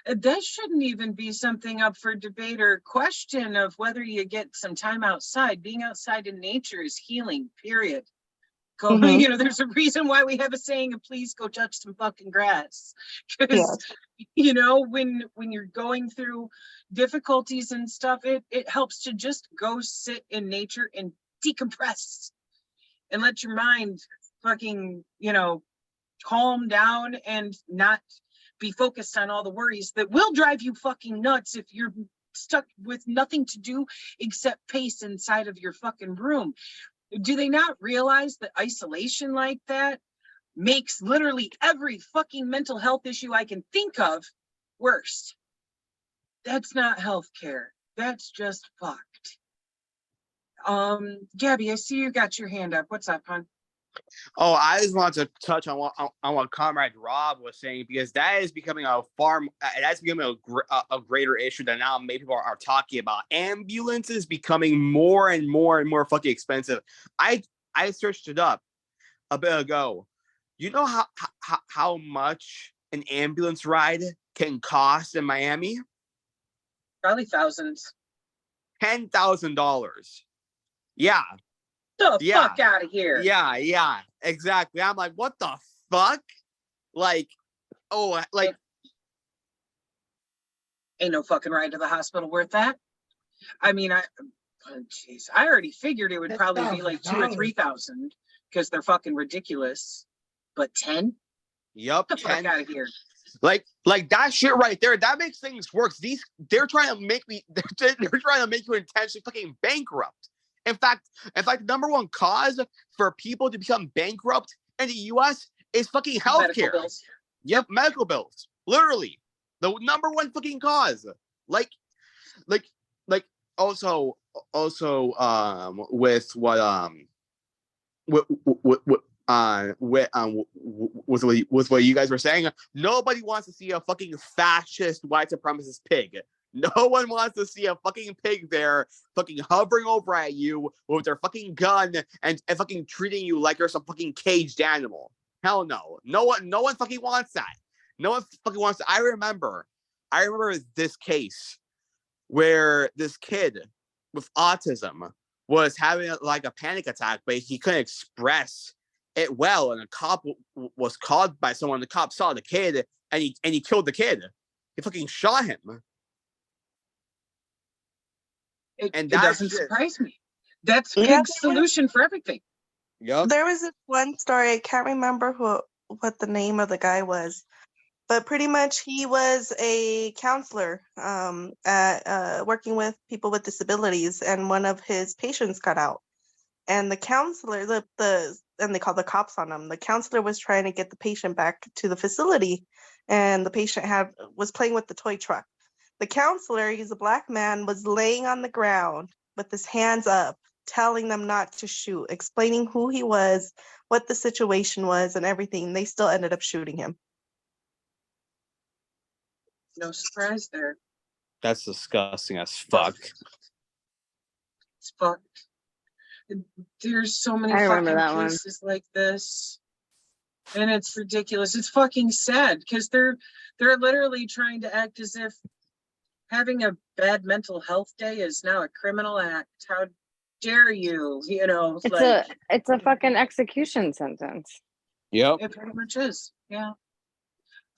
That shouldn't even be something up for debate or question of whether you get some time outside. Being outside in nature is healing, period. Go, Mhm. there's a reason why we have a saying of please go touch some fucking grass. Yeah. Because, when you're going through difficulties and stuff, it helps to just go sit in nature and decompress and let your mind fucking, calm down and not be focused on all the worries that will drive you fucking nuts if you're stuck with nothing to do except pace inside of your fucking room. Do they not realize that isolation like that makes literally every fucking mental health issue I can think of worse? That's not healthcare. That's just fucked. Gabby, I see you got your hand up. What's up, hon? Oh, I just wanted to touch on what Comrade Rob was saying, because that is becoming a greater issue that now many people are talking about. Ambulances becoming more and more and more fucking expensive. I searched it up a bit ago. You know how much an ambulance ride can cost in Miami? Probably thousands. $10,000. Yeah. The Yeah. fuck out of here. Yeah, exactly. I'm like, what the fuck? Like, ain't no fucking ride to the hospital worth that. I mean, I already figured it would That's probably be like 2,000 or $1,000. 3,000 because they're fucking ridiculous. But 10? Yup, Get the fuck 10. out of here. Like that shit right there. That makes things worse. They're trying to make me. They're trying to make you intentionally fucking bankrupt. In fact, the number one cause for people to become bankrupt in the U.S. is fucking Medical healthcare. bills. Yep, medical bills. Literally, the number one fucking cause. Like also with what with what you guys were saying, nobody wants to see a fucking fascist white supremacist pig. No one wants to see a fucking pig there fucking hovering over at you with their fucking gun and fucking treating you like you're some fucking caged animal. Hell no. No one fucking wants that. No one fucking wants that. I remember this case where this kid with autism was having like a panic attack, but he couldn't express it well, and a cop was called by someone. The cop saw the kid and he killed the kid. He fucking shot him. It doesn't surprise me. That's Yeah, Pig's solution for everything. Yep. there was this one story, I can't remember what the name of the guy was, but pretty much he was a counselor at working with people with disabilities, and one of his patients got out, and the counselor, and they called the cops on him. The counselor was trying to get the patient back to the facility, and the patient was playing with the toy truck. The counselor, he's a black man, was laying on the ground with his hands up, telling them not to shoot, explaining who he was, what the situation was, and everything. They still ended up shooting him. No surprise there. That's disgusting as fuck. It's fucked. There's so many I remember fucking that one. cases like this. And it's ridiculous. It's fucking sad because they're literally trying to act as if having a bad mental health day is now a criminal act. How dare you? You know, It's a fucking execution sentence. Yep. it pretty much is. Yeah.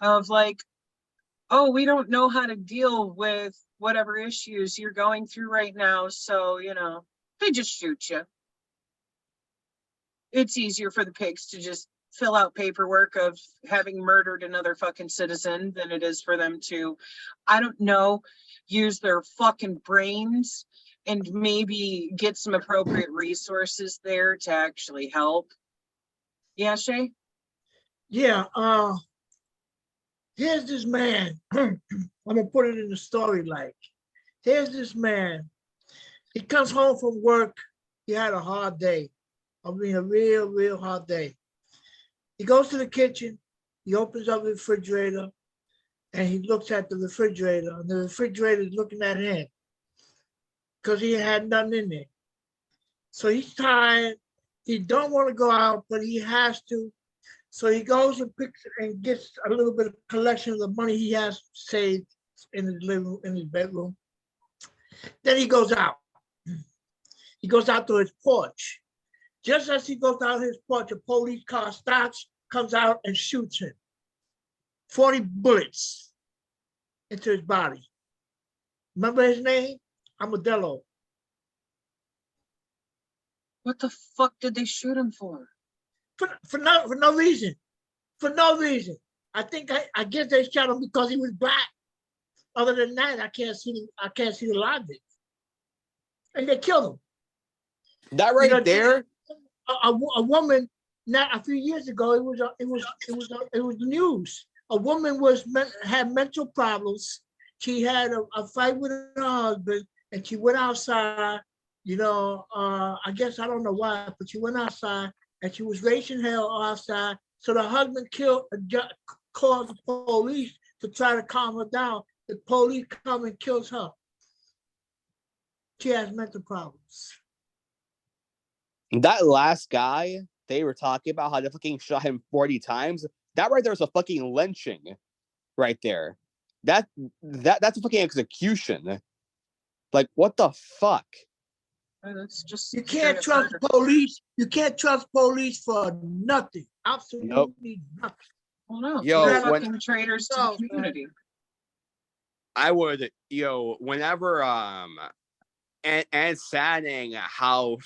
Of like, oh, we don't know how to deal with whatever issues you're going through right now. So, you know, they just shoot you. It's easier for the pigs to just fill out paperwork of having murdered another fucking citizen than it is for them to, I don't know, use their fucking brains and maybe get some appropriate resources there to actually help. Yeah, Shay? Yeah, here's this man. I'm gonna put it in the story like, here's this man. He comes home from work. He had a hard day. I mean, a real hard day. He goes to the kitchen. He opens up the refrigerator and he looks at the refrigerator, and the refrigerator is looking at him because he had nothing in there. So he's tired. He don't want to go out, but he has to. So he goes and picks and gets a little bit of collection of the money he has saved in his living room, in his bedroom. Then he goes out. He goes out to his porch. Just as he goes down his porch, a police car stops, comes out and shoots him. 40 bullets into his body. Remember his name? Amadillo. What the fuck did they shoot him for? For no reason. For no reason. I guess they shot him because he was black. Other than that, I can't see the logic. And they killed him. That right there. A woman, not a few years ago, it was the news. A woman had mental problems. She had a fight with her husband, and she went outside. You know, I guess I don't know why, but she went outside and she was raising hell outside. So the husband called the police to try to calm her down. The police come and kills her. She has mental problems. That last guy, they were talking about how they fucking shot him 40 times. That right there is a fucking lynching right there. That's a fucking execution. Like, what the fuck? That's just You can't trust police. You can't trust police for nothing. Absolutely nothing. Well, no, Yo, they're when- fucking traitors to the community. I would, whenever and it's saddening how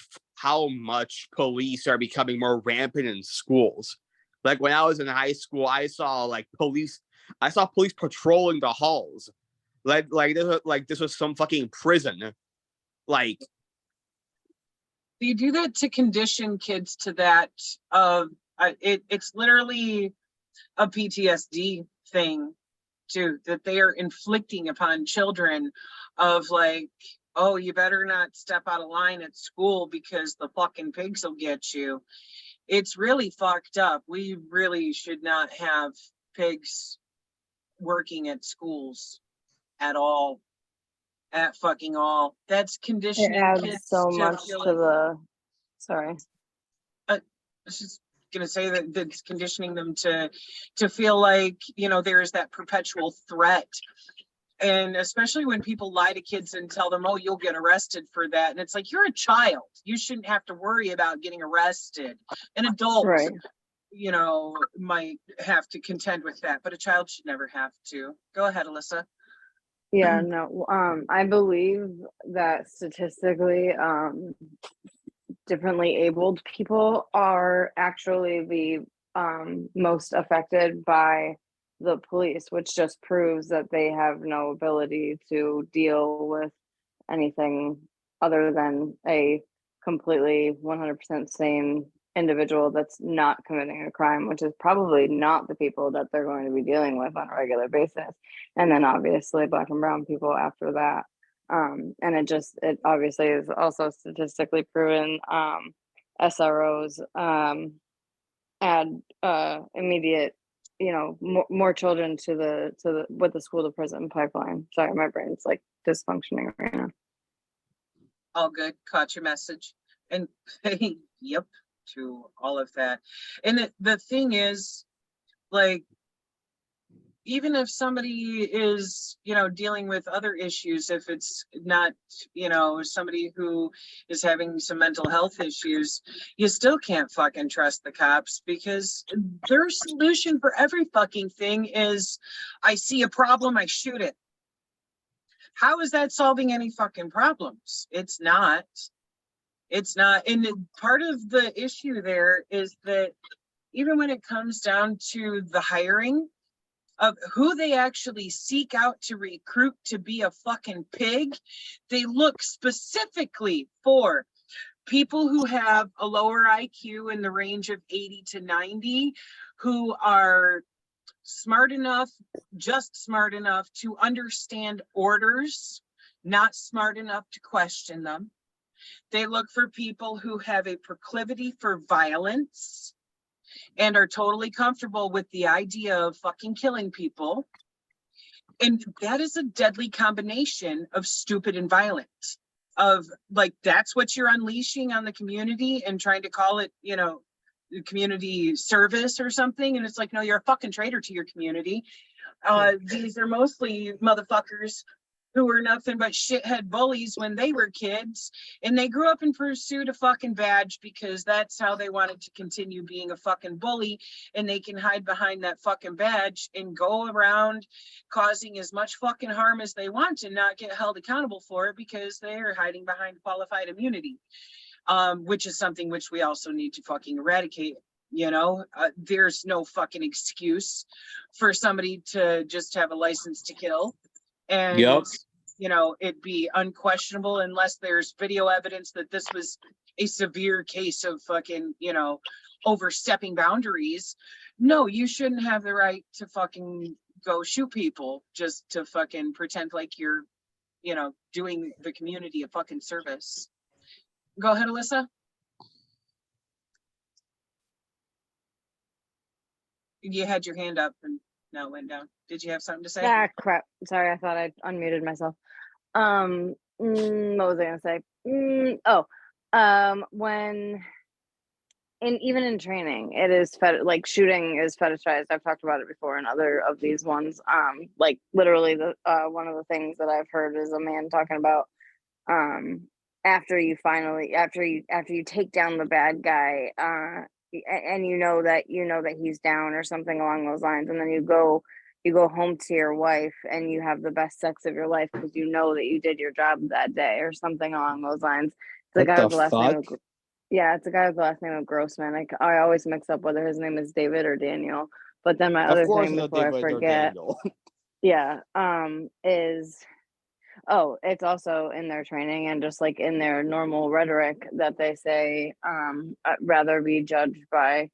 much police are becoming more rampant in schools. Like when I was in high school, I saw police patrolling the halls. Like this was some fucking prison. Like, They do that to condition kids to that. It's literally a PTSD thing too, that they are inflicting upon children of like, oh, you better not step out of line at school because the fucking pigs will get you. It's really fucked up. We really should not have pigs working at schools at all. At fucking all. That's It conditioning adds kids so to much feel to like, the. Sorry. I was just gonna say that that's conditioning them to feel like, there is that perpetual threat. And especially when people lie to kids and tell them, oh, you'll get arrested for that. And it's like, you're a child. You shouldn't have to worry about getting arrested. An adult, Right. Might have to contend with that, but a child should never have to. Go ahead, Alyssa. Yeah, no. I believe that statistically, differently abled people are actually the most affected by the police, which just proves that they have no ability to deal with anything other than a completely 100% sane individual that's not committing a crime, which is probably not the people that they're going to be dealing with on a regular basis. And then obviously black and brown people after that. And it obviously is also statistically proven. SROs add immediate, more children to the with the school to prison pipeline. Sorry, my brain's like dysfunctioning right now. All good. Caught your message. And yep, to all of that. And the thing is, like, even if somebody is, dealing with other issues, if it's not, somebody who is having some mental health issues, you still can't fucking trust the cops, because their solution for every fucking thing is, I see a problem, I shoot it. How is that solving any fucking problems? It's not. It's not. And part of the issue there is that even when it comes down to the hiring of who they actually seek out to recruit to be a fucking pig, they look specifically for people who have a lower IQ in the range of 80 to 90, who are just smart enough to understand orders, not smart enough to question them. They look for people who have a proclivity for violence and are totally comfortable with the idea of fucking killing people. And that is a deadly combination of stupid and violent. Of like, that's what you're unleashing on the community and trying to call it, community service or something. And it's like, no, you're a fucking traitor to your community. These are mostly motherfuckers who were nothing but shithead bullies when they were kids, and they grew up in pursuit of fucking badge because that's how they wanted to continue being a fucking bully, and they can hide behind that fucking badge and go around causing as much fucking harm as they want and not get held accountable for it because they're hiding behind qualified immunity, which is something which we also need to fucking eradicate. There's no fucking excuse for somebody to just have a license to kill. And, Yep. It'd be unquestionable unless there's video evidence that this was a severe case of fucking, overstepping boundaries. No, you shouldn't have the right to fucking go shoot people just to fucking pretend like you're, doing the community a fucking service. Go ahead, Alyssa. You had your hand up and now it went down. Did you have something to say? Ah, crap. Sorry, I thought I unmuted myself. What was I gonna say? When even in training, it is like shooting is fetishized. I've talked about it before in other of these ones. Like literally the one of the things that I've heard is a man talking about after you take down the bad guy, and you know that he's down or something along those lines, and then you go home to your wife and you have the best sex of your life because you know that you did your job that day or something along those lines. It's a guy with the last name of, it's a guy with the last name of Grossman. I always mix up whether his name is David or Daniel, but then my other thing before I forget, it's also in their training and just like in their normal rhetoric that they say, I'd rather be judged by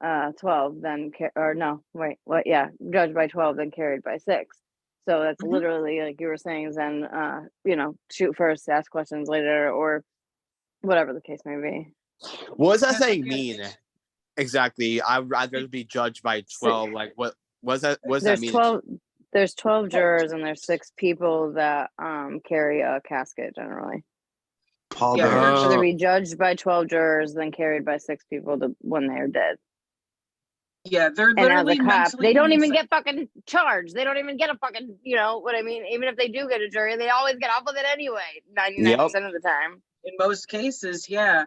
12 than judged by 12 than carried by 6. So that's literally like you were saying, Zen, shoot first, ask questions later, or whatever the case may be. What does that say mean? Exactly. I'd rather be judged by 12. Like what does that mean? There's 12 jurors and there's 6 people that carry a casket generally. Rather be judged by 12 jurors than carried by 6 people when they're dead. Yeah, they're literally and as a cop, they don't even get fucking charged. They don't even get a fucking, you know what I mean? Even if they do get a jury, they always get off with it anyway, 99% of the time. In most cases, yeah.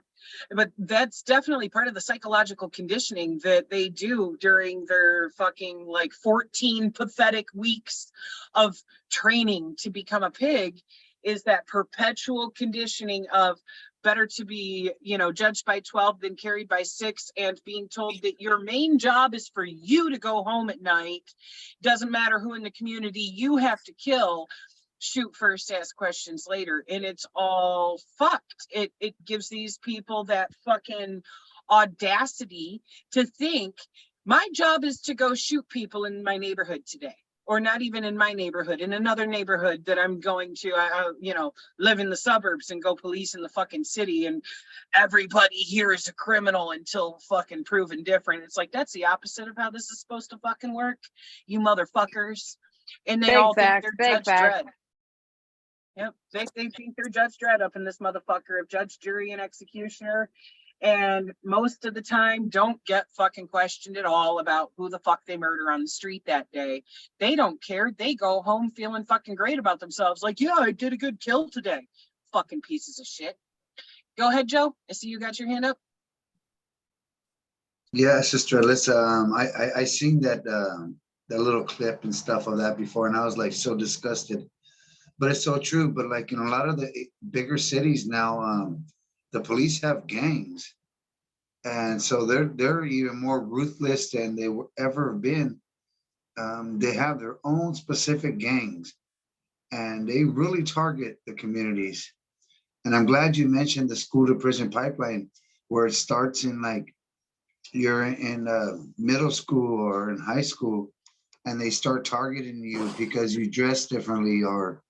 But that's definitely part of the psychological conditioning that they do during their fucking 14 pathetic weeks of training to become a pig, is that perpetual conditioning of better to be, judged by 12 than carried by 6, and being told that your main job is for you to go home at night. Doesn't matter who in the community you have to kill. Shoot first, ask questions later. And it's all fucked. It gives these people that fucking audacity to think my job is to go shoot people in my neighborhood today. Or not even in my neighborhood, in another neighborhood that I'm going to, live in the suburbs and go police in the fucking city, and everybody here is a criminal until fucking proven different. It's like, that's the opposite of how this is supposed to fucking work, you motherfuckers. And they all think they're Judge Dredd. Yep, they think they're Judge Dredd up in this motherfucker of judge, jury, and executioner. And most of the time don't get fucking questioned at all about who the fuck they murder on the street that day. They don't care. They go home feeling fucking great about themselves. Like, yeah, I did a good kill today. Fucking pieces of shit. Go ahead, Joe. I see you got your hand up. Yeah, Sister Alyssa, I seen that little clip and stuff of that before, and I was like so disgusted. But it's so true. But like in a lot of the bigger cities now, the police have gangs, and so they're even more ruthless than they were ever been. They have their own specific gangs, and they really target the communities. And I'm glad you mentioned the school to prison pipeline, where it starts in like you're in middle school or in high school, and they start targeting you because you dress differently or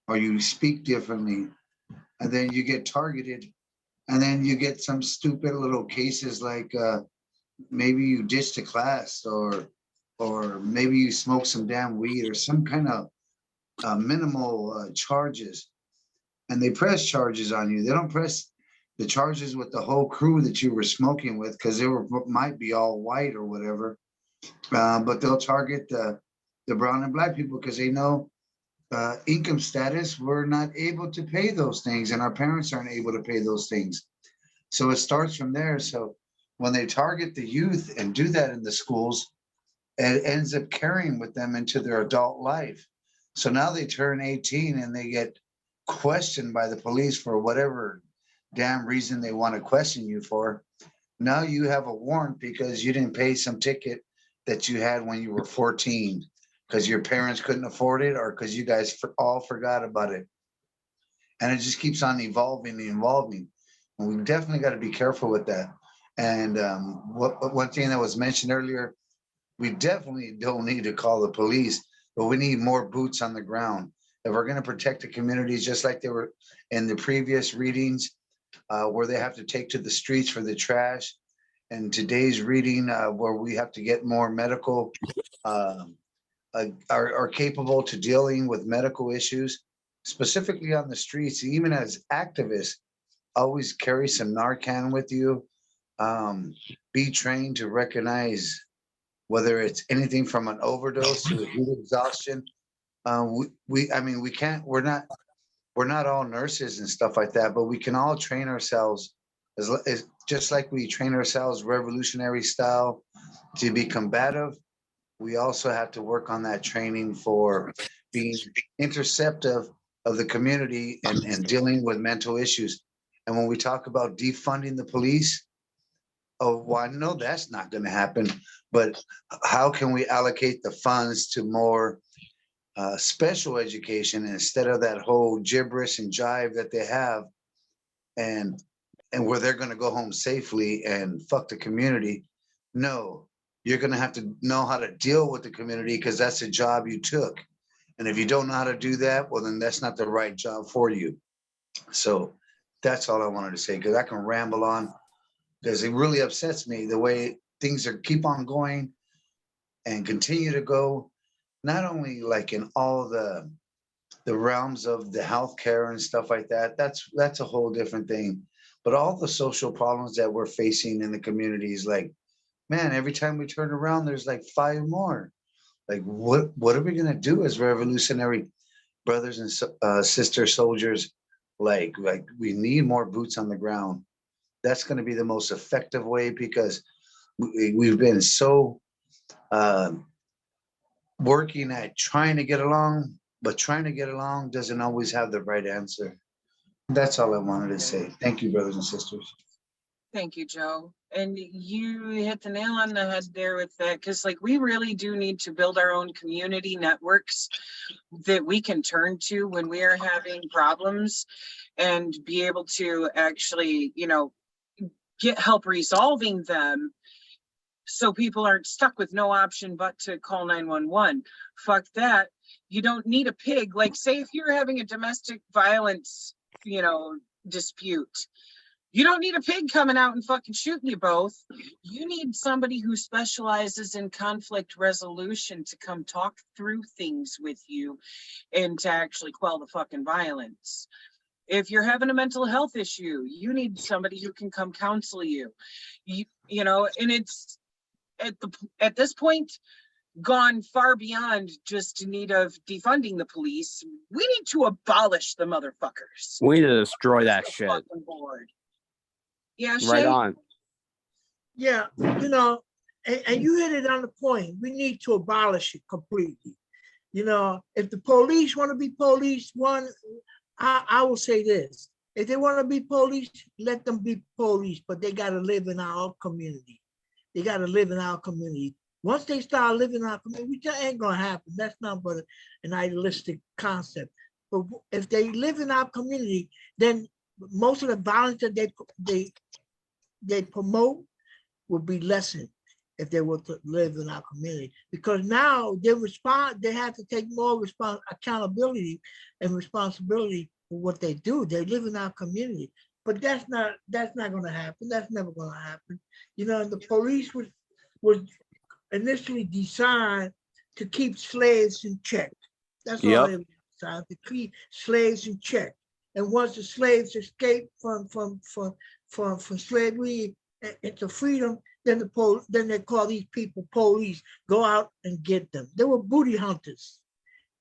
you speak differently, and then you get targeted, and then you get some stupid little cases like maybe you ditched a class or maybe you smoke some damn weed or some kind of minimal charges, and they press charges on you. They don't press the charges with the whole crew that you were smoking with because they were might be all white or whatever, but they'll target the brown and black people because they know income status, we're not able to pay those things, and our parents aren't able to pay those things. So it starts from there. So when they target the youth and do that in the schools, it ends up carrying with them into their adult life. So now they turn 18 and they get questioned by the police for whatever damn reason they want to question you for. Now you have a warrant because you didn't pay some ticket that you had when you were 14 because your parents couldn't afford it or because you guys all forgot about it. And it just keeps on evolving and evolving. And we've definitely got to be careful with that. And one thing that was mentioned earlier, we definitely don't need to call the police, but we need more boots on the ground. If we're going to protect the communities, just like they were in the previous readings, where they have to take to the streets for the trash, and today's reading, where we have to get more medical, are capable to dealing with medical issues, specifically on the streets, even as activists, always carry some Narcan with you. Be trained to recognize whether it's anything from an overdose to heat exhaustion. I mean, we can't, we're not all nurses and stuff like that, but we can all train ourselves as just like we train ourselves revolutionary style to be combative. We also have to work on that training for being interceptive of the community and dealing with mental issues. And when we talk about defunding the police, oh, well, I know that's not going to happen, but how can we allocate the funds to more special education instead of that whole gibberish and jive that they have, and where they're going to go home safely and fuck the community? No, you're going to have to know how to deal with the community because that's a job you took. And if you don't know how to do that, well, then that's not the right job for you. So that's all I wanted to say, because I can ramble on because it really upsets me the way things are keep on going and continue to go, not only like in all the realms of the healthcare and stuff like that. That's a whole different thing. But all the social problems that we're facing in the communities, like, man, every time we turn around, there's like 5 more. Like, what are we gonna do as revolutionary brothers and sister soldiers? Like we need more boots on the ground. That's going to be the most effective way, because we've been so working at trying to get along, but trying to get along doesn't always have the right answer. That's all I wanted to say. Thank you, brothers and sisters. Thank you, Joe. And you hit the nail on the head there with that, because like we really do need to build our own community networks that we can turn to when we are having problems, and be able to actually, get help resolving them, so people aren't stuck with no option but to call 911. Fuck that. You don't need a pig. Like, say if you're having a domestic violence, dispute, you don't need a pig coming out and fucking shooting you both. You need somebody who specializes in conflict resolution to come talk through things with you and to actually quell the fucking violence. If you're having a mental health issue, you need somebody who can come counsel you. You know, and it's at this point gone far beyond just in need of defunding the police. We need to abolish the motherfuckers. We need to destroy that The shit. fucking board. Yeah, Right Shay? on. Yeah, you know, and you hit it on the point. We need to abolish it completely. You know, if the police want to be police, I will say this. If they want to be police, let them be police, but they got to live in our community. They got to live in our community. Once they start living in our community, that ain't going to happen. That's not but an idealistic concept. But if they live in our community, then most of the violence that they promote will be lessened if they were to live in our community. Because now they have to take more accountability and responsibility for what they do. They live in our community. But that's not going to happen. That's never going to happen. You know, the police was initially designed to keep slaves in check. That's all they were designed, to keep slaves in check. And once the slaves escaped from slavery into freedom, then they call these people police. Go out and get them. They were booty hunters.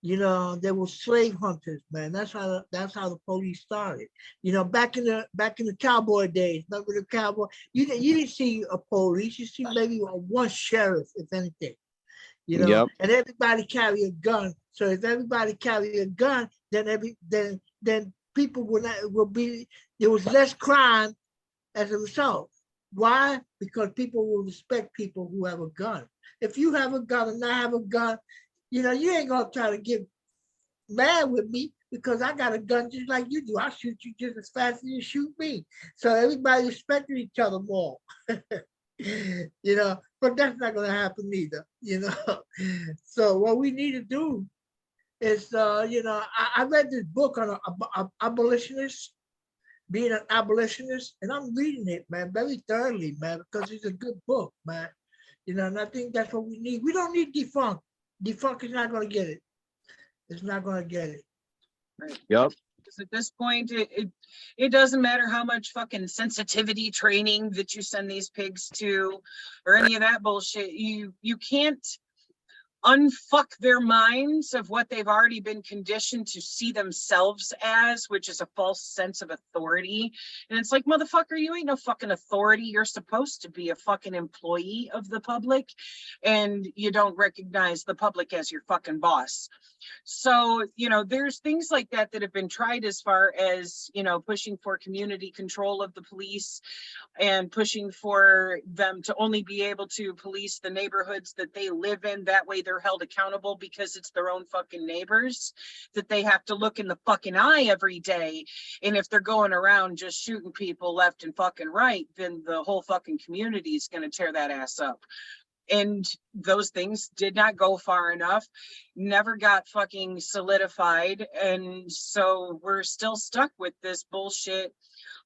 You know, they were slave hunters, man. That's how the police started. You know, back in the cowboy days, remember the cowboy? You didn't see a police. You see maybe one sheriff, if anything. You know, and everybody carry a gun. So if everybody carry a gun, then people will be. There was less crime as a result. Why? Because people will respect people who have a gun. If you have a gun and I have a gun, you know, you ain't gonna try to get mad with me because I got a gun just like you do. I'll shoot you just as fast as you shoot me. So everybody respected each other more. You know, but that's not gonna happen either, you know. So what we need to do is, you know, I read this book on abolitionists, being an abolitionist, and I'm reading it, man, very thoroughly, man, because it's a good book, man. You know, and I think that's what we need. We don't need defunk. Defunk is not going to get it. It's not going to get it. Right. Yep. Because at this point, it doesn't matter how much fucking sensitivity training that you send these pigs to or any of that bullshit. You can't unfuck their minds of what they've already been conditioned to see themselves as, which is a false sense of authority. And it's like, motherfucker, you ain't no fucking authority. You're supposed to be a fucking employee of the public, and you don't recognize the public as your fucking boss. So, you know, there's things like that that have been tried as far as, you know, pushing for community control of the police and pushing for them to only be able to police the neighborhoods that they live in. That way they're held accountable because it's their own fucking neighbors that they have to look in the fucking eye every day. And if they're going around just shooting people left and fucking right, then the whole fucking community is going to tear that ass up. And those things did not go far enough, never got fucking solidified. And so we're still stuck with this bullshit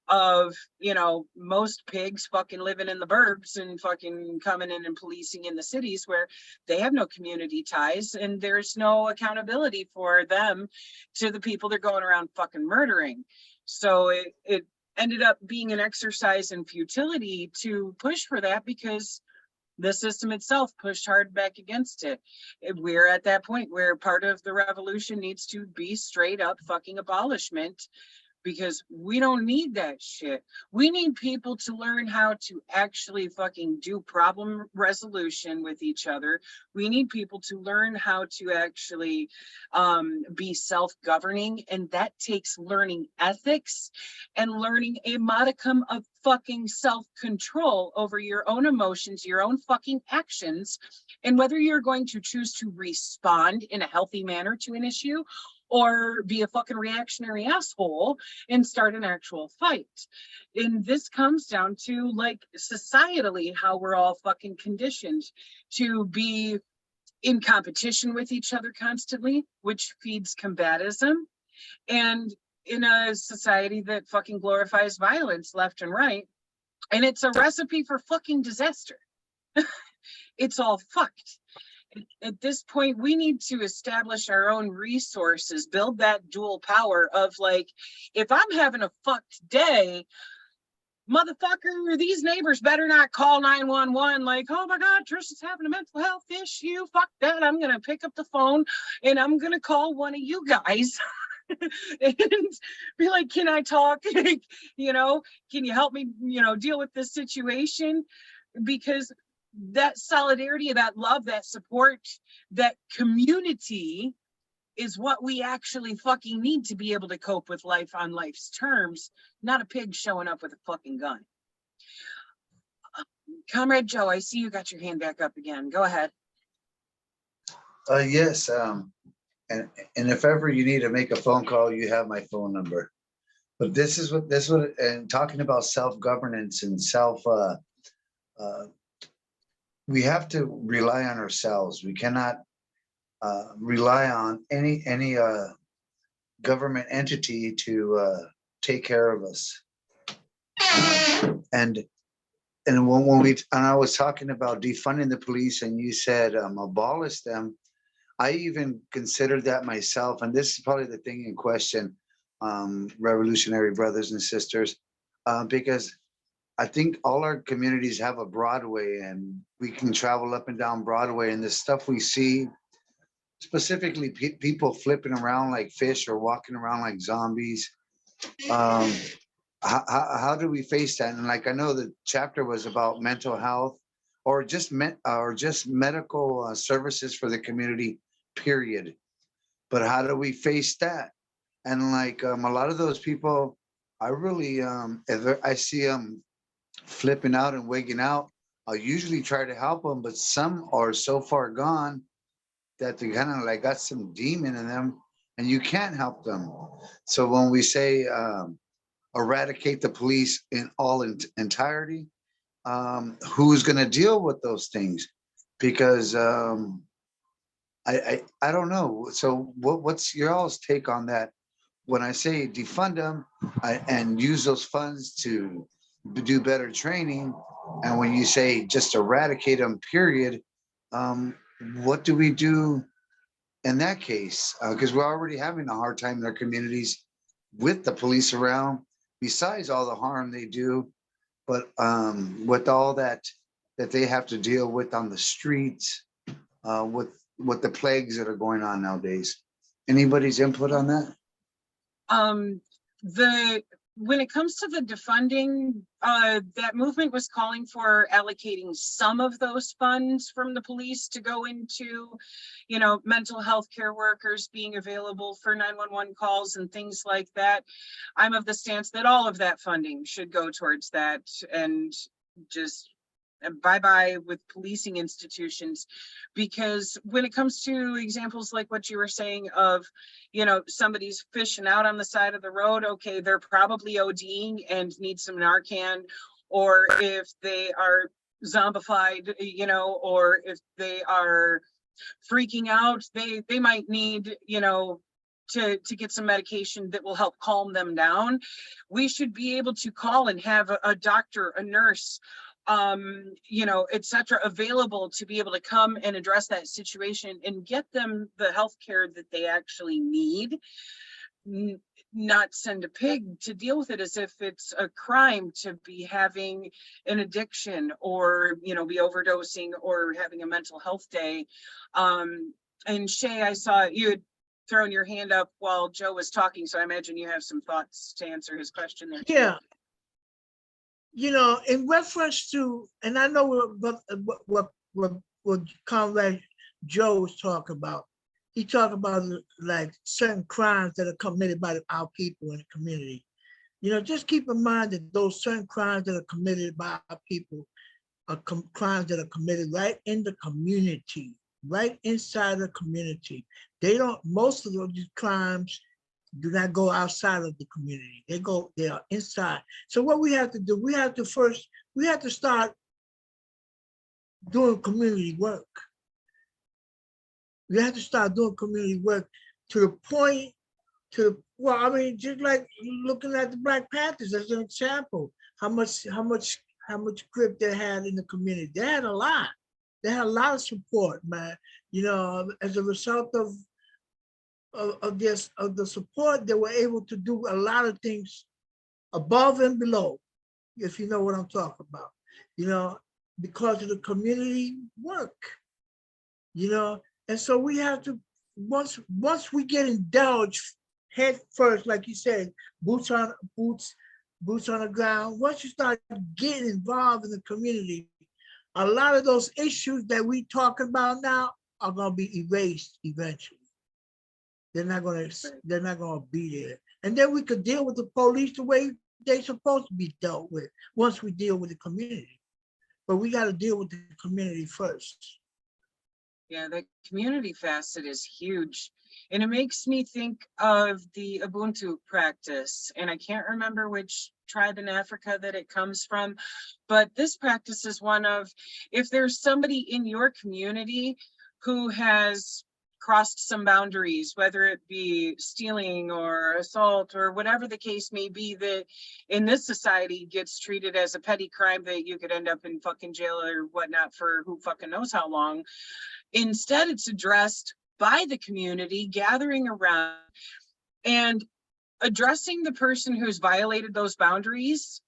of, you know, most pigs fucking living in the burbs and fucking coming in and policing in the cities where they have no community ties and there's no accountability for them to the people they're going around fucking murdering. So it ended up being an exercise in futility to push for that because the system itself pushed hard back against it. We're at that point where part of the revolution needs to be straight up fucking abolishment, because we don't need that shit. We need people to learn how to actually fucking do problem resolution with each other. We need people to learn how to actually be self-governing, and that takes learning ethics and learning a modicum of fucking self-control over your own emotions, your own fucking actions, and whether you're going to choose to respond in a healthy manner to an issue or be a fucking reactionary asshole and start an actual fight. And this comes down to, like, societally, how we're all fucking conditioned to be in competition with each other constantly, which feeds combatism. And in a society that fucking glorifies violence left and right, and it's a recipe for fucking disaster. It's all fucked. At this point, we need to establish our own resources, build that dual power of like, if I'm having a fucked day, motherfucker, these neighbors better not call 911 like, oh my God, Trisha's having a mental health issue. Fuck that. I'm going to pick up the phone and I'm going to call one of you guys and be like, can I talk? You know, can you help me, you know, deal with this situation? Because that solidarity, that love, that support, that community is what we actually fucking need to be able to cope with life on life's terms, not a pig showing up with a fucking gun. Comrade Joe, I see you got your hand back up again. Go ahead. Yes, and if ever you need to make a phone call, you have my phone number. But this is what, and talking about self-governance and we have to rely on ourselves. We cannot rely on any government entity to take care of us. And when I was talking about defunding the police, and you said abolish them, I even considered that myself. And this is probably the thing in question, revolutionary brothers and sisters, because I think all our communities have a Broadway, and we can travel up and down Broadway, and the stuff we see, specifically people flipping around like fish or walking around like zombies. How do we face that? And like, I know the chapter was about mental health or just medical services for the community, period. But how do we face that? And like a lot of those people, I really, if I see them flipping out and wigging out, I'll usually try to help them, but some are so far gone that they kind of like got some demon in them and you can't help them. So when we say eradicate the police in all entirety, who's going to deal with those things? Because I don't know. So what's your all's take on that? When I say defund them and use those funds to do better training, and when you say just eradicate them, period, what do we do in that case? Because we're already having a hard time in our communities with the police around, besides all the harm they do, but with all that they have to deal with on the streets, with the plagues that are going on nowadays. Anybody's input on that? When it comes to the defunding, that movement was calling for allocating some of those funds from the police to go into, you know, mental health care workers being available for 911 calls and things like that. I'm of the stance that all of that funding should go towards that, and just bye-bye with policing institutions. Because when it comes to examples like what you were saying of, you know, somebody's fishing out on the side of the road, okay, they're probably ODing and need some Narcan, or if they are zombified, you know, or if they are freaking out, they might need, you know, to get some medication that will help calm them down. We should be able to call and have a doctor, a nurse, you know, etc., available to be able to come and address that situation and get them the health care that they actually need. Not send a pig to deal with it as if it's a crime to be having an addiction, or, you know, be overdosing or having a mental health day. And Shay, I saw you had thrown your hand up while Joe was talking, so I imagine you have some thoughts to answer his question there too. Yeah. You know, in reference to, and I know what Comrade Joe was talking about. He talked about like certain crimes that are committed by our people in the community. You know, just keep in mind that those certain crimes that are committed by our people are crimes that are committed right in the community, right inside the community. They don't, most of those crimes do not go outside of the community. They are inside. So what we have to do, we have to start doing community work. We have to start doing community work to the point, well, I mean, just like looking at the Black Panthers as an example, how much grip they had in the community. They had a lot. They had a lot of support, man. You know, as a result of the support, they were able to do a lot of things above and below, if you know what I'm talking about. You know, because of the community work. You know, and so we have to once we get indulged head first, like you said, boots on the ground. Once you start getting involved in the community, a lot of those issues that we talk about now are going to be erased eventually. They're not going to be there. And then we could deal with the police the way they're supposed to be dealt with once we deal with the community. But we got to deal with the community first. Yeah, the community facet is huge. And it makes me think of the Ubuntu practice. And I can't remember which tribe in Africa that it comes from, but this practice is one of, if there's somebody in your community who has crossed some boundaries, whether it be stealing or assault or whatever the case may be, that in this society gets treated as a petty crime that you could end up in fucking jail or whatnot for who fucking knows how long. Instead, it's addressed by the community gathering around and addressing the person who's violated those boundaries,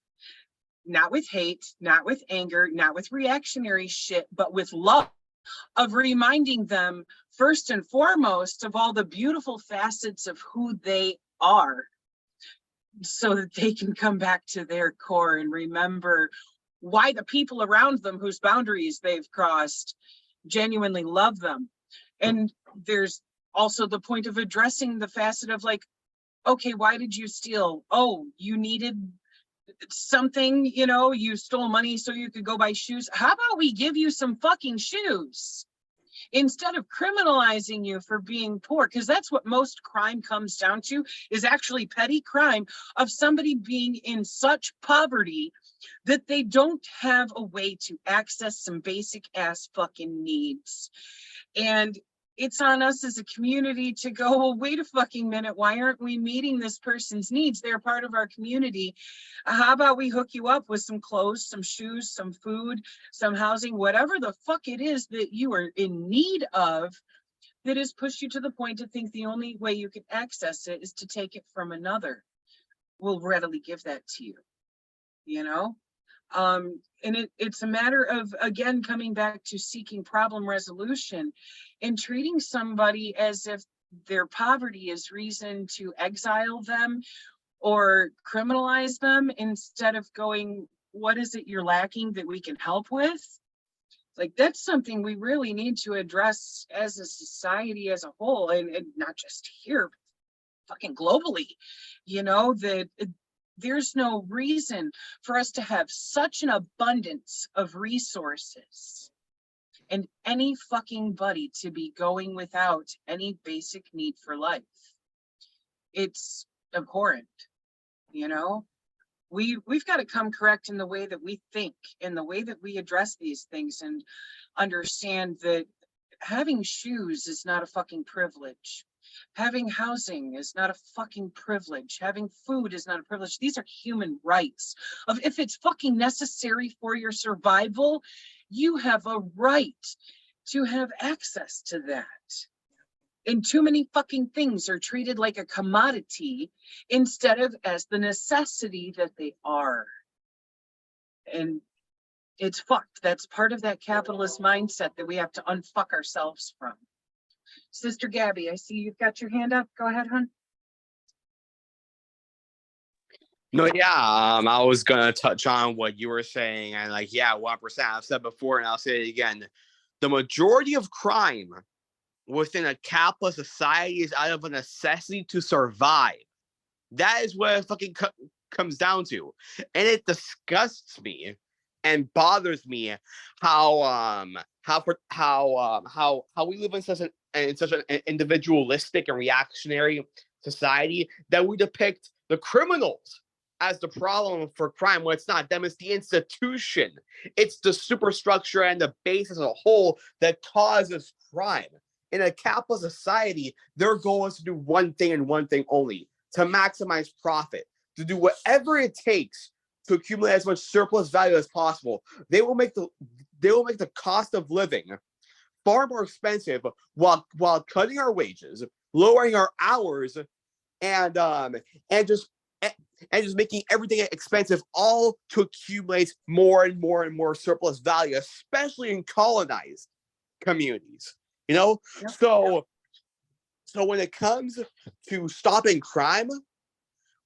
not with hate, not with anger, not with reactionary shit, but with love, of reminding them first and foremost of all the beautiful facets of who they are, so that they can come back to their core and remember why the people around them whose boundaries they've crossed genuinely love them. And there's also the point of addressing the facet of like, okay, why did you steal? Oh, you needed something, you know, you stole money so you could go buy shoes. How about we give you some fucking shoes instead of criminalizing you for being poor? Because that's what most crime comes down to, is actually petty crime of somebody being in such poverty that they don't have a way to access some basic ass fucking needs. And it's on us as a community to go, well, wait a fucking minute, why aren't we meeting this person's needs? They're part of our community. How about we hook you up with some clothes, some shoes, some food, some housing, whatever the fuck it is that you are in need of, that has pushed you to the point to think the only way you can access it is to take it from another. We'll readily give that to you, you know? And it's a matter of, again, coming back to seeking problem resolution and treating somebody as if their poverty is reason to exile them or criminalize them, instead of going, what is it you're lacking that we can help with? Like, that's something we really need to address as a society as a whole, and not just here, but fucking globally, you know, that there's no reason for us to have such an abundance of resources and any fucking buddy to be going without any basic need for life. It's abhorrent, you know? We've got to come correct in the way that we think, in the way that we address these things, and understand that having shoes is not a fucking privilege. Having housing is not a fucking privilege. Having food is not a privilege. These are human rights. Of if it's fucking necessary for your survival, you have a right to have access to that. And too many fucking things are treated like a commodity instead of as the necessity that they are. And it's fucked. That's part of that capitalist mindset that we have to unfuck ourselves from. Sister Gabby, I see you've got your hand up. Go ahead, hon. No, yeah, I was gonna touch on what you were saying, and like, yeah, 1%. I've said before, and I'll say it again. The majority of crime within a capitalist society is out of a necessity to survive. That is what it fucking comes down to, and it disgusts me and bothers me how we live in such an individualistic and reactionary society that we depict the criminals as the problem for crime, when it's not them, it's the institution. It's the superstructure and the base as a whole that causes crime. In a capitalist society, their goal is to do one thing and one thing only, to maximize profit, to do whatever it takes to accumulate as much surplus value as possible. They will make they will make the cost of living far more expensive while cutting our wages, lowering our hours, and just and just making everything expensive, all to accumulate more and more and more surplus value, especially in colonized communities. You know, Yep. so when it comes to stopping crime,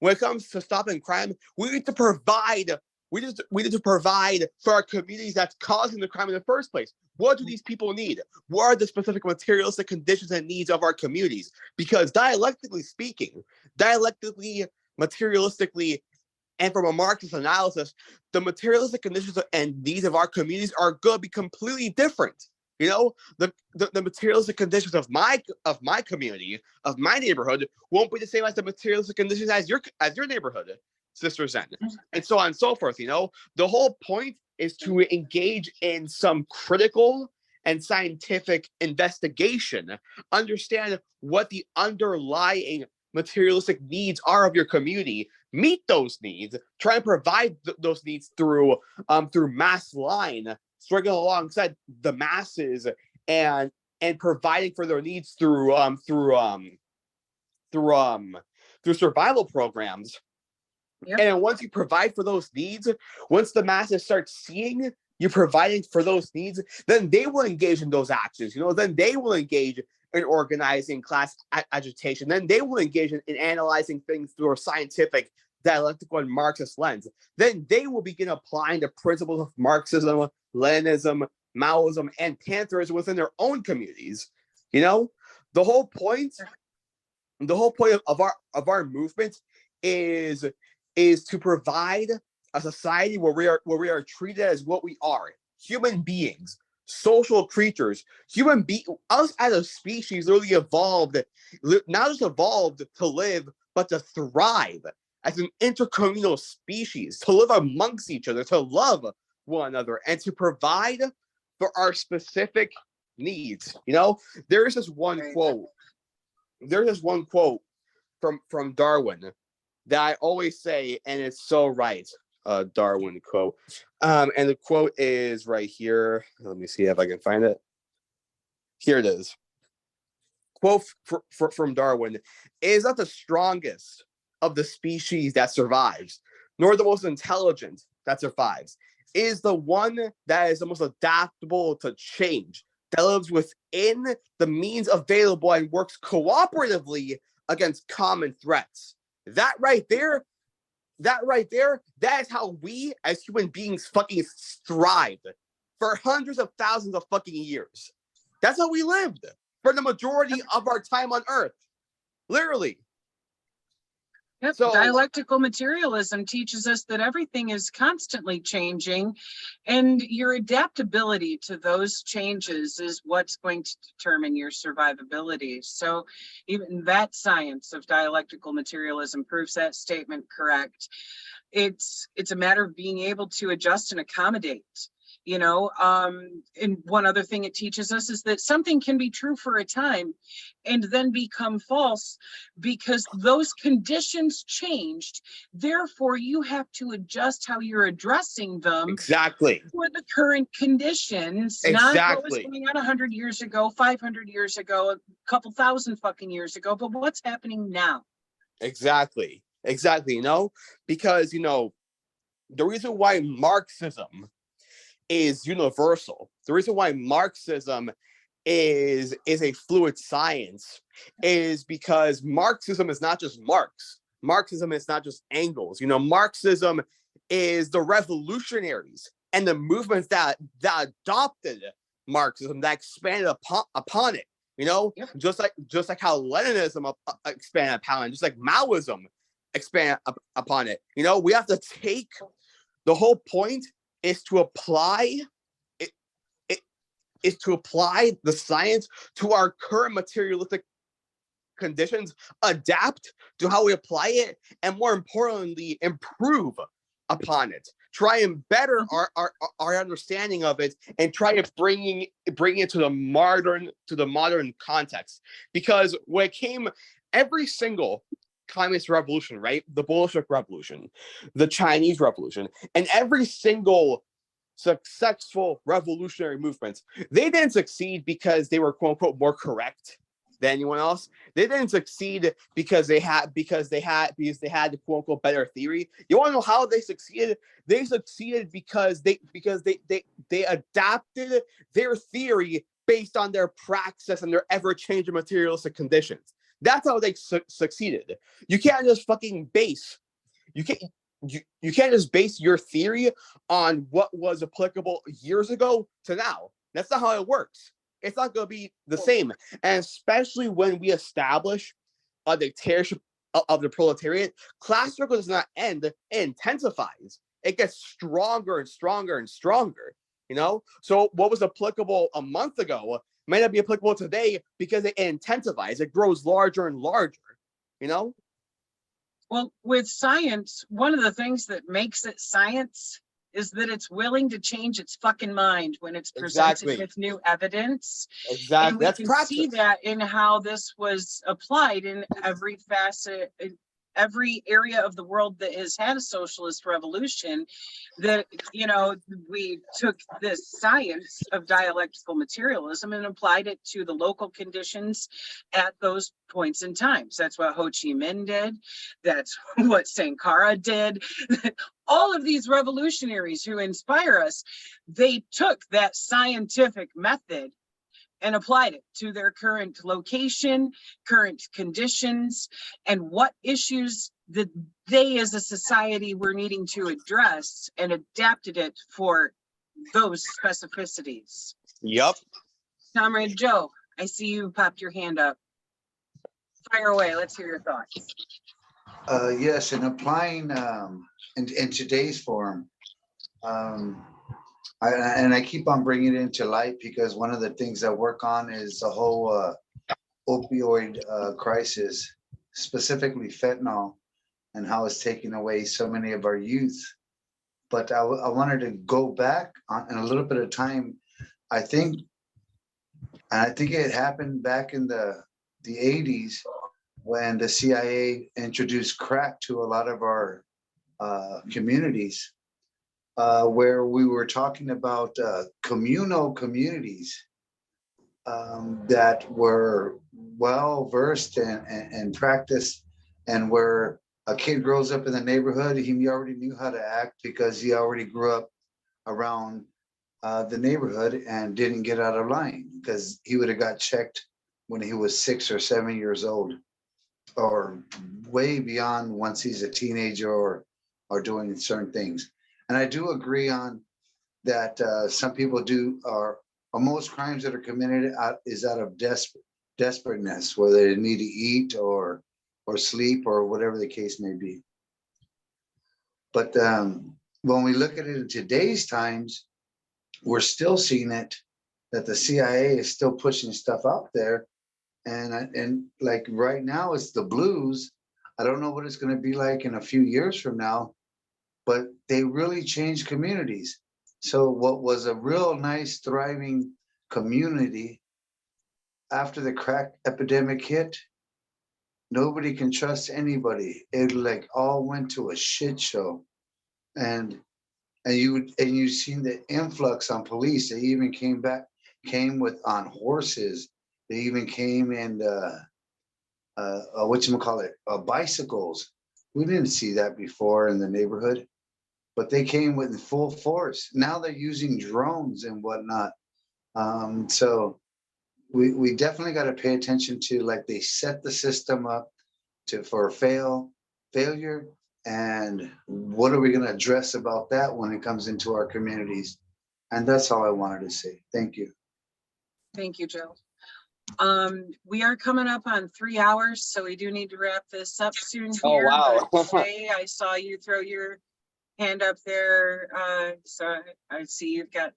we need to provide. We need to provide for our communities that's causing the crime in the first place. What do these people need? What are the specific materialistic conditions and needs of our communities? Because dialectically, materialistically, and from a Marxist analysis, the materialistic conditions and needs of our communities are going to be completely different. You know, the materialistic conditions of my community, of my neighborhood, won't be the same as the materialistic conditions as your neighborhood, Sister Zen, and so on and so forth. You know, the whole point is to engage in some critical and scientific investigation, understand what the underlying materialistic needs are of your community, meet those needs, try and provide those needs through mass line, struggling alongside the masses and providing for their needs through survival programs. Yep. And once you provide for those needs, once the masses start seeing you providing for those needs, then they will engage in those actions. You know, then they will engage in organizing class agitation. Then they will engage in analyzing things through a scientific, dialectical, and Marxist lens. Then they will begin applying the principles of Marxism, Leninism, Maoism, and Pantheism within their own communities. You know, the whole point of our movement is to provide a society where we are treated as what we are: human beings, social creatures. Us as a species literally evolved, not just evolved to live, but to thrive as an intercommunal species, to live amongst each other, to love one another, and to provide for our specific needs. You know, there's this one quote from Darwin that I always say, and it's so right. Darwin quote. And the quote is right here. Let me see if I can find it. Here it is. Quote from Darwin: "It is not the strongest of the species that survives, nor the most intelligent that survives. It is the one that is the most adaptable to change, that lives within the means available and works cooperatively against common threats." That right there, that is how we as human beings fucking thrived for hundreds of thousands of fucking years. That's how we lived for the majority of our time on Earth. Literally. Yep. So- Dialectical materialism teaches us that everything is constantly changing, and your adaptability to those changes is what's going to determine your survivability. So even that science of dialectical materialism proves that statement correct. It's a matter of being able to adjust and accommodate. You know, and one other thing it teaches us is that something can be true for a time and then become false because those conditions changed. Therefore, you have to adjust how you're addressing them Exactly. for the current conditions, not what was Exactly. going on 100 years ago, 500 years ago, a couple thousand fucking years ago, but what's happening now. Exactly. You know, because, you know, the reason why Marxism is universal, the reason why Marxism is a fluid science, is because Marxism is not just Marx. Marxism is not just Engels. You know, Marxism is the revolutionaries and the movements that adopted Marxism, that expanded upon it. You know, Yep. just like how Leninism expanded upon it, just like Maoism expanded upon it. You know, we have to take, the whole point is to apply the science to our current materialistic conditions, adapt to how we apply it, and more importantly, improve upon it. Try and better our understanding of it, and try to bring it to the modern context. Because when it came, every single communist revolution, right? The Bolshevik Revolution, the Chinese Revolution, and every single successful revolutionary movements. They didn't succeed because they were quote unquote more correct than anyone else. They didn't succeed because they had quote unquote better theory. You want to know how they succeeded? They succeeded because they adapted their theory based on their praxis and their ever-changing materialistic conditions. That's how they succeeded. You can't just fucking base. You can't just base your theory on what was applicable years ago to now. That's not how it works. It's not going to be the same. And especially when we establish a dictatorship of the proletariat, class struggle does not end, it intensifies. It gets stronger and stronger and stronger, you know? So what was applicable a month ago might not be applicable today because it intensifies. It grows larger and larger, you know? Well, with science, one of the things that makes it science is that it's willing to change its fucking mind when it's presented Exactly. with new evidence. Exactly. And we That's can practice. see that in how this was applied in every facet, in every area of the world that has had a socialist revolution. That, you know, we took this science of dialectical materialism and applied it to the local conditions at those points in times. That's what Ho Chi Minh did. That's what Sankara did. All of these revolutionaries who inspire us, they took that scientific method and applied it to their current location, current conditions, and what issues that they as a society were needing to address, and adapted it for those specificities. Yep. Comrade Joe, I see you popped your hand up. Fire away, let's hear your thoughts. Yes, in applying in today's form, I keep on bringing it into light because one of the things I work on is the whole opioid crisis, specifically fentanyl, and how it's taking away so many of our youth. But I wanted to go back in a little bit of time. I think it happened back in the 80s when the CIA introduced crack to a lot of our communities, where we were talking about communal communities that were well versed and practiced, and where a kid grows up in the neighborhood, he already knew how to act because he already grew up around the neighborhood and didn't get out of line, because he would have got checked when he was 6 or 7 years old, or way beyond once he's a teenager or doing certain things. And I do agree on that. Some people do, or most crimes that are committed is out of desperateness, whether they need to eat or sleep or whatever the case may be. But when we look at it in today's times, we're still seeing it, that the CIA is still pushing stuff out there. And like right now, it's the blues. I don't know what it's going to be like in a few years from now, but they really changed communities. So what was a real nice, thriving community after the crack epidemic hit, nobody can trust anybody. It like all went to a shit show. And you've seen the influx on police. They even came on horses. They even came in bicycles. We didn't see that before in the neighborhood, but they came with full force. Now they're using drones and whatnot. So we definitely got to pay attention to, like, they set the system up for failure. And what are we going to address about that when it comes into our communities? And that's all I wanted to say. Thank you. Thank you, Joe. We are coming up on 3 hours, so we do need to wrap this up soon Oh, here. wow. But Jay, I saw you throw your hand up there. So I see you've got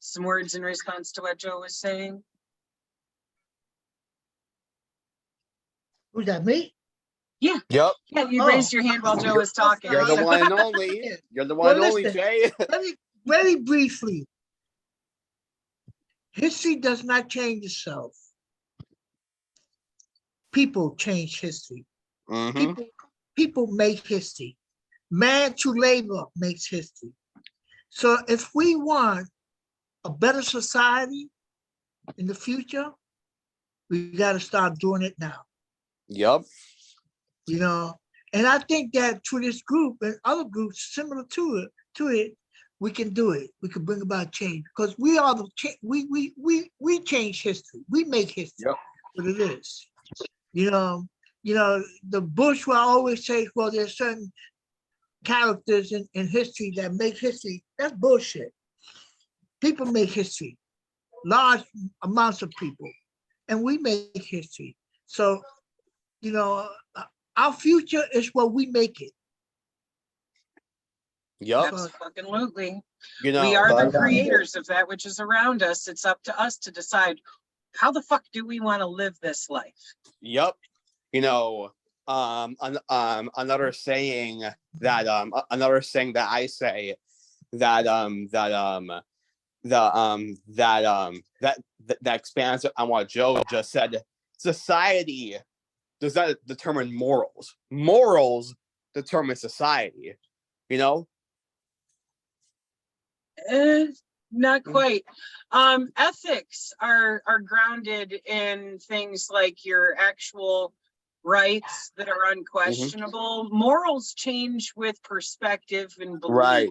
some words in response to what Joe was saying. Who's that, me? Yeah. Yep. Yeah, you Oh. raised your hand while Joe was talking. You're the so- one and only. You're the one Well, and only, listen. Jay. Very briefly, history does not change itself. People change history. Mm-hmm. People make history. Man to labor makes history. So if we want a better society in the future, we got to start doing it now. Yep. You know, and I think that through this group and other groups similar to it, we can do it. We can bring about change because we are the we change history. We make history. Yep. What it is. You know, the bourgeois always say, well, there's certain characters in history that make history. That's bullshit. People make history, large amounts of people, and we make history. So, you know, our future is what we make it. Yep. Absolutely. You We know, are the Bye-bye. creators of that which is around us. It's up to us to decide how the fuck do we want to live this life? yep. You know, another saying that I say that expands on what Joe just said. Society does not determine morals. Morals determine society. You know? Not quite. Ethics are grounded in things like your actual rights that are unquestionable. Morals change with perspective and belief. Right.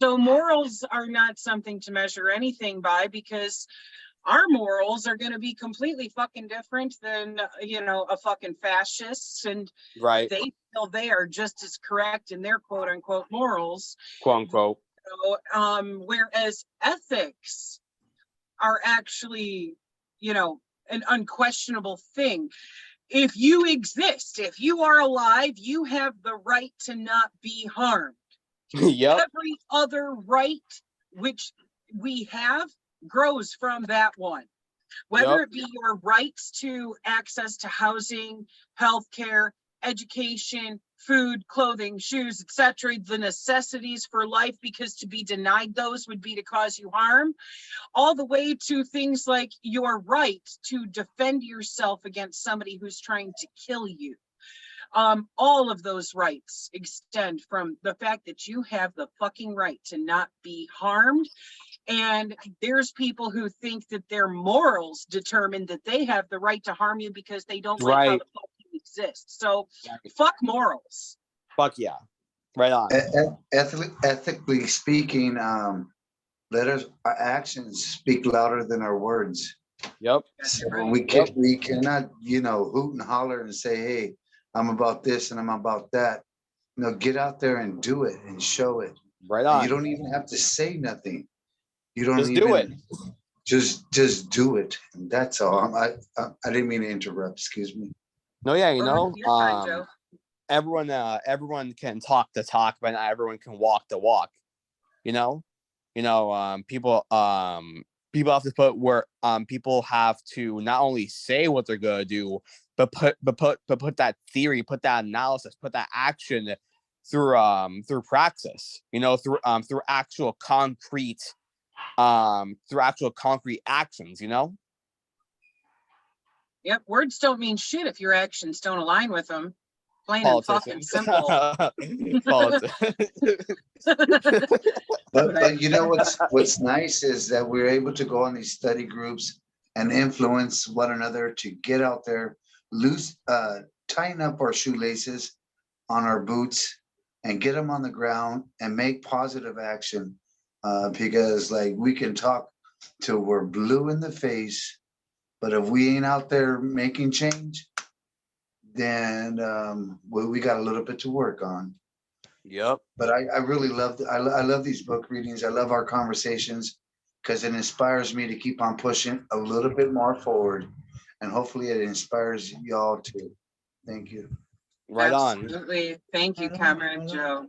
So morals are not something to measure anything by because our morals are going to be completely fucking different than, a fucking fascist. And Right. they feel they are just as correct in their quote unquote morals. Quote unquote. Whereas ethics are actually, an unquestionable thing. If you exist, if you are alive, you have the right to not be harmed. Yep. Every other right which we have grows from that one. Whether Yep. it be your rights to access to housing, healthcare, education, food, clothing, shoes, etc., the necessities for life, because to be denied those would be to cause you harm, all the way to things like your right to defend yourself against somebody who's trying to kill you. All of those rights extend from the fact that you have the fucking right to not be harmed. And there's people who think that their morals determine that they have the right to harm you because they don't like how Right. the fuck you exist. So fuck morals. Fuck yeah. Right on. Ethically speaking, our actions speak louder than our words. Yep. So Right. we cannot, hoot and holler and say, hey, I'm about this and I'm about that. Get out there and do it and show it. Right And on. you don't even have to say nothing. You don't Just even do it. Just do it. And that's all. I didn't mean to interrupt. Excuse me. No, yeah, You're fine, Joe. everyone can talk the talk, but not everyone can walk the walk. People have to put where people have to not only say what they're gonna do, but put that theory, put that analysis, put that action through praxis. Through actual concrete actions. Yep, words don't mean shit if your actions don't align with them. Plain and fucking Politicians. simple. But you know what's nice is that we're able to go on these study groups and influence one another to get out there, tighten up our shoelaces on our boots and get them on the ground and make positive action. Because like we can talk till we're blue in the face, but if we ain't out there making change, then we got a little bit to work on. Yep. But I really I love these book readings. I love our conversations because it inspires me to keep on pushing a little bit more forward. And hopefully it inspires y'all too. Thank you. Right on. Absolutely. Thank you, Comrade Joe.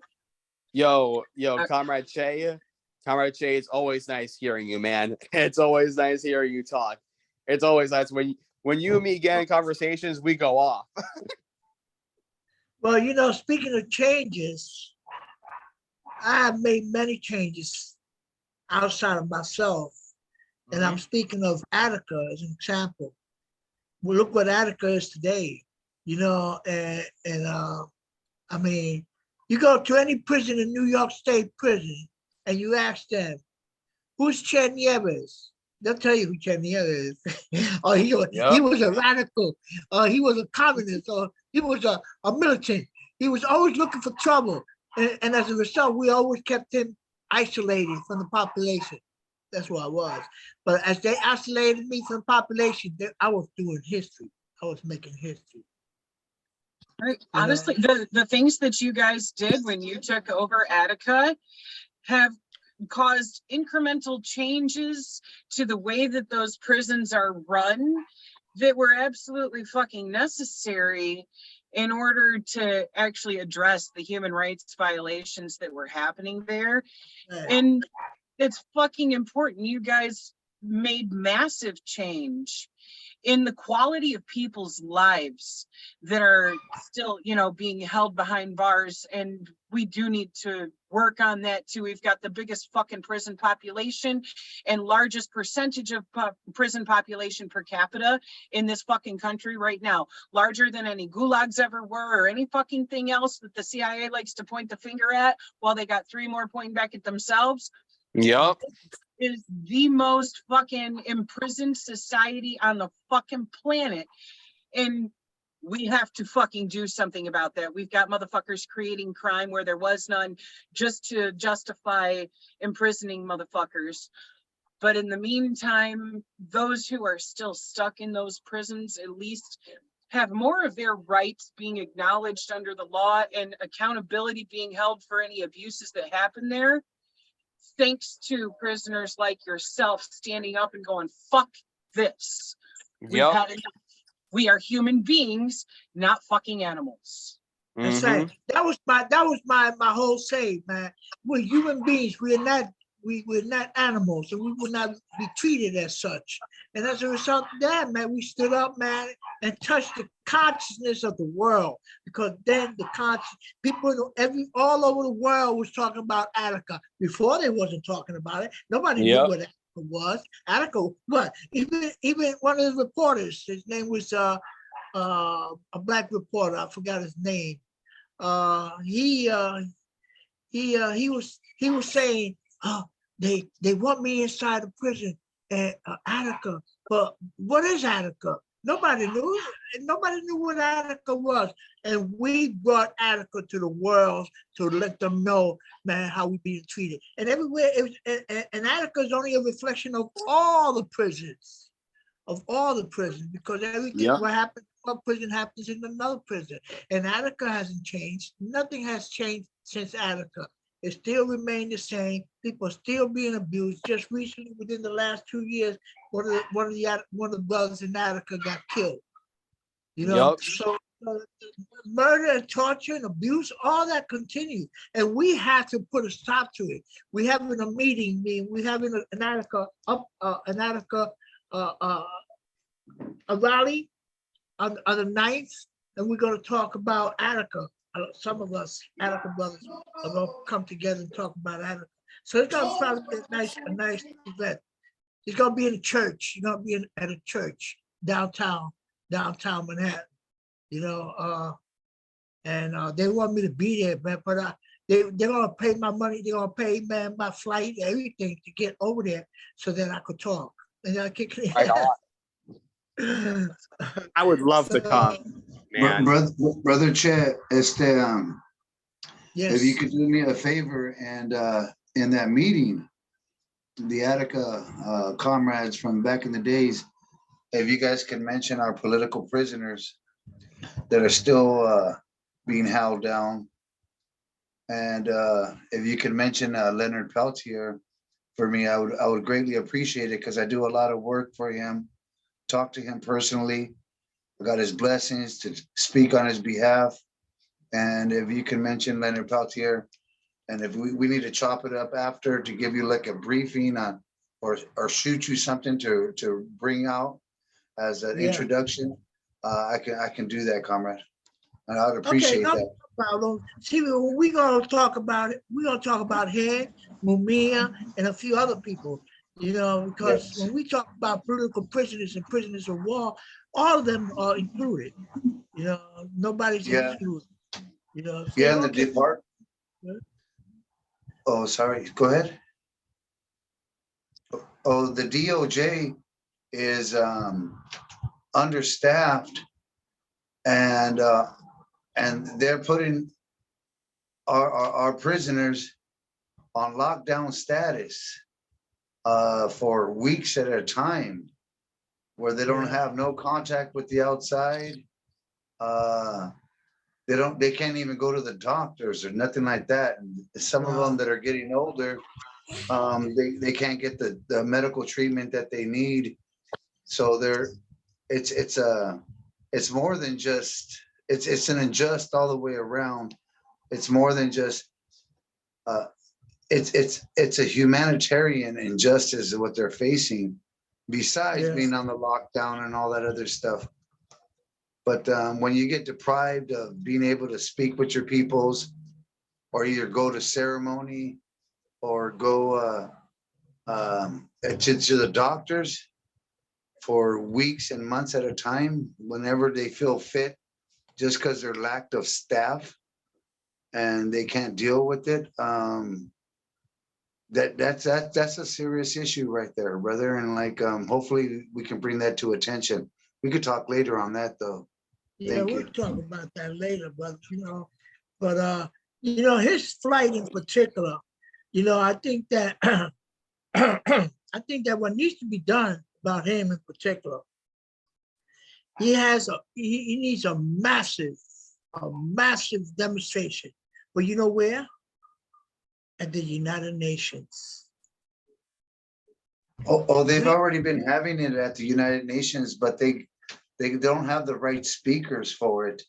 Yo, Comrade Che. Comrade Che, it's always nice hearing you, man. It's always nice hearing you talk. It's always nice when you and me get in conversations, we go off. Well, speaking of changes, I have made many changes outside of myself. And I'm speaking of Attica as an example. Well, look what Attica is today, and I mean, you go to any prison in New York State prison, and you ask them, who's Che Nieves? They'll tell you who Che Nieves is. Or he was a radical, or he was a communist, or he was a militant. He was always looking for trouble. And as a result, we always kept him isolated from the population. That's what I was. But as they isolated me from the population, I was doing history. I was making history. Right. Honestly, the things that you guys did when you took over Attica have caused incremental changes to the way that those prisons are run that were absolutely fucking necessary in order to actually address the human rights violations that were happening there. Yeah. And it's fucking important. You guys made massive change in the quality of people's lives that are still, you know, being held behind bars. And we do need to work on that too. We've got the biggest fucking prison population and largest percentage of prison population per capita in this fucking country right now, larger than any gulags ever were or any fucking thing else that the CIA likes to point the finger at while they got 3 more pointing back at themselves. Yep. Is the most fucking imprisoned society on the fucking planet. And we have to fucking do something about that. We've got motherfuckers creating crime where there was none just to justify imprisoning motherfuckers. But in the meantime, those who are still stuck in those prisons at least have more of their rights being acknowledged under the law and accountability being held for any abuses that happen there. Thanks to prisoners like yourself standing up and going, fuck this. We've had enough. We are human beings, not fucking animals. That's right. That was my whole say, man. We're human beings. We're not animals, and we will not be treated as such. And as a result of that, man, we stood up, man, and touched the consciousness of the world. Because then people all over the world was talking about Attica. Before they wasn't talking about it. Nobody knew what Attica was. Attica, what? Even one of the reporters, his name was a black reporter. I forgot his name. He was saying, oh, they want me inside the prison at Attica, but what is Attica? Nobody knew. Nobody knew what Attica was, and we brought Attica to the world to let them know, man, how we being treated. And everywhere, and Attica is only a reflection of all the prisons, because everything what happens in one prison happens in another prison. And Attica hasn't changed. Nothing has changed since Attica. It still remained the same. People are still being abused. Just recently, within the last 2 years, one of the brothers in Attica got killed. You know, so murder and torture and abuse, all that continues, and we have to put a stop to it. We're having a meeting. We're having an Attica a rally on the 9th, and we're going to talk about Attica. Some of us Attica brothers are going to come together and talk about Attica. So it's going to probably be a nice event. It's going to be in a church. You're going to be at a church downtown Manhattan. You know, and they want me to be there, man. But they're going to pay my money. They're going to pay, man, my flight, everything to get over there so that I could talk. And I can. Right on. I would love to come. Man. Brother Chet, Yes. If you could do me a favor and in that meeting, the Attica comrades from back in the days, if you guys can mention our political prisoners that are still being held down, and if you can mention Leonard Peltier for me, I would greatly appreciate it, because I do a lot of work for him, talk to him personally. I got his blessings to speak on his behalf. And if you can mention Leonard Peltier, and if we need to chop it up after to give you like a briefing on, or shoot you something to bring out as an introduction, I can do that, comrade. And I would appreciate that. Problem. See, when we're gonna talk about it, we're gonna talk about Head, Mumia, and a few other people. You know, because when we talk about political prisoners and prisoners of war, all of them are included. You know, nobody's excluded. You know, in the department. Oh, sorry, go ahead. Oh, the DOJ is understaffed, and they're putting our prisoners on lockdown status for weeks at a time, where they don't have no contact with the outside. They can't even go to the doctors or nothing like that. And some of them that are getting older, they can't get the medical treatment that they need. So it's more than just, it's an unjust all the way around. It's more than just it's a humanitarian injustice what they're facing, besides being on the lockdown and all that other stuff. But when you get deprived of being able to speak with your peoples, or either go to ceremony or go to the doctors for weeks and months at a time, whenever they feel fit, just because they're lack of staff and they can't deal with it, that's a serious issue right there, brother. And like, hopefully we can bring that to attention. We could talk later on that, though. Yeah, Thank we'll you. talk about that later, but his flight in particular, I think that I think that what needs to be done about him in particular, he needs a massive demonstration. But you know where? At the United Nations. Oh, they've already been having it at the United Nations, but they don't have the right speakers for it.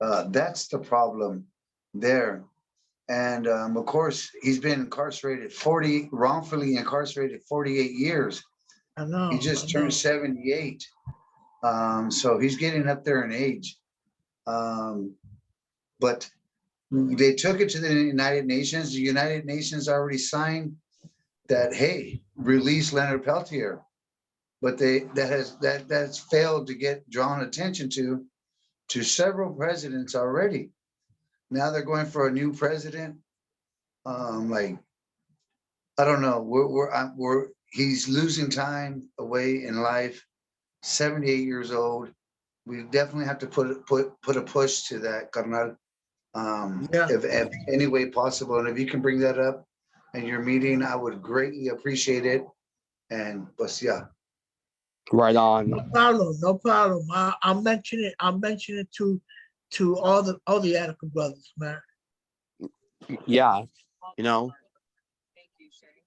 That's the problem there. And of course, he's been wrongfully incarcerated 48 years. I know. He just turned 78. So he's getting up there in age. But they took it to the United Nations. The United Nations already signed that, hey, release Leonard Peltier. But that's failed to get drawn attention to several presidents already. Now they're going for a new president. Like, I don't know. He's losing time away in life. 78 years old. We definitely have to put a push to that, carnal. If any way possible, and if you can bring that up in your meeting, I would greatly appreciate it. And but yeah. Right on. No problem. I'll mention it to all the Attica brothers, man. Yeah, you know. Thank you, Shay.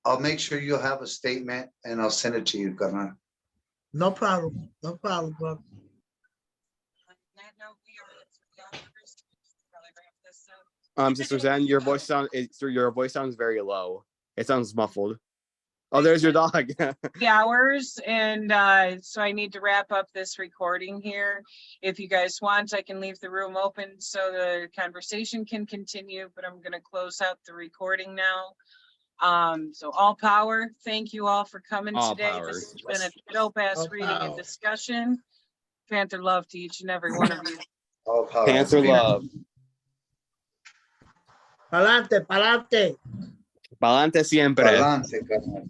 I'll make sure you'll have a statement and I'll send it to you, Governor. No problem, brother. On that note, we are probably wrap this up. Sister Zen, your voice sounds very low. It sounds muffled. Oh, there's your dog. The hours, and so I need to wrap up this recording here. If you guys want, I can leave the room open so the conversation can continue, but I'm going to close out the recording now. So all power, thank you all for coming All today. power. This has been a dope-ass All reading and power. discussion. Panther love to each and every one of you. All power. Panther love. Pa'lante. Pa'lante siempre. Adelante, carnal.